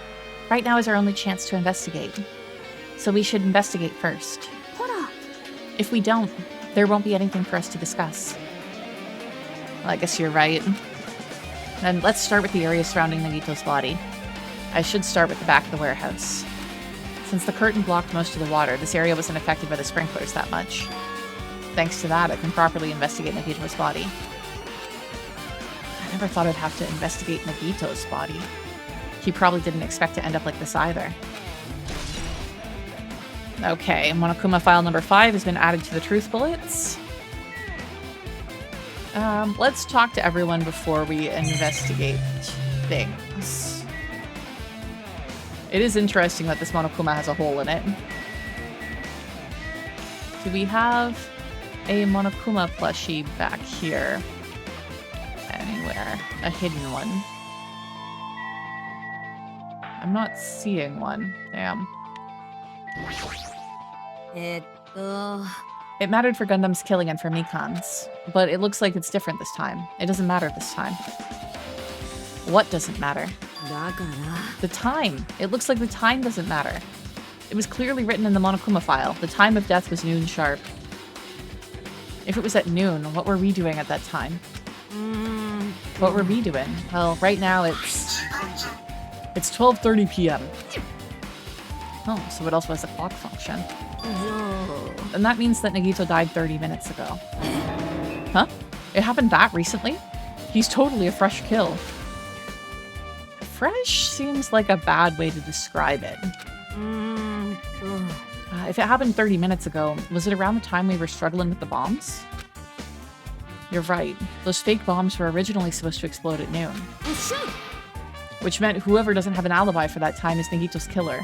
Right now is our only chance to investigate. So we should investigate first. ほら If we don't, there won't be anything for us to discuss. Well, I guess you're right. Then let's start with the area surrounding Nagito's body. I should start with the back of the warehouse. Since the curtain blocked most of the water, this area wasn't affected by the sprinklers that much. Thanks to that, I can properly investigate Nagito's body. I never thought I'd have to investigate Nagito's body. He probably didn't expect to end up like this either. Okay, Monokuma file number 5 has been added to the truth bullets. Let's talk to everyone before we investigate things. It is interesting that this Monokuma has a hole in it. Do we have a Monokuma plushie back here? Anywhere. A hidden one. I'm not seeing one. Damn. It mattered for Gundam's killing and for Mikan's, but it looks like it's different this time. It doesn't matter this time. What doesn't matter? だから The time. It looks like the time doesn't matter. It was clearly written in the Monokuma file. The time of death was noon sharp. If it was at noon, what were we doing at that time? What were we doing? Well, right now it's 12:30 p.m. Oh, so it also has a clock function. じゃ And that means that Nagito died 30 minutes ago. Huh? It happened that recently? He's totally a fresh kill. Fresh seems like a bad way to describe it. If it happened 30 minutes ago, was it around the time we were struggling with the bombs? You're right. Those fake bombs were originally supposed to explode at noon. Which meant whoever doesn't have an alibi for that time is Nagito's killer.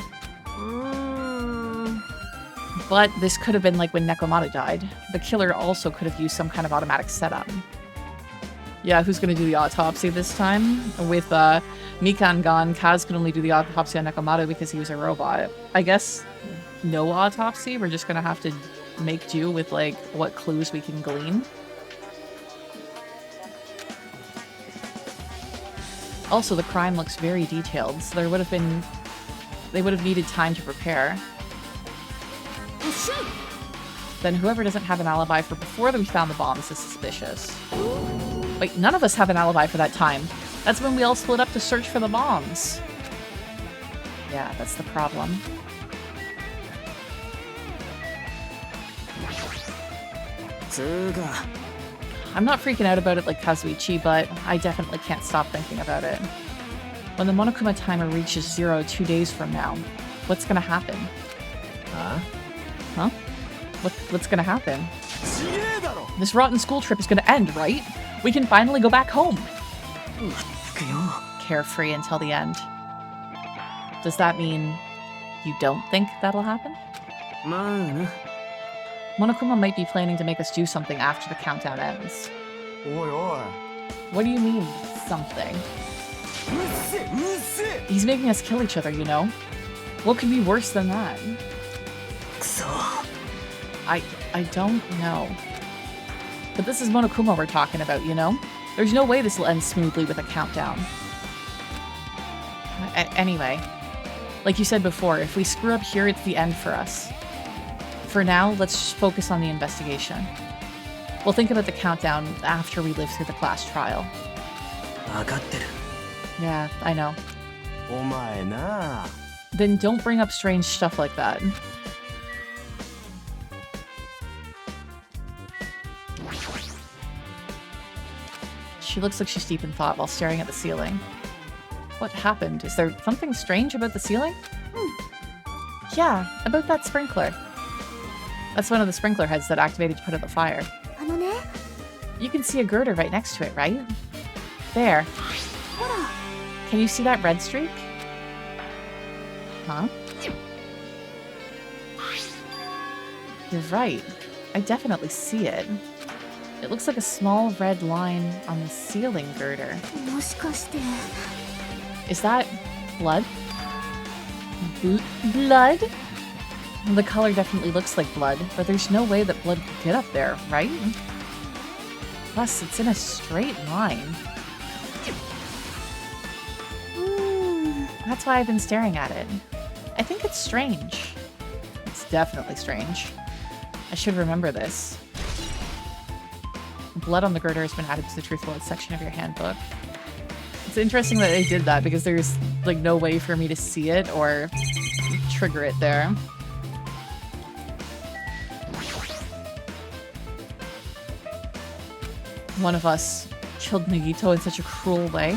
But this could have been like when Nekomata died. The killer also could have used some kind of automatic setup. Yeah, who's gonna do the autopsy this time? With Mikan gone, Kaz can only do the autopsy on Nekomata because he was a robot. I guess no autopsy, we're just gonna have to make do with like what clues we can glean. Also, the crime looks very detailed, so they would have needed time to prepare. Then whoever doesn't have an alibi for before we found the bombs is suspicious. Wait, none of us have an alibi for that time. That's when we all split up to search for the bombs. Yeah, that's the problem. I'm not freaking out about it like Kazuichi, but I definitely can't stop thinking about it. When the Monokuma timer reaches 0 2 days from now, what's gonna happen? Huh? What's gonna happen? This rotten school trip is gonna end, right? We can finally go back home. Carefree until the end. Does that mean you don't think that'll happen? Monokuma might be planning to make us do something after the countdown ends. What do you mean, something? He's making us kill each other, you know? What could be worse than that? I don't know. But this is Monokuma we're talking about, you know? There's no way this will end smoothly with a countdown. Anyway, like you said before, if we screw up here, it's the end for us. For now, let's just focus on the investigation. We'll think about the countdown after we live through the class trial. Yeah, I know. Then don't bring up strange stuff like that. She looks like she's deep in thought while staring at the ceiling. What happened? Is there something strange about the ceiling? Yeah, about that sprinkler. That's one of the sprinkler heads that activated to put out the fire. You can see a girder right next to it, right? There. Can you see that red streak? Huh? You're right. I definitely see it. It looks like a small red line on the ceiling girder. Is that blood? Blood? The color definitely looks like blood, but there's no way that blood could get up there, right? Plus, it's in a straight line. That's why I've been staring at it. I think it's strange. It's definitely strange. I should remember this. Blood on the girder has been added to the truth bullet section of your handbook. It's interesting that they did that because there's like no way for me to see it or trigger it there. One of us killed Nagito in such a cruel way.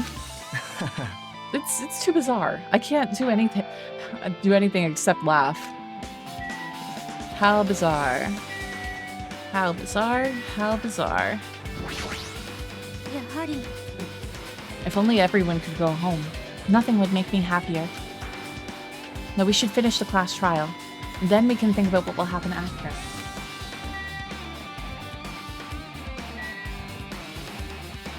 It's too bizarre. I can't do anything except laugh. How bizarre. How bizarre, how bizarre. If only everyone could go home. Nothing would make me happier. No, we should finish the class trial. Then we can think about what will happen after.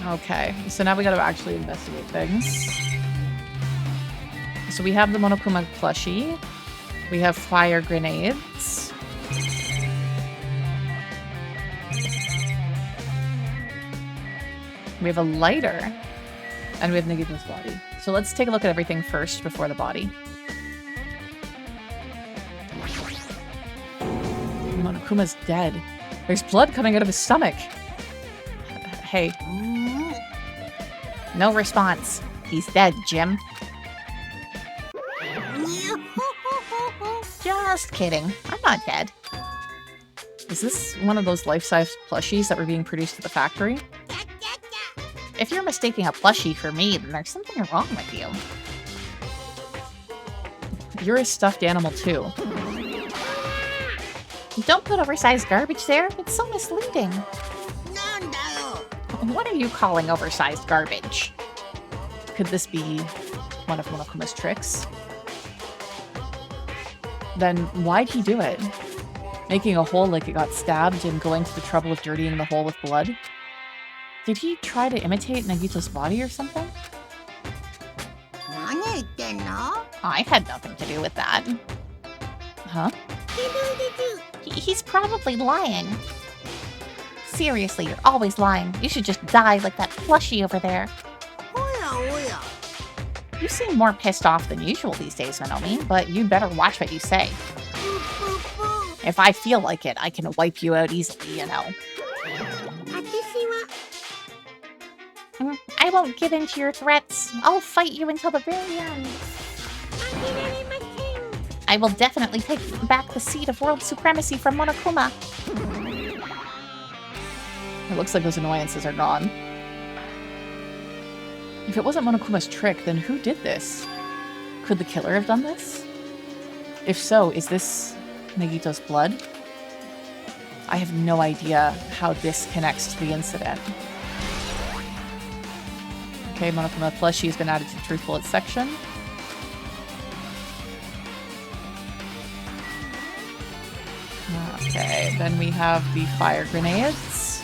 Okay, so now we gotta actually investigate things. So we have the Monokuma plushie. We have fire grenades. We have a lighter. And we have Nagito's body. So let's take a look at everything first before the body. Monokuma's dead. There's blood coming out of his stomach. Hey. No response. He's dead, Jim. kidding. I'm not dead. Is this one of those life-size plushies that were being produced at the factory? If you're mistaking a plushie for me, then there's something wrong with you. You're a stuffed animal too. Don't put oversized garbage there. It's so misleading. What are you calling oversized garbage? Could this be one of Monokuma's tricks? Then why'd he do it? Making a hole like it got stabbed and going to the trouble of dirtying the hole with blood? Did he try to imitate Nagito's body or something? I had nothing to do with that. Huh? He's probably lying. Seriously, you're always lying. You should just die like that plushie over there. You seem more pissed off than usual these days, Manomi, but you'd better watch what you say. If I feel like it, I can wipe you out easily, you know. I won't give in to your threats. I'll fight you until the very end. I will definitely take back the seat of world supremacy from Monokuma. It looks like those annoyances are gone. If it wasn't Monokuma's trick, then who did this? Could the killer have done this? If so, is this Nagito's blood? I have no idea how this connects to the incident. Okay, Monokuma plushie has been added to the Truth Bullets section. Okay, then we have the fire grenades.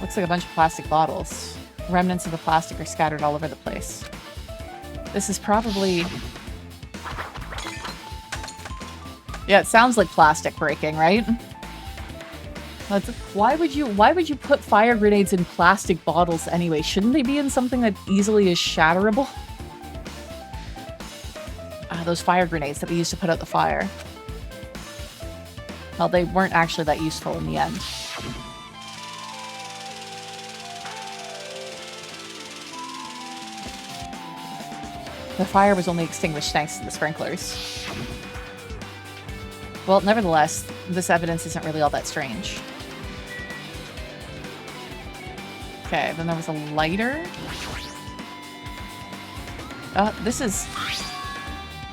Looks like a bunch of plastic bottles. Remnants of the plastic are scattered all over the place. This is probably... Yeah, it sounds like plastic breaking, right? Why would you put fire grenades in plastic bottles anyway? Shouldn't they be in something that easily is shatterable? Those fire grenades that we used to put out the fire. Well, they weren't actually that useful in the end. The fire was only extinguished thanks to the sprinklers. Well, nevertheless, this evidence isn't really all that strange. Okay, then there was a lighter. This is...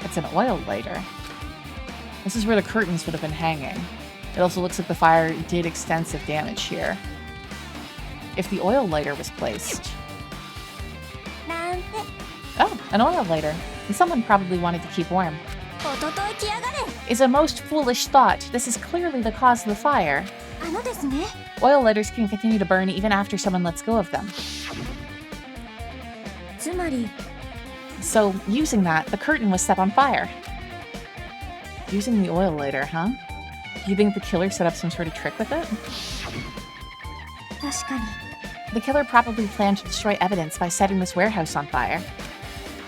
It's an oil lighter. This is where the curtains would have been hanging. It also looks like the fire did extensive damage here. If the oil lighter was placed... Oh, an oil lighter. And someone probably wanted to keep warm. It's a most foolish thought. This is clearly the cause of the fire. Oil lighters can continue to burn even after someone lets go of them. So, using that, the curtain was set on fire. Using the oil lighter, huh? Do you think the killer set up some sort of trick with it? The killer probably planned to destroy evidence by setting this warehouse on fire.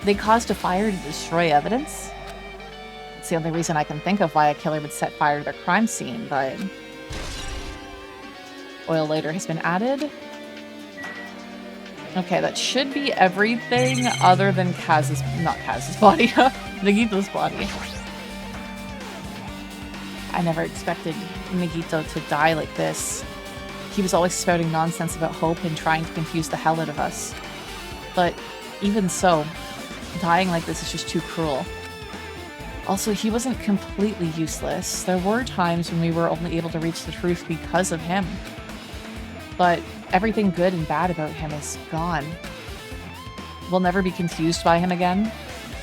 They caused a fire to destroy evidence? It's the only reason I can think of why a killer would set fire to their crime scene, but... Oil lighter has been added. Okay, that should be everything other than Kaz's... Not Kaz's body. Nagito's body. I never expected Nagito to die like this. He was always spouting nonsense about hope and trying to confuse the hell out of us. But even so, dying like this is just too cruel. Also, he wasn't completely useless. There were times when we were only able to reach the truth because of him. But everything good and bad about him is gone. We'll never be confused by him again.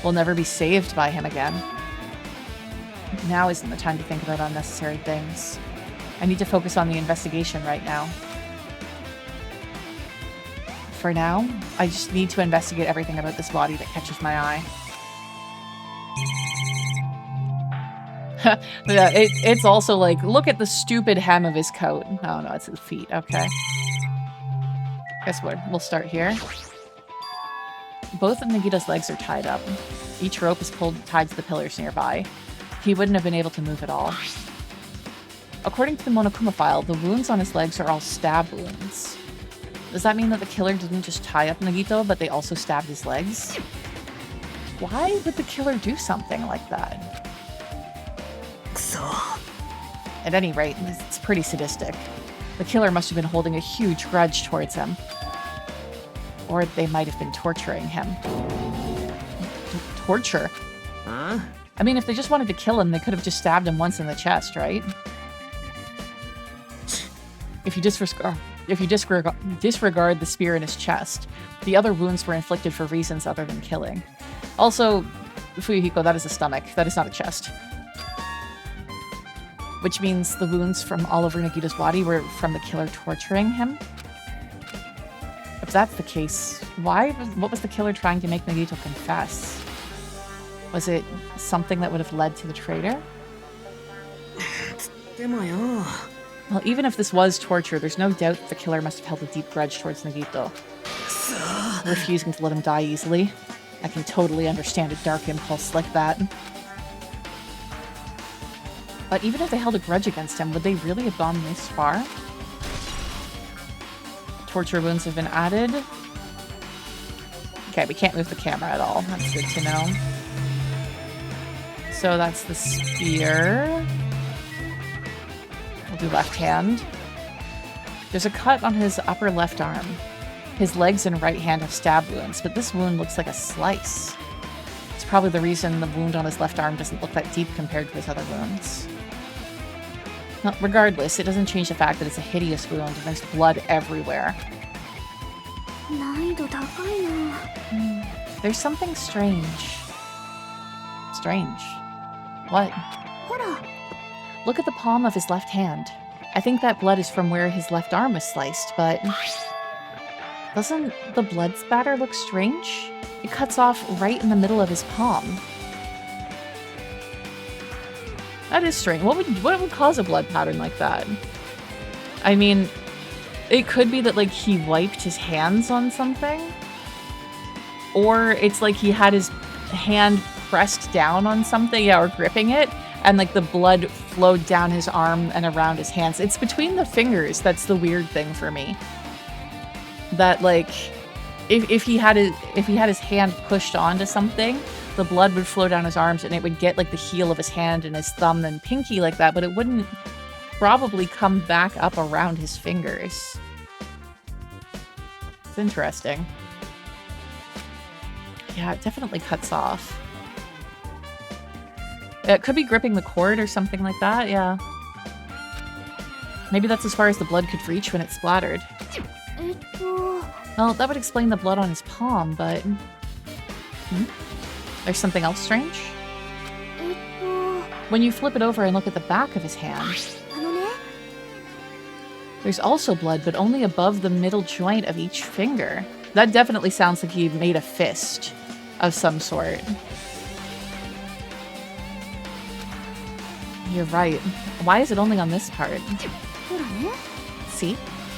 We'll never be saved by him again. Now isn't the time to think about unnecessary things. I need to focus on the investigation right now. For now, I just need to investigate everything about this body that catches my eye. Yeah, it's also like, look at the stupid hem of his coat. Oh no, it's his feet. Okay. Guess what? We'll start here. Both of Nagito's legs are tied up. Each rope is tied to the pillars nearby. He wouldn't have been able to move at all. According to the Monokuma file, the wounds on his legs are all stab wounds. Does that mean that the killer didn't just tie up Nagito, but they also stabbed his legs? Why would the killer do something like that? At any rate, it's pretty sadistic. The killer must have been holding a huge grudge towards him. Or they might have been torturing him. Torture? Huh? I mean, if they just wanted to kill him, they could have just stabbed him once in the chest, right? If you disregard the spear in his chest, the other wounds were inflicted for reasons other than killing. Also, Fuyuhiko, that is a stomach. That is not a chest. Which means the wounds from all over Nagito's body were from the killer torturing him. If that's the case, what was the killer trying to make Nagito confess? Was it something that would have led to the traitor? Well, even if this was torture, there's no doubt that the killer must have held a deep grudge towards Nagito, refusing to let him die easily. I can totally understand a dark impulse like that. But even if they held a grudge against him, would they really have gone this far? Torture wounds have been added. Okay, we can't move the camera at all. That's good to know. So that's the spear. We'll do left hand. There's a cut on his upper left arm. His legs and right hand have stab wounds, but this wound looks like a slice. It's probably the reason the wound on his left arm doesn't look that deep compared to his other wounds. Well, regardless, it doesn't change the fact that it's a hideous wound and there's blood everywhere. There's something strange. Strange. What? Look at the palm of his left hand. I think that blood is from where his left arm was sliced, but... doesn't the blood spatter look strange? It cuts off right in the middle of his palm. That is strange. What would cause a blood pattern like that? I mean, it could be that, like, he wiped his hands on something. Or it's like he had his hand pressed down on something, yeah, or gripping it, and, like, the blood flowed down his arm and around his hands. It's between the fingers that's the weird thing for me. That, like, if he had his hand pushed onto something, the blood would flow down his arms and it would get, like, the heel of his hand and his thumb and pinky like that, but it wouldn't probably come back up around his fingers. It's interesting. Yeah, it definitely cuts off. It could be gripping the cord or something like that, yeah. Maybe that's as far as the blood could reach when it splattered. Well, that would explain the blood on his palm, but... There's something else strange? When you flip it over and look at the back of his hand, there's also blood, but only above the middle joint of each finger. That definitely sounds like he made a fist of some sort. You're right. Why is it only on this part? See?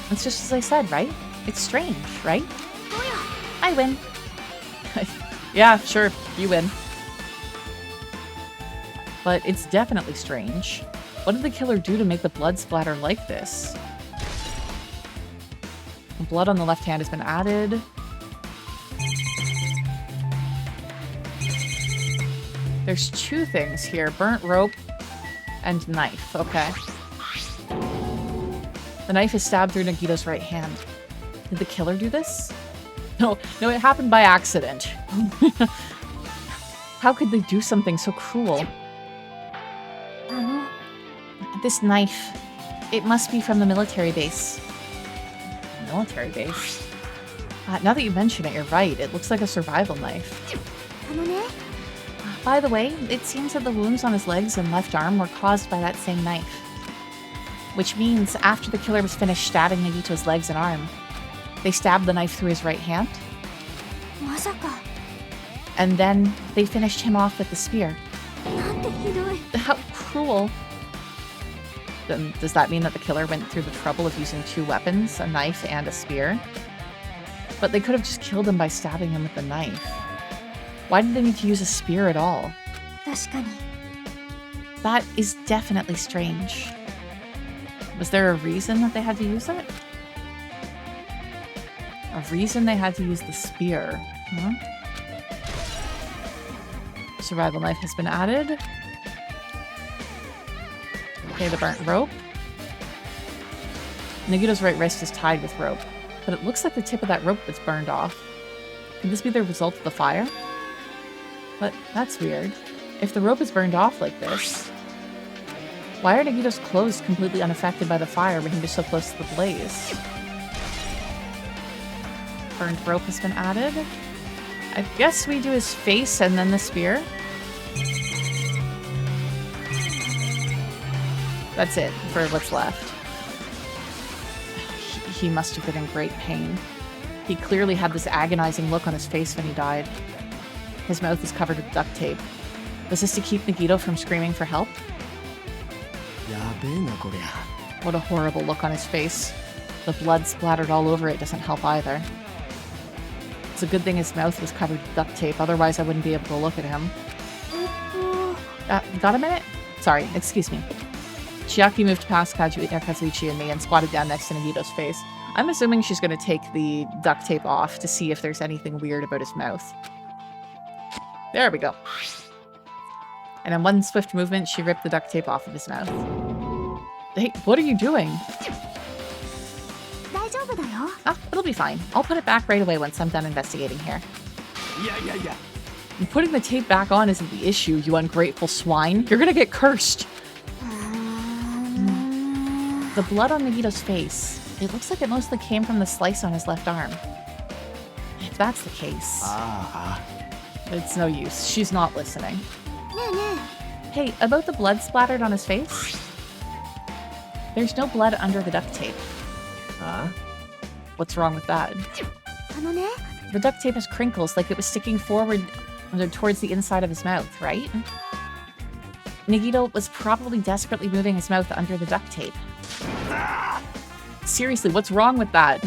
It's just as I said, right? It's strange, right? I win. Yeah, sure, you win. But it's definitely strange. What did the killer do to make the blood splatter like this? The blood on the left hand has been added. There's two things here. Burnt rope and knife. Okay. The knife is stabbed through Nagito's right hand. Did the killer do this? No, it happened by accident. How could they do something so cruel? This knife. It must be from the military base. Military base? Now that you mention it, you're right. It looks like a survival knife. By the way, it seems that the wounds on his legs and left arm were caused by that same knife. Which means after the killer was finished stabbing Nagito's legs and arm, they stabbed the knife through his right hand. And then they finished him off with the spear. How cruel. Then does that mean that the killer went through the trouble of using two weapons, a knife and a spear? But they could have just killed him by stabbing him with the knife. Why did they need to use a spear at all? That is definitely strange. Was there a reason that they had to use it? A reason they had to use the spear. Huh? Survival knife has been added. Okay, the burnt rope. Nagito's right wrist is tied with rope, but it looks like the tip of that rope was burned off. Could this be the result of the fire? But that's weird. If the rope is burned off like this, why are Nagito's clothes completely unaffected by the fire when he was so close to the blaze? Burned rope has been added. I guess we do his face and then the spear. That's it for what's left. He must have been in great pain. He clearly had this agonizing look on his face when he died. His mouth is covered with duct tape. Was this to keep Nagito from screaming for help? What a horrible look on his face. The blood splattered all over it doesn't help either. It's a good thing his mouth was covered with duct tape, otherwise I wouldn't be able to look at him. Got a minute? Sorry, excuse me. Chiaki moved past Kazuichi and me and squatted down next to Nagito's face. I'm assuming she's going to take the duct tape off to see if there's anything weird about his mouth. There we go. And in one swift movement, she ripped the duct tape off of his mouth. Hey, what are you doing? Ah, it'll be fine. I'll put it back right away once I'm done investigating here. Yeah. And putting the tape back on isn't the issue, you ungrateful swine. You're gonna get cursed. The blood on Nagito's face. It looks like it mostly came from the slice on his left arm. If that's the case... It's no use. She's not listening. Hey, about the blood splattered on his face? There's no blood under the duct tape. What's wrong with that? The duct tape has crinkles like it was sticking forward towards the inside of his mouth, right? Nagito was probably desperately moving his mouth under the duct tape. Seriously, what's wrong with that?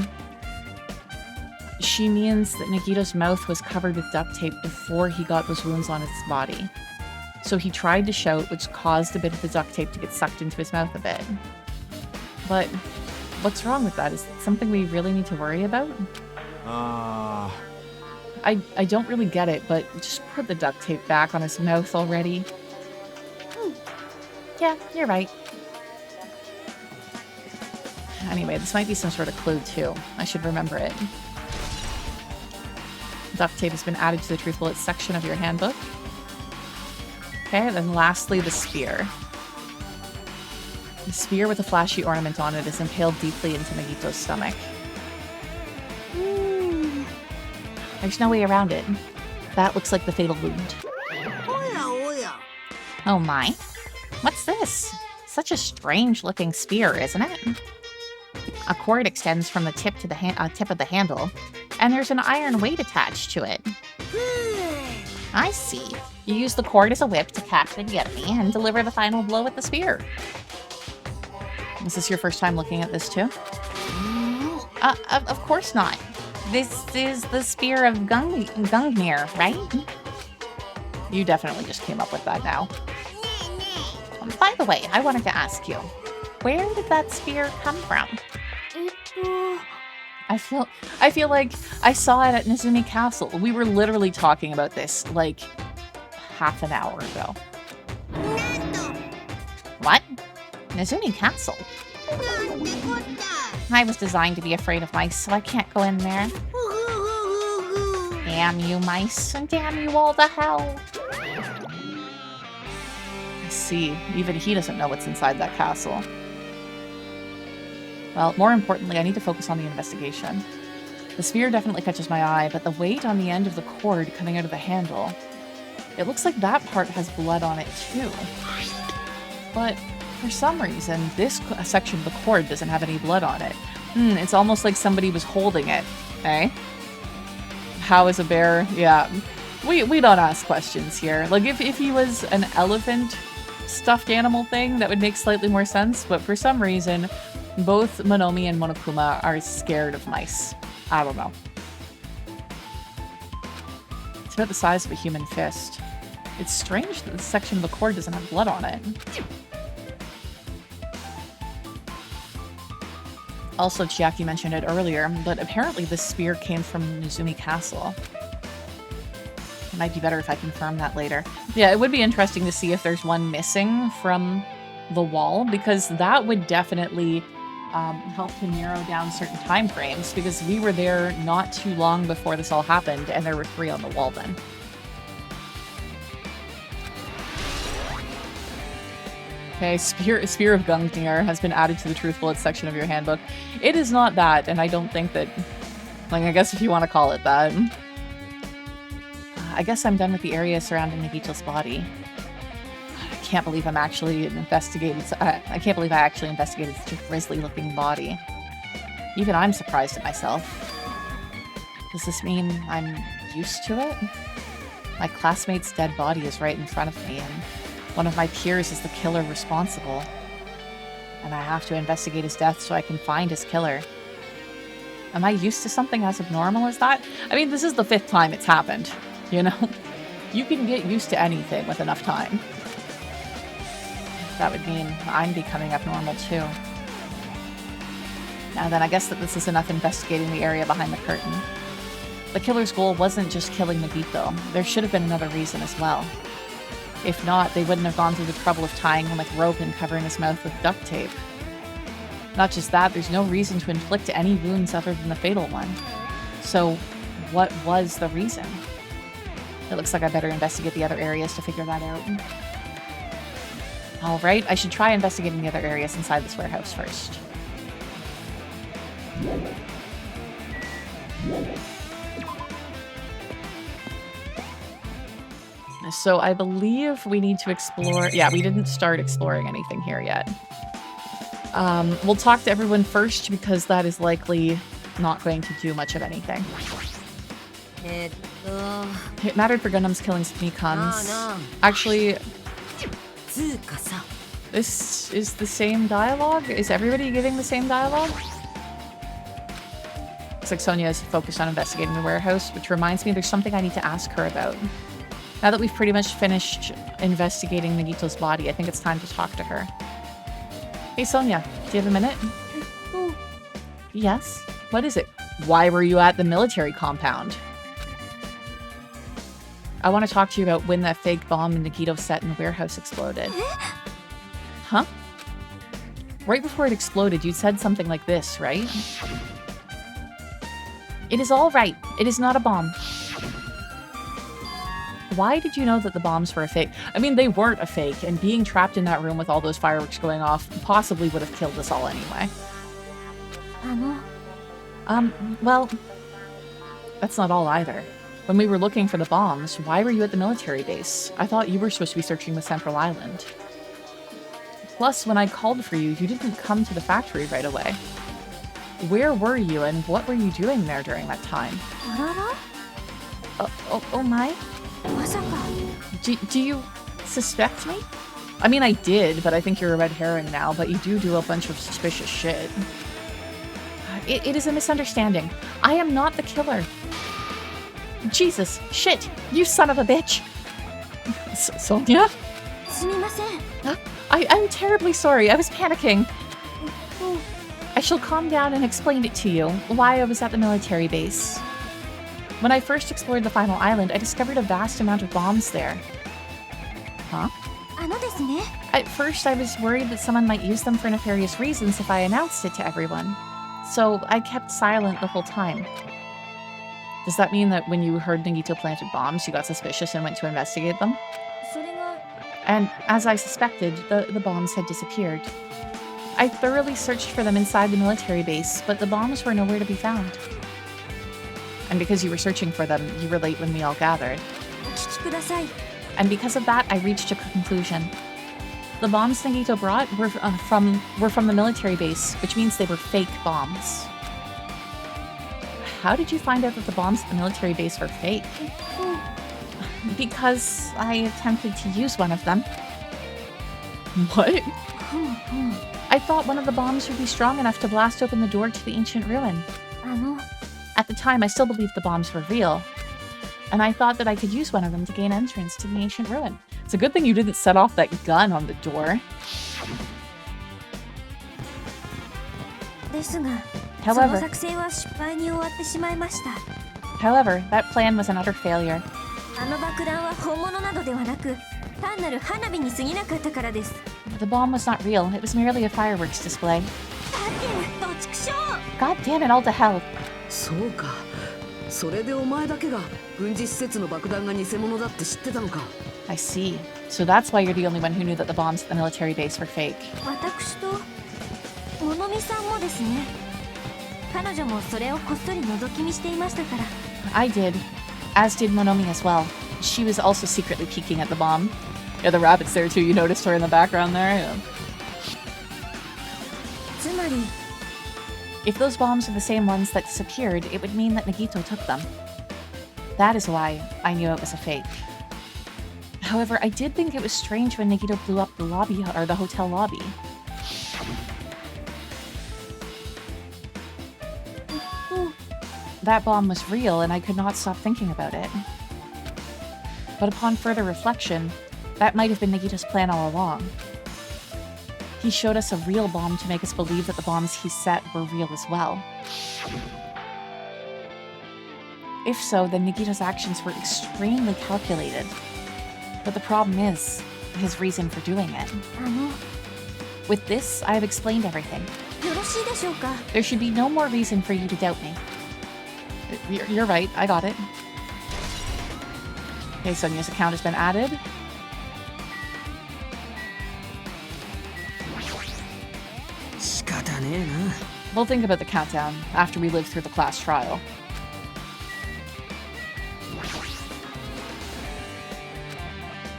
She means that Nagito's mouth was covered with duct tape before he got those wounds on his body. So he tried to shout, which caused a bit of the duct tape to get sucked into his mouth a bit. But what's wrong with that? Is it something we really need to worry about? I don't really get it, but just put the duct tape back on his mouth already. Yeah, you're right. Anyway, this might be some sort of clue too. I should remember it. Duct tape has been added to the Truth Bullets section of your handbook. Okay, then lastly, the spear. The spear with a flashy ornament on it is impaled deeply into Nagito's stomach. There's no way around it. That looks like the fatal wound. Oh my. What's this? Such a strange-looking spear, isn't it? A cord extends from the tip to the tip of the handle, and there's an iron weight attached to it. I see. You use the cord as a whip to capture the enemy and deliver the final blow with the spear. Is this your first time looking at this too? Of course not. This is the spear of Gungnir, right? You definitely just came up with that now. By the way, I wanted to ask you, where did that spear come from? I feel like I saw it at Nezumi Castle. We were literally talking about this like half an hour ago. What? Nezumi Castle? I was designed to be afraid of mice, so I can't go in there. Damn you, mice, and damn you all to hell. I see. Even he doesn't know what's inside that castle. Well, more importantly, I need to focus on the investigation. The spear definitely catches my eye, but the weight on the end of the cord coming out of the handle, it looks like that part has blood on it too. But for some reason, this section of the cord doesn't have any blood on it. It's almost like somebody was holding it, eh? How is a bear? Yeah, we don't ask questions here. Like, if he was an elephant stuffed animal thing, that would make slightly more sense, but for some reason, both Monomi and Monokuma are scared of mice. I don't know. It's about the size of a human fist. It's strange that this section of the cord doesn't have blood on it. Also, Chiaki mentioned it earlier, but apparently this spear came from Nezumi Castle. It might be better if I confirm that later. Yeah, it would be interesting to see if there's one missing from the wall, because that would definitely help to narrow down certain time frames, because we were there not too long before this all happened, and there were 3 on the wall then. Okay, Spear of Gungnir has been added to the Truth Bullets section of your handbook. It is not that, and I don't think that... Like, I guess if you want to call it that. I guess I'm done with the area surrounding Nagito's body. I can't believe I'm actually investigating... I can't believe I actually investigated such a grisly-looking body. Even I'm surprised at myself. Does this mean I'm used to it? My classmate's dead body is right in front of me, and one of my peers is the killer responsible. And I have to investigate his death so I can find his killer. Am I used to something as abnormal as that? I mean, this is the 5th time it's happened, you know? You can get used to anything with enough time. That would mean I'm becoming abnormal too. Now then, I guess that this is enough investigating the area behind the curtain. The killer's goal wasn't just killing Nagito. There should have been another reason as well. If not, they wouldn't have gone through the trouble of tying him with rope and covering his mouth with duct tape. Not just that, there's no reason to inflict any wounds other than the fatal one. So, what was the reason? It looks like I better investigate the other areas to figure that out. Alright, I should try investigating the other areas inside this warehouse first. So I believe we need to explore... Yeah, we didn't start exploring anything here yet. We'll talk to everyone first, because that is likely not going to do much of anything. It mattered for Gundam's killing Sneakons. Actually, this is the same dialogue? Is everybody giving the same dialogue? Looks like Sonia is focused on investigating the warehouse, which reminds me there's something I need to ask her about. Now that we've pretty much finished investigating Nagito's body, I think it's time to talk to her. Hey Sonia, do you have a minute? Oh. Yes? What is it? Why were you at the military compound? I want to talk to you about when that fake bomb Nagito set in the warehouse exploded. Huh? Right before it exploded, you said something like this, right? It is all right. It is not a bomb. Why did you know that the bombs were a fake? I mean, they weren't a fake, and being trapped in that room with all those fireworks going off possibly would have killed us all anyway. Well, that's not all either. When we were looking for the bombs, why were you at the military base? I thought you were supposed to be searching the central island. Plus, when I called for you, you didn't come to the factory right away. Where were you, and what were you doing there during that time? Oh my? Do you suspect me? I mean, I did, but I think you're a red herring now, but you do a bunch of suspicious shit. It is a misunderstanding. I am not the killer. Jesus, shit, you son of a bitch. Sonia? I'm terribly sorry, I was panicking. I shall calm down and explain it to you, why I was at the military base. When I first explored the final island, I discovered a vast amount of bombs there. Huh? At first, I was worried that someone might use them for nefarious reasons if I announced it to everyone. So I kept silent the whole time. Does that mean that when you heard Nagito planted bombs, you got suspicious and went to investigate them? And as I suspected, the bombs had disappeared. I thoroughly searched for them inside the military base, but the bombs were nowhere to be found. And because you were searching for them, you were late when we all gathered. And because of that, I reached a conclusion. The bombs Nagito brought were from the military base, which means they were fake bombs. How did you find out that the bombs at the military base were fake? Because I attempted to use one of them. What? I thought one of the bombs would be strong enough to blast open the door to the ancient ruin. At the time, I still believed the bombs were real. And I thought that I could use one of them to gain entrance to the ancient ruin. It's a good thing you didn't set off that gun on the door. However, that plan was an utter failure. The bomb was not real. It was merely a fireworks display. だってどちくしょう God damn it all to hell. そうか。それでお前だけが軍事施設の爆弾が偽物だって知ってたのか。I see. So that's why you're the only one who knew that the bombs at the military base were fake. 私と物見さんもですね。彼女もそれをこっそり覗き見していましたから。 I did. As did Monomi as well. She was also secretly peeking at the bomb. Yeah, the rabbit's there too. You noticed her in the background there? Yeah. つまり If those bombs are the same ones that disappeared, it would mean that Nagito took them. That is why I knew it was a fake. However, I did think it was strange when Nagito blew up the lobby or the hotel lobby. That bomb was real and I could not stop thinking about it. But upon further reflection, that might have been Nagito's plan all along. He showed us a real bomb to make us believe that the bombs he set were real as well. If so, then Nagito's actions were extremely calculated. But the problem is his reason for doing it. With this, I have explained everything. よろしいでしょうか There should be no more reason for you to doubt me. You're right, I got it. Okay, Sonia's account has been added. We'll think about the countdown after we live through the class trial.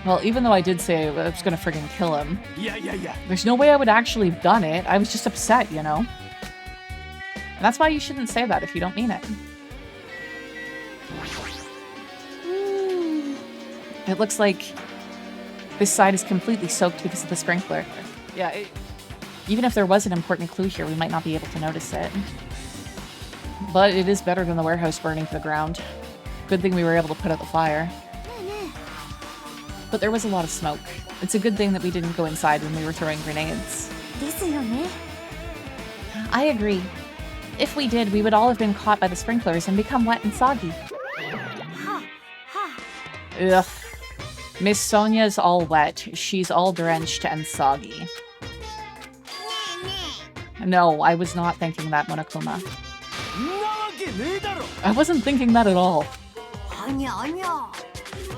Well, even though I did say I was gonna friggin' kill him, Yeah. there's no way I would actually have done it. I was just upset, you know? And that's why you shouldn't say that if you don't mean it. It looks like this side is completely soaked because of the sprinkler. Yeah, even if there was an important clue here, we might not be able to notice it. But it is better than the warehouse burning to the ground. Good thing we were able to put out the fire. But there was a lot of smoke. It's a good thing that we didn't go inside when we were throwing grenades. ですよね I agree. If we did, we would all have been caught by the sprinklers and become wet and soggy. Ugh. Miss Sonia's all wet. She's all drenched and soggy. No, I was not thinking that, Monokuma. I wasn't thinking that at all.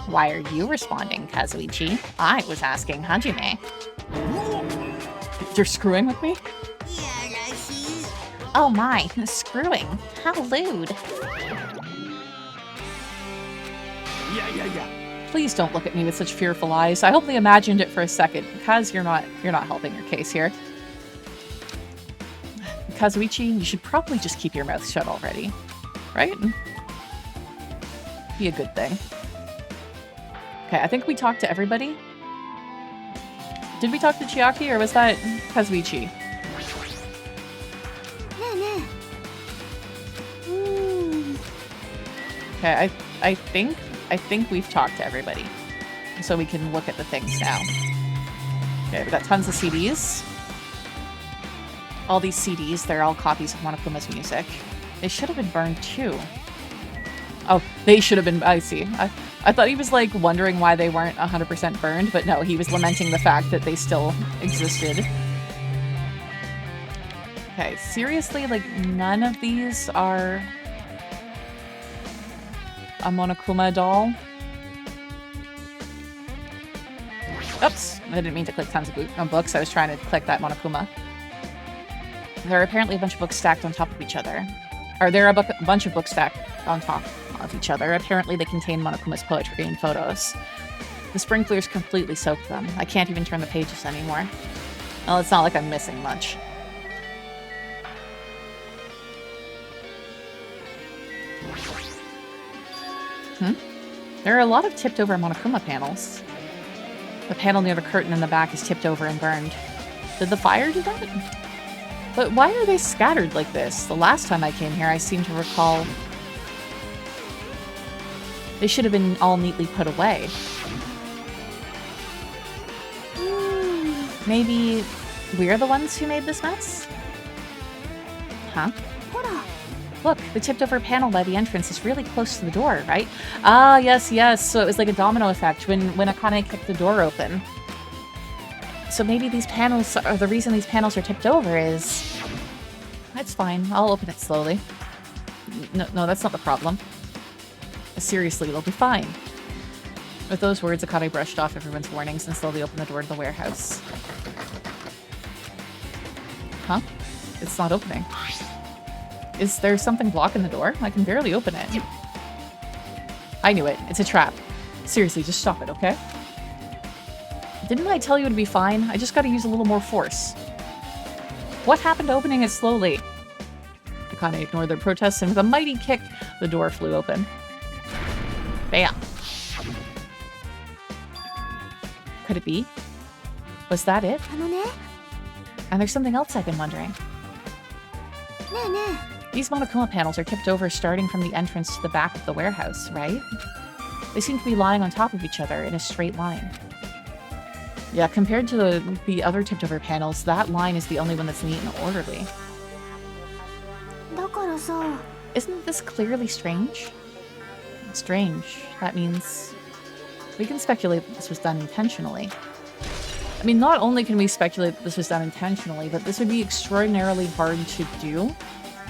Why are you responding, Kazuichi? I was asking Hajime. You're screwing with me? Oh my, screwing. How lewd. Yeah. Please don't look at me with such fearful eyes. I only imagined it for a second. Kaz, you're not helping your case here. Kazuichi, you should probably just keep your mouth shut already. Right? Be a good thing. Okay, I think we talked to everybody. Did we talk to Chiaki or was that Kazuichi? ねえねえ Okay, I think we've talked to everybody. So we can look at the things now. Okay, we got tons of CDs. All these CDs, they're all copies of Monokuma's music. They should have been burned too. Oh, they should have been, I see. I thought he was like wondering why they weren't 100% burned, but no, he was lamenting the fact that they still existed. Okay, seriously, like none of these are a Monokuma doll. Oops, I didn't mean to click tons of books. I was trying to click that Monokuma. There are apparently a bunch of books stacked on top of each other. Or there are a bunch of books stacked on top of each other. Apparently they contain Monokuma's poetry and photos. The sprinklers completely soaked them. I can't even turn the pages anymore. Well, it's not like I'm missing much. There are a lot of tipped over Monokuma panels. The panel near the curtain in the back is tipped over and burned. Did the fire do that? But why are they scattered like this? The last time I came here, I seem to recall they should have been all neatly put away. Maybe we're the ones who made this mess? Huh? Look, the tipped over panel by the entrance is really close to the door, right? Ah, yes. So it was like a domino effect when Akane kicked the door open. So maybe these panels, or the reason these panels are tipped over is... It's fine. I'll open it slowly. No, that's not the problem. Seriously, it'll be fine. With those words, Akane brushed off everyone's warnings and slowly opened the door to the warehouse. Huh? It's not opening. Is there something blocking the door? I can barely open it. I knew it. It's a trap. Seriously, just stop it, okay? Didn't I tell you it'd be fine? I just gotta use a little more force. What happened to opening it slowly? Akane ignored their protests, and with a mighty kick, the door flew open. Bam. Could it be? Was that it? And there's something else I've been wondering. These Monokuma panels are tipped over starting from the entrance to the back of the warehouse, right? They seem to be lying on top of each other in a straight line. Yeah, compared to the other tipped over panels, that line is the only one that's neat and orderly. Isn't this clearly strange? Strange. That means we can speculate that this was done intentionally. I mean, not only can we speculate that this was done intentionally, but this would be extraordinarily hard to do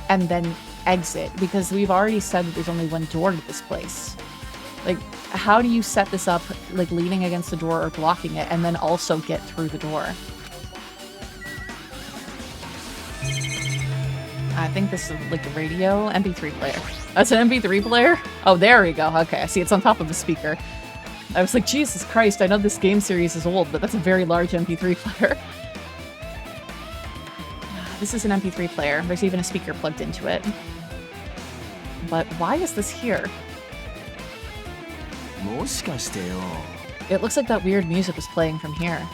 and then exit, because we've already said that there's only one door to this place. Like, how do you set this up, like, leaning against the door or blocking it, and then also get through the door? I think this is, like, the radio MP3 player. That's an MP3 player? Oh, there we go. Okay, I see it's on top of the speaker. I was like, Jesus Christ, I know this game series is old, but that's a very large MP3 player. This is an MP3 player. There's even a speaker plugged into it. But why is this here? It looks like that weird music was playing from here.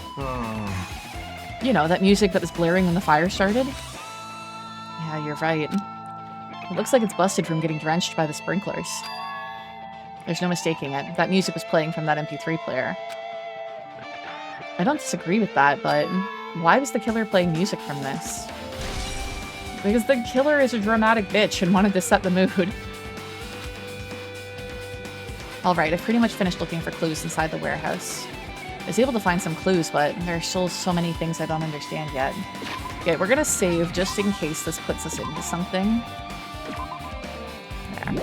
You know, that music that was blaring when the fire started? Yeah, you're right. It looks like it's busted from getting drenched by the sprinklers. There's no mistaking it. That music was playing from that MP3 player. I don't disagree with that, but why was the killer playing music from this? Because the killer is a dramatic bitch and wanted to set the mood. Alright, I've pretty much finished looking for clues inside the warehouse. I was able to find some clues, but there are still so many things I don't understand yet. Okay, we're gonna save just in case this puts us into something. There.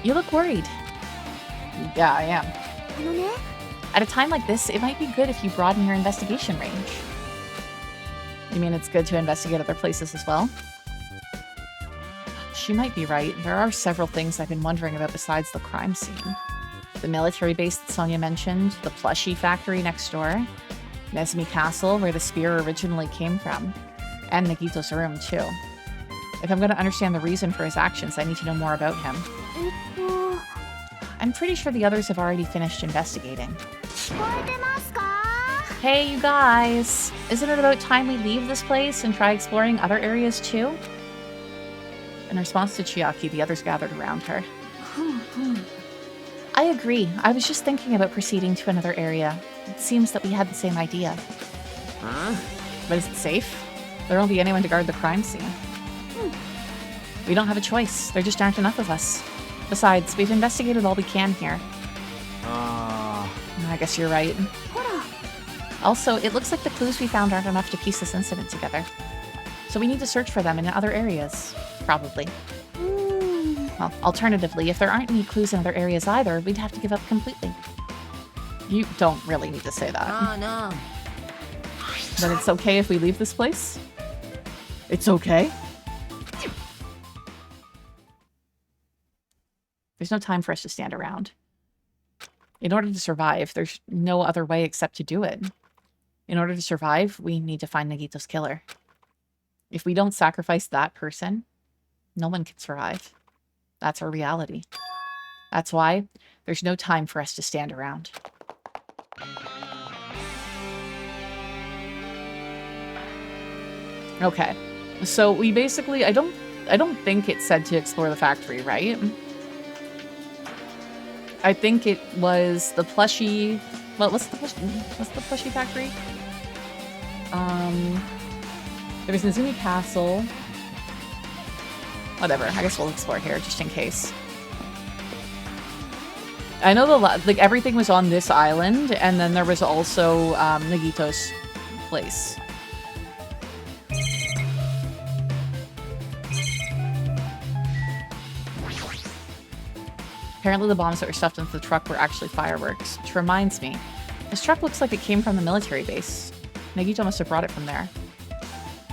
You look worried. Yeah, I am. At a time like this, it might be good if you broaden your investigation range. You mean it's good to investigate other places as well? She might be right. There are several things I've been wondering about besides the crime scene. The military base that Sonia mentioned, the plushie factory next door, Nezumi Castle, where the spear originally came from, and Nagito's room, too. If I'm going to understand the reason for his actions, I need to know more about him. I'm pretty sure the others have already finished investigating. Hey, you guys! Isn't it about time we leave this place and try exploring other areas, too? In response to Chiaki, the others gathered around her. I agree. I was just thinking about proceeding to another area. It seems that we had the same idea. Huh? But is it safe? There won't be anyone to guard the crime scene. We don't have a choice. There just aren't enough of us. Besides, we've investigated all we can here. I guess you're right. Also, it looks like the clues we found aren't enough to piece this incident together. So we need to search for them in other areas. Probably. Well, alternatively, if there aren't any clues in other areas either, we'd have to give up completely. You don't really need to say that. Oh, no. But it's okay if we leave this place? It's okay? There's no time for us to stand around. In order to survive, there's no other way except to do it. In order to survive, we need to find Nagito's killer. If we don't sacrifice that person, no one can survive. That's our reality. That's why there's no time for us to stand around. Okay. So we basically, I don't think it said to explore the factory, right? I think it was the plushie. Well, what's the plushie factory? There was Nezumi Castle. Whatever. I guess we'll explore here just in case. I know like everything was on this island, and then there was also Nagito's place. Apparently the bombs that were stuffed into the truck were actually fireworks, which reminds me, this truck looks like it came from the military base. Nagito must have brought it from there.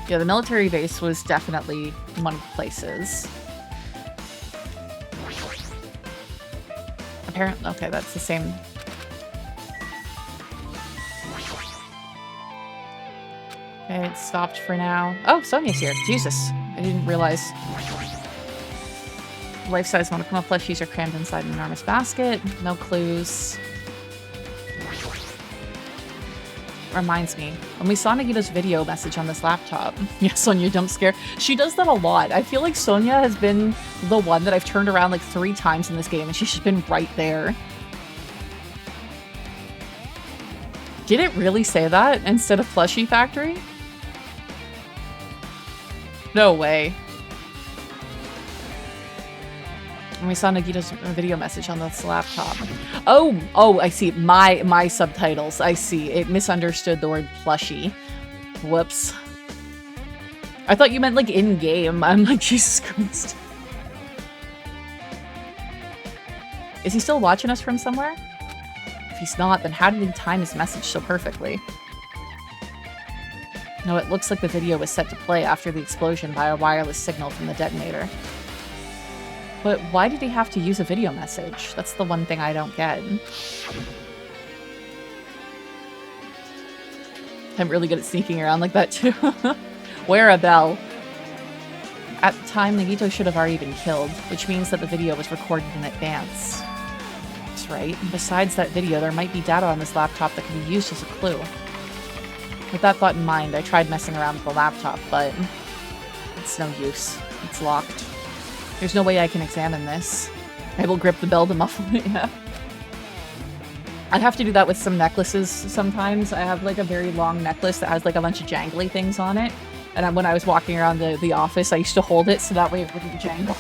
Yeah, the military base was definitely one of the places. Apparently, okay, that's the same. Okay, it's stopped for now. Oh, Sonia's here. Jesus, I didn't realize. Life-size Monokuma plushies are crammed inside an enormous basket. No clues. Reminds me, when we saw Nagito's video message on this laptop. Yeah, Sonia jump scare. She does that a lot. I feel like Sonia has been the one that I've turned around like 3 times in this game, and she's just been right there. Did it really say that instead of Plushie Factory? No way. And we saw Nagito's video message on this laptop. Oh, I see. My subtitles. I see. It misunderstood the word plushie. Whoops. I thought you meant like in-game. I'm like, Jesus Christ. Is he still watching us from somewhere? If he's not, then how did he time his message so perfectly? No, it looks like the video was set to play after the explosion by a wireless signal from the detonator. But why did he have to use a video message? That's the one thing I don't get. I'm really good at sneaking around like that too. Wear a bell. At the time, Nagito should have already been killed, which means that the video was recorded in advance. That's right. Besides that video, there might be data on this laptop that can be used as a clue. With that thought in mind, I tried messing around with the laptop, but it's no use. It's locked. There's no way I can examine this. I will grip the bell to muffle it, yeah. I have to do that with some necklaces sometimes. I have like a very long necklace that has like a bunch of jangly things on it. And when I was walking around the office, I used to hold it so that way it wouldn't jangle.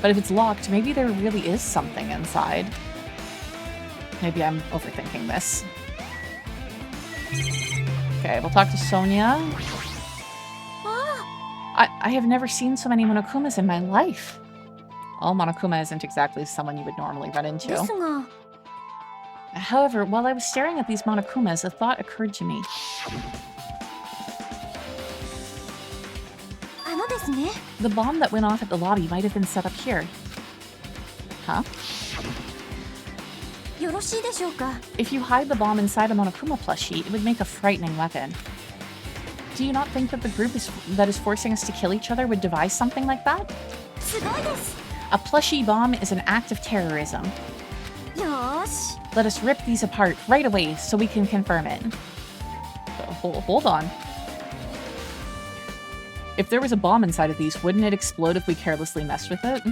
But if it's locked, maybe there really is something inside. Maybe I'm overthinking this. Okay, we'll talk to Sonia. I have never seen so many Monokumas in my life. Well, Monokuma isn't exactly someone you would normally run into. However, while I was staring at these Monokumas, a thought occurred to me. The bomb that went off at the lobby might have been set up here. Huh? If you hide the bomb inside a Monokuma plushie, it would make a frightening weapon. Do you not think that the group that is forcing us to kill each other would devise something like that? A plushie bomb is an act of terrorism. Let us rip these apart right away so we can confirm it. Hold on. If there was a bomb inside of these, wouldn't it explode if we carelessly messed with it?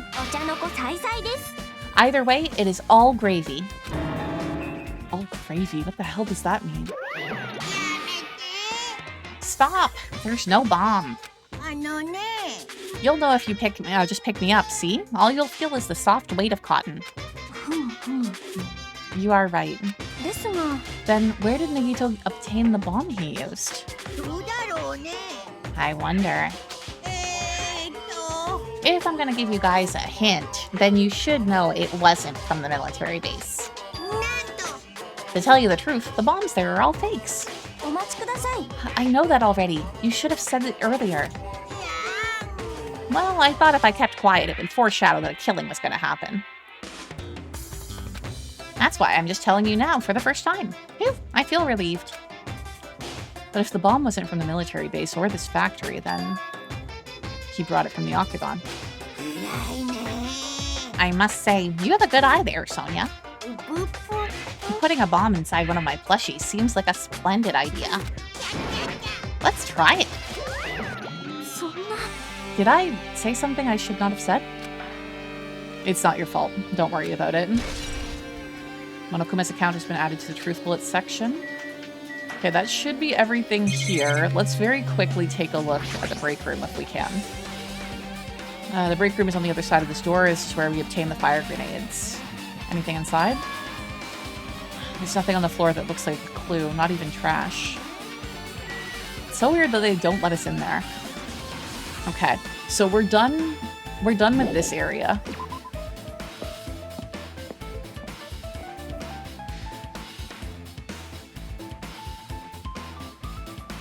Either way, it is all gravy. All gravy? What the hell does that mean? Stop! There's no bomb. You'll know if you just pick me up, see? All you'll feel is the soft weight of cotton. You are right. Then where did Nagito obtain the bomb he used? I wonder. If I'm gonna give you guys a hint, then you should know it wasn't from the military base. To tell you the truth, the bombs there are all fakes. I know that already. You should have said it earlier. Well, I thought if I kept quiet, it would foreshadow that a killing was gonna happen. That's why I'm just telling you now for the first time. Phew, I feel relieved. But if the bomb wasn't from the military base or this factory, then he brought it from the Octagon. I must say, you have a good eye there, Sonia. Putting a bomb inside one of my plushies seems like a splendid idea. Let's try it. Did I say something I should not have said? It's not your fault. Don't worry about it. Monokuma's account has been added to the Truth Bullets section. Okay, that should be everything here. Let's very quickly take a look at the break room if we can. The break room is on the other side of this door. This is where we obtain the fire grenades. Anything inside? There's nothing on the floor that looks like a clue. Not even trash. It's so weird that they don't let us in there. Okay, so we're done. We're done with this area.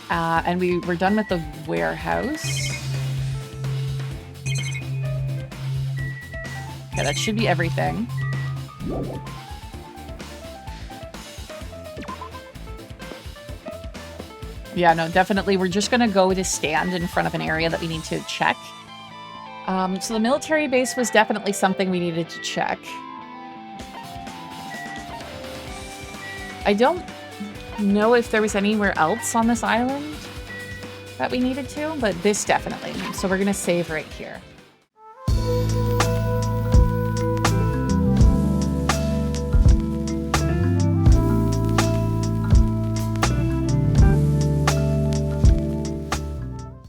And we're done with the warehouse. Okay, that should be everything. Yeah, no, definitely. We're just gonna go to stand in front of an area that we need to check. So the military base was definitely something we needed to check. I don't know if there was anywhere else on this island that we needed to, but this definitely. So we're gonna save right here.